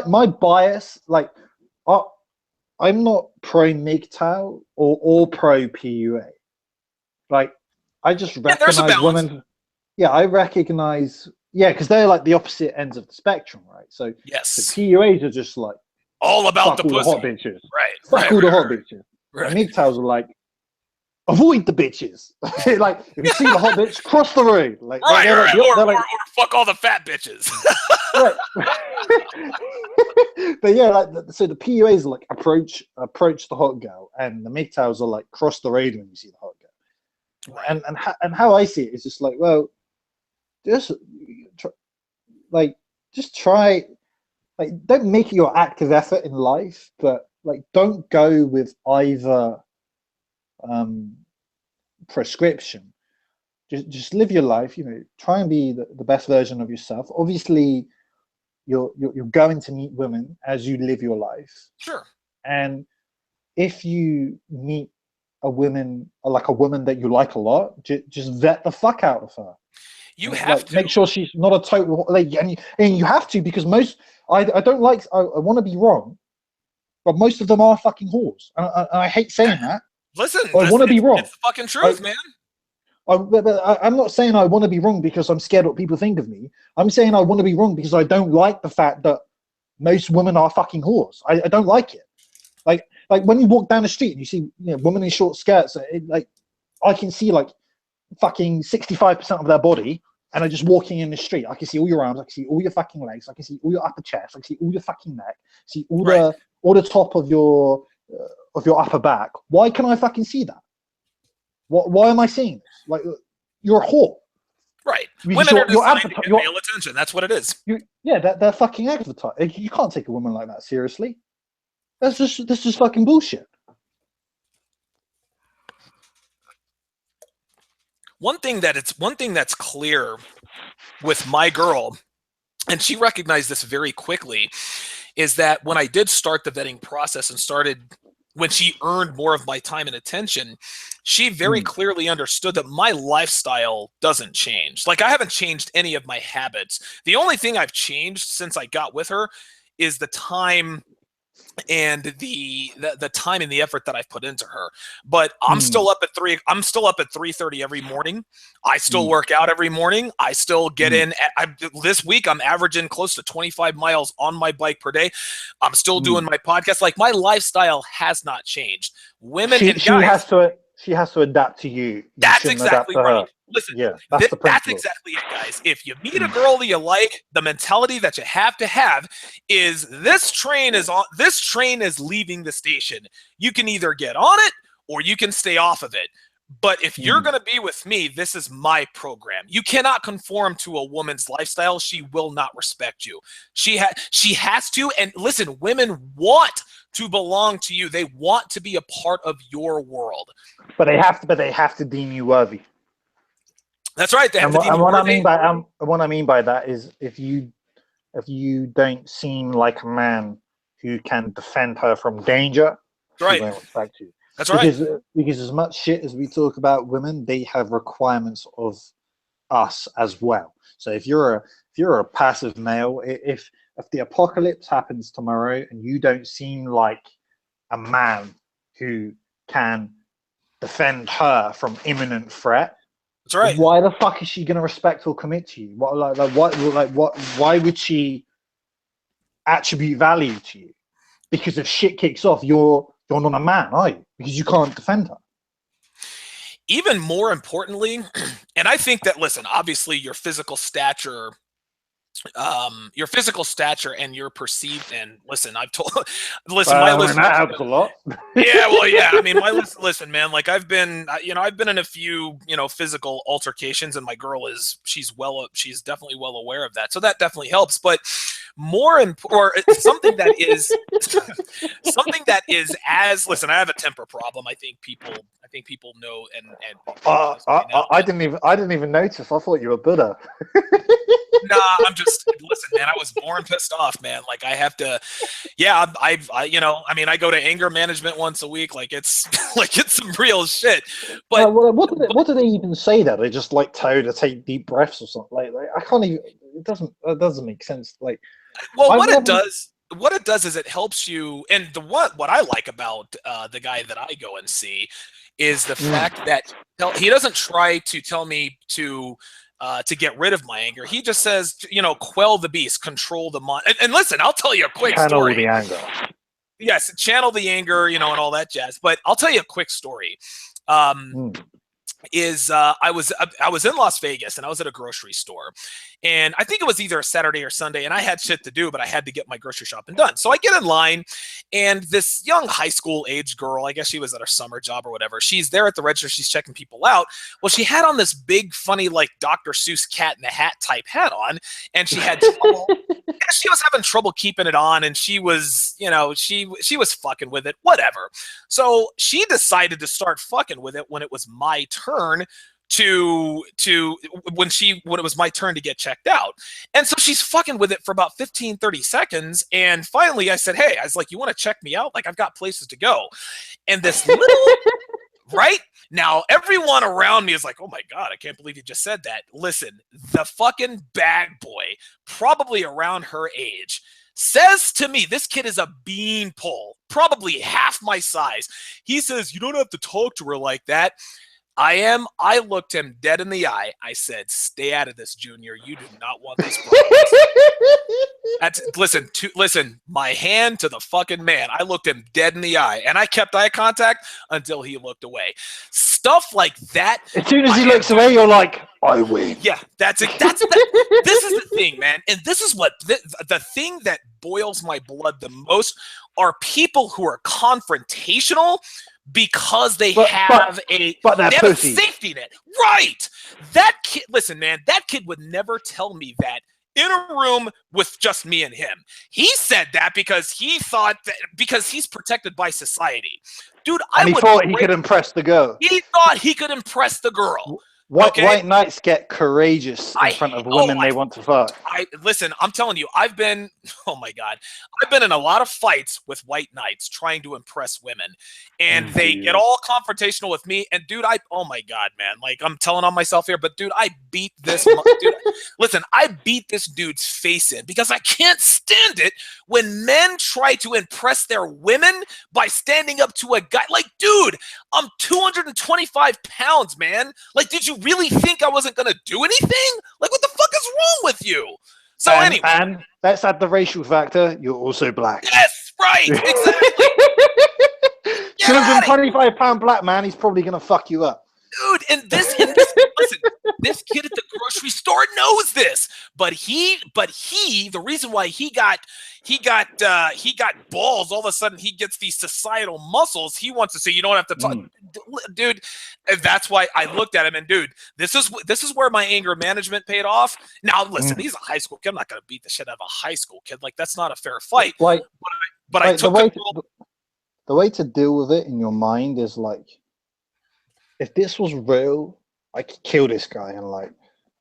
my bias, like I'm not pro MGTOW or pro PUA. Like I just Yeah, there's a recognize balance. women. Yeah, I recognize. Yeah, because they're like the opposite ends of the spectrum, right? So Yes. PUAs are just like All about fuck the all the pussy. hot bitches, Right, fuck right, all right, the hot bitches, and right. MGTOWs are like avoid the bitches. Like if you see the hot bitch, cross the road. Like Right, they're like right. Or, they're or like or fuck all the fat bitches. right. But yeah, like so the PUAs are like approach the hot girl, and the MGTOWs are like cross the road when you see the hot girl. Right. And how I see it is just like, well, just like just try, like don't make it your active effort in life, but like don't go with either prescription. Just live your life, try and be the best version of yourself. Obviously you're going to meet women as you live your life, Sure. and if you meet a woman that you like a lot, just vet the fuck out of her. You have Like, to. make sure she's not a total like, and you have to, because most I don't like, I want to be wrong, but most of them are fucking whores, and I hate saying that. Listen, I want to be wrong. it's the fucking I, truth, man. I'm not saying I want to be wrong because I'm scared what people think of me. I'm saying I want to be wrong because I don't like the fact that most women are fucking whores. I don't like it. Like when you walk down the street and you see, women in short skirts, like I can see like fucking 65% of their body, and I'm just walking in the street. I can see all your arms, I can see all your fucking legs, I can see all your upper chest, I can see all your fucking neck, see all the top of your upper back. Why can I fucking see that? Why am I seeing this? Like, you're a whore. Right. Because Women are designed to get you're, male attention. That's what it is. they're fucking advertising. You can't take a woman like that seriously. That's just fucking bullshit. One thing that's clear with my girl, and she recognized this very quickly, is that when I did start the vetting process and when she earned more of my time and attention, she very clearly understood that my lifestyle doesn't change. Like, I haven't changed any of my habits. The only thing I've changed since I got with her is the time and the time and the effort that I've put into her. But I'm still up at 3:30 every morning. I still work out every morning. I still get in this week I'm averaging close to 25 miles on my bike per day. I'm still doing my podcast. Like, my lifestyle has not changed. Women and guys, she has to adapt to you. That's exactly right. Listen, that's exactly it, guys. If you meet a girl that you like, the mentality that you have to have is this train is leaving the station. You can either get on it or you can stay off of it. But if you're going to be with me, this is my program. You cannot conform to a woman's lifestyle. She will not respect you. She has to. And listen, women want to belong to you. They want to be a part of your world. But they have to deem you worthy. That's right. They have and to deem you worthy. What I mean by that is, if you don't seem like a man who can defend her from danger, she won't respect you. That's right. Because as much shit as we talk about women, they have requirements of us as well. So if you're a passive male, if the apocalypse happens tomorrow and you don't seem like a man who can defend her from imminent threat, that's right. Why the fuck is she gonna respect or commit to you? Why would she attribute value to you? Because if shit kicks off, you're not a man, are you? Because you can't defend her. Even more importantly, and I think that, listen, obviously your physical stature and your perceived, and listen, my list, that helps a lot. Yeah, well, yeah, I mean, my list, listen, man, like, I've been in a few, physical altercations, and my girl she's definitely well aware of that. So that definitely helps. But something that is listen, I have a temper problem. I think people know, and I didn't even notice. I thought you were Buddha. Nah, listen, man, I was born pissed off, man. Like, I have to, yeah, I go to anger management once a week. Like, it's some real shit. But what do they even say there? They just tell you to take deep breaths or something. Like, I can't even, it doesn't make sense. Like, well, what it does is it helps you. And what I like about the guy that I go and see is the fact that he doesn't try to tell me to get rid of my anger. He just says, quell the beast, control the mind. And listen, I'll tell you a quick story. Channel the anger. Yes, channel the anger, and all that jazz. But I'll tell you a quick story. I was in Las Vegas, and I was at a grocery store, and I think it was either a Saturday or Sunday, and I had shit to do, but I had to get my grocery shopping done. So I get in line, and this young high school age girl, I guess she was at her summer job or whatever, she's there at the register, she's checking people out. Well, she had on this big, funny, like Dr. Seuss Cat in the Hat type hat on, and she had trouble. She was having trouble keeping it on, and she was, she was fucking with it, whatever. So she decided to start fucking with it when it was my turn to when it was my turn to get checked out. And so she's fucking with it for about 15, 30 seconds. And finally I said, hey, I was like, you want to check me out? Like, I've got places to go. And this little, right? Now, everyone around me is like, oh my God, I can't believe you just said that. Listen, the fucking bag boy, probably around her age, says to me, this kid is a beanpole, probably half my size. He says, you don't have to talk to her like that. I looked him dead in the eye. I said, stay out of this, Junior. You do not want these problems. Listen, my hand to the fucking man. I looked him dead in the eye, and I kept eye contact until he looked away. Stuff like that. As soon as he looks away, you're like, I win. Yeah, this is the thing, man. And this is what the thing that boils my blood the most are people who are confrontational because they have a safety net. Right. That kid, listen, man, that kid would never tell me that in a room with just me and him. He said that because he thought that because he's protected by society. Dude, he thought he could impress the girl. He thought he could impress the girl. White knights get courageous in front of women they want to fuck. Listen, I'm telling you, I've been in a lot of fights with white knights trying to impress women, and they get all confrontational with me. And dude, oh my God, man, like I'm telling on myself here, but dude, I beat this. Dude, listen, I beat this dude's face in because I can't stand it when men try to impress their women by standing up to a guy. Like, dude, I'm 225 pounds, man. Like, did you really think I wasn't going to do anything? Like, what the fuck is wrong with you? So anyway. And let's add the racial factor. You're also black. Yes, right. Exactly. 225-pound black man, he's probably going to fuck you up. Dude, and listen, this kid at the grocery store knows this, but the reason why he got balls, all of a sudden he gets these societal muscles. He wants to say you don't have to talk, dude. And that's why I looked at him and dude, this is where my anger management paid off. Now listen, he's a high school kid. I'm not gonna beat the shit out of a high school kid. Like that's not a fair fight. Like, but I took the way to deal with it in your mind is like, if this was real, I could kill this guy and like.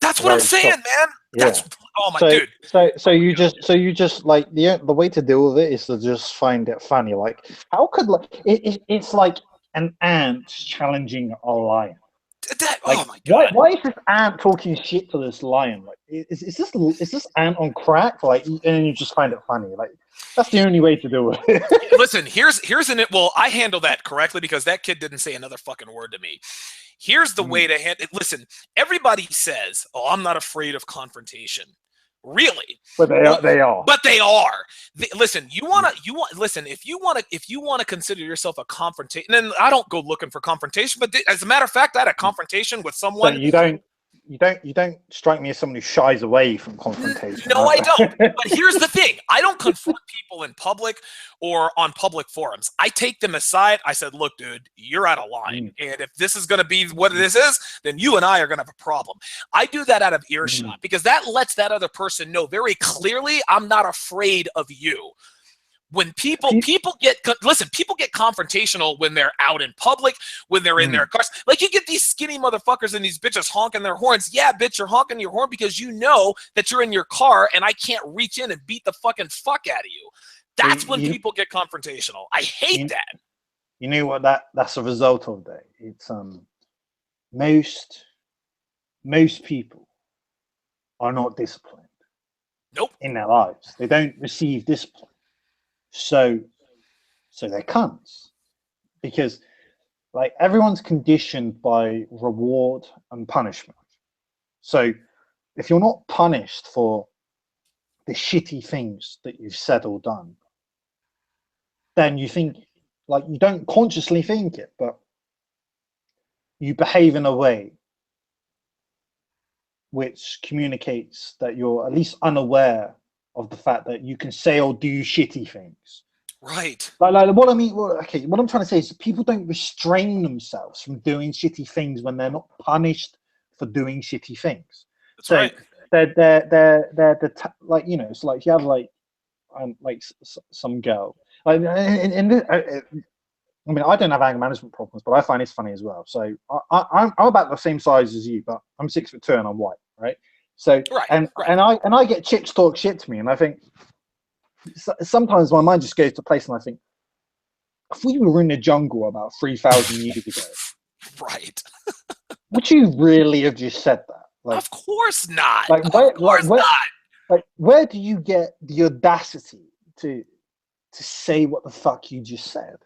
That's what I'm saying, man. That's dude. So you just like the way to deal with it is to just find it funny. Like, how could it's like an ant challenging a lion. Oh my God! Why is this ant talking shit to this lion? Like, is this ant on crack? Like, and you just find it funny. Like, that's the only way to do it. Listen, here's an it. Well, I handle that correctly because that kid didn't say another fucking word to me. Here's the way to handle it. Listen, everybody says, "Oh, I'm not afraid of confrontation." Really? But they are. But they are. Listen, if you want to consider yourself a confrontation, and I don't go looking for confrontation, but as a matter of fact, I had a confrontation with someone. So you don't strike me as someone who shies away from confrontation. No, I don't. But here's the thing. I don't confront people in public or on public forums. I take them aside. I said, look, dude, you're out of line. And if this is going to be what this is, then you and I are going to have a problem. I do that out of earshot because that lets that other person know very clearly I'm not afraid of you. When people get confrontational when they're out in public, when they're in their cars. Like you get these skinny motherfuckers and these bitches honking their horns. Yeah, bitch, you're honking your horn because you know that you're in your car and I can't reach in and beat the fucking fuck out of you. That's when people get confrontational. I hate that. You know what that's a result of that? It's most people are not disciplined. Nope. In their lives. They don't receive discipline. So they're cunts because like everyone's conditioned by reward and punishment. So if you're not punished for the shitty things that you've said or done, then you think like you don't consciously think it, but you behave in a way which communicates that you're at least unaware of the fact that you can say or do shitty things. Right. Like what I mean, what I'm trying to say is people don't restrain themselves from doing shitty things when they're not punished for doing shitty things. That's right. They're like, you know, it's like you have like some girl. Like, and I mean, I don't have anger management problems, but I find it's funny as well. So I'm about the same size as you, but I'm 6'2" and I'm white, right? So Right, and right. I get chicks talk shit to me, and I think sometimes my mind just goes to a place, and I think if we were in the jungle about 3,000 years ago, Right. would you really have just said that? Of course not. Like Of where, course not. like where do you get the audacity to say what the fuck you just said?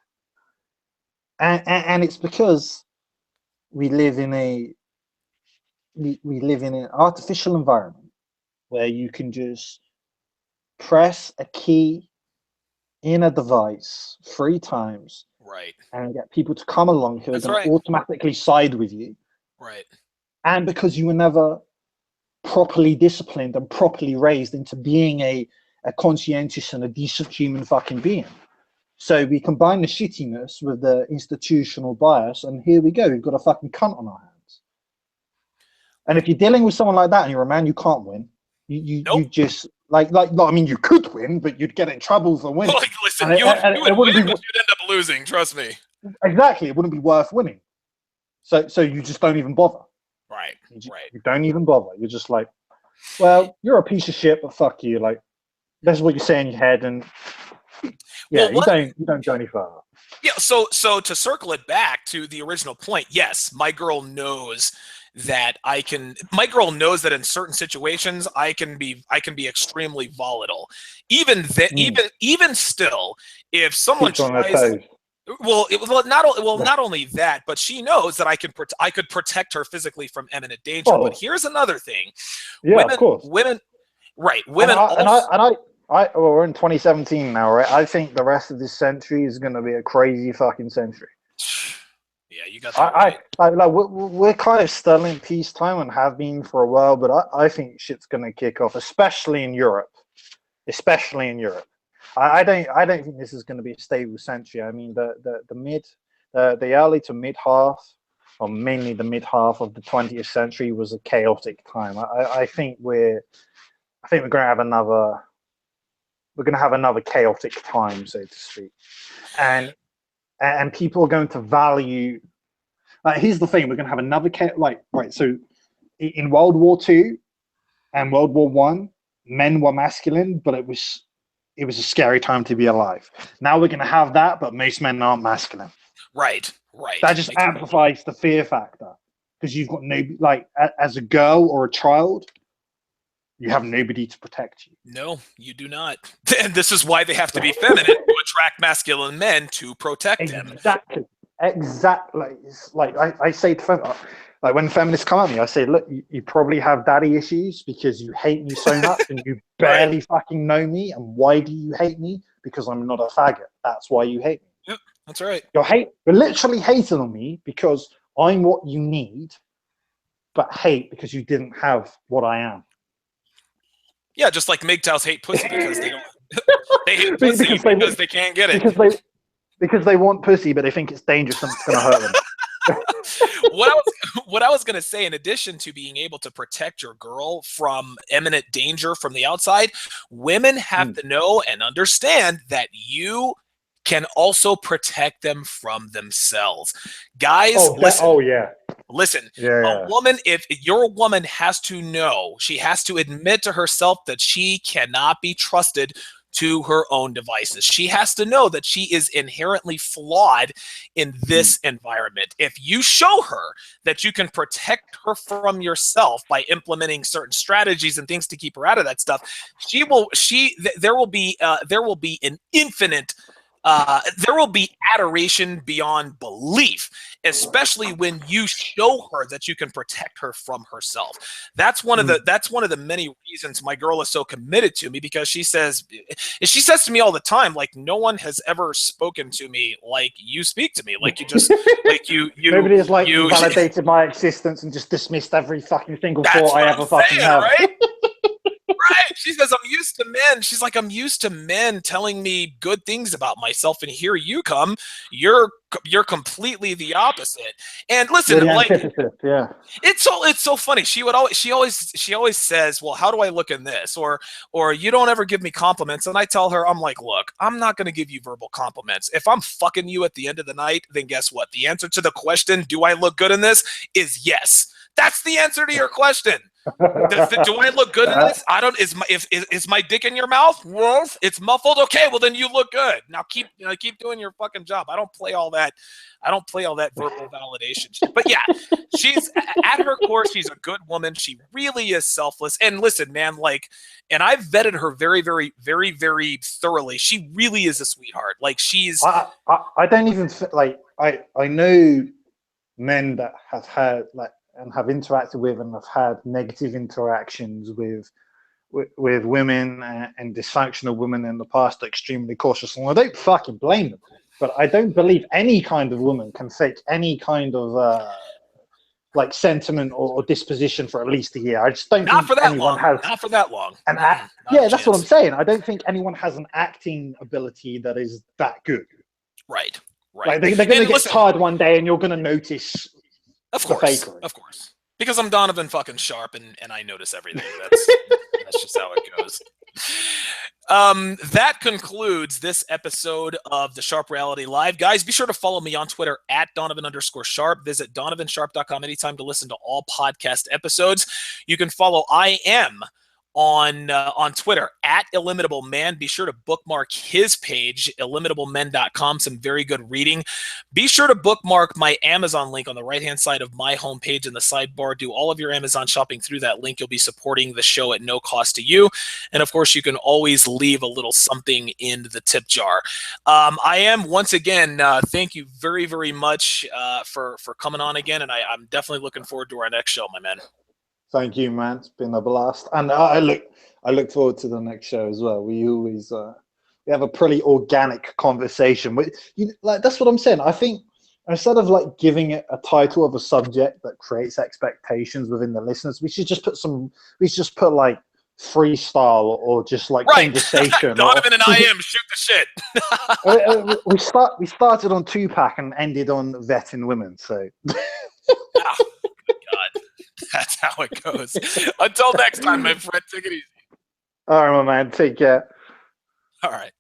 And it's because we live in we live in an artificial environment where you can just press a key in a device 3 times Right. and get people to come along who are That's going to right. automatically side with you. Right. And because you were never properly disciplined and properly raised into being a conscientious and a decent human fucking being. So we combine the shittiness with the institutional bias, and here we go. We've got a fucking cunt on our hands. And if you're dealing with someone like that and you're a man, you can't win. Nope. You just like I mean, you could win, but you'd get in trouble for winning. Like, listen, And you would it win, wouldn't but be you'd end up losing. Trust me. exactly. It wouldn't be worth winning. So you just don't even bother. Right. Right. You don't even bother. You're just like, well, you're a piece of shit, but fuck you. Like, that's what you say in your head, and yeah, Well, you don't go any further. Yeah, so to circle it back to the original point, yes, my girl knows that my girl knows that in certain situations I can be extremely volatile. Even still, if someone Keeps on their tries, toes. not only that, but she knows that I could protect her physically from imminent danger. Oh, But here's another thing. yeah, of course. Right, women also, Well, we're in 2017 now, right? I think the rest of this century is going to be a crazy fucking century. yeah, you got that right. We're kind of still in peacetime and have been for a while, but I think shit's going to kick off, especially in Europe. Especially in Europe. I don't think this is going to be a stable century. I mean, the early to mid half, or mainly the mid half of the 20th century, was a chaotic time. I think we're going to have another chaotic time, so to speak, and people are going to value. Here's the thing: we're going to have another right. So in World War II and World War One, men were masculine, but it was a scary time to be alive. Now we're going to have that, but most men aren't masculine. Right. That just amplifies the fear factor, because you've got no, like, as a girl or a child, you have nobody to protect you. No, you do not. And this is why they have to be feminine to attract masculine men to protect them. Exactly. It's like I say to like when feminists come at me, I say, look, you probably have daddy issues because you hate me so much and you barely fucking know me. And why do you hate me? Because I'm not a faggot. That's why you hate me. Yep, that's right. You're literally hating on me because I'm what you need, but hate because you didn't have what I am. Yeah, just like MGTOWs hate pussy because they don't. They hate pussy because they can't get it. Because they want pussy, but they think it's dangerous and it's going to hurt them. What I was going to say, in addition to being able to protect your girl from imminent danger from the outside, women have to know and understand that you can also protect them from themselves. Guys, listen. A woman, if your woman has to know, she has to admit to herself that she cannot be trusted to her own devices. She has to know that she is inherently flawed in this environment. If you show her that you can protect her from yourself by implementing certain strategies and things to keep her out of that stuff, there will be an infinite there will be adoration beyond belief, especially when you show her that you can protect her from herself. That's one of the many reasons my girl is so committed to me, because she says to me all the time, like, no one has ever spoken to me like you speak to me. Like, you just like you nobody has validated my existence and just dismissed every fucking single thought I ever fucking have. Right? Right. She says, I'm used to men. She's like, I'm used to men telling me good things about myself, and here you come. You're completely the opposite. And You're listen, the like, antithesis, yeah. it's so funny. She always says, well, how do I look in this? Or you don't ever give me compliments. And I tell her, I'm like, look, I'm not going to give you verbal compliments. If I'm fucking you at the end of the night, then guess what? The answer to the question, do I look good in this, is yes. That's the answer to your question. Do I look good in this? I don't. Is my dick in your mouth? Yes. It's muffled. Okay, well then you look good. Now keep doing your fucking job. I don't play all that. I don't play all that verbal validation shit. But yeah, she's at her core. She's a good woman. She really is selfless. And listen, man, like, and I've vetted her very, very, very, very thoroughly. She really is a sweetheart. Like she's. I don't even like. I know men that have had like and have interacted with and have had negative interactions with women and dysfunctional women in the past, extremely cautious, and I don't fucking blame them. But I don't believe any kind of woman can fake any kind of like sentiment or disposition for at least a year. I just don't Not think for that anyone long. has. Not for that long. Yeah, that's what I'm saying. I don't think anyone has an acting ability that is that good. Right. Right. Like they're going to get tired one day, and you're going to notice. Of course. Because I'm Donovan fucking Sharp, and I notice everything. That's just how it goes. That concludes this episode of the Sharp Reality Live. Guys, be sure to follow me on Twitter at Donovan_Sharp. Visit DonovanSharp.com anytime to listen to all podcast episodes. You can follow I Am on Twitter at Illimitable Man. Be sure to bookmark his page, illimitablemen.com. Some very good reading. Be sure to bookmark my Amazon link on the right-hand side of my homepage in the sidebar. Do all of your Amazon shopping through that link. You'll be supporting the show at no cost to you. And of course, you can always leave a little something in the tip jar. I am, once again, thank you very, very much for coming on again. And I'm definitely looking forward to our next show, my man. Thank you, man. It's been a blast, and I look forward to the next show as well. We always we have a pretty organic conversation. Like that's what I'm saying. I think instead of like giving it a title of a subject that creates expectations within the listeners, we should just put like freestyle or just like conversation. Donovan and I Am shoot the shit. We started on Tupac and ended on vetting women. So. Oh, God. That's how it goes. Until next time, my friend, take it easy. All right, my man. Take care. All right.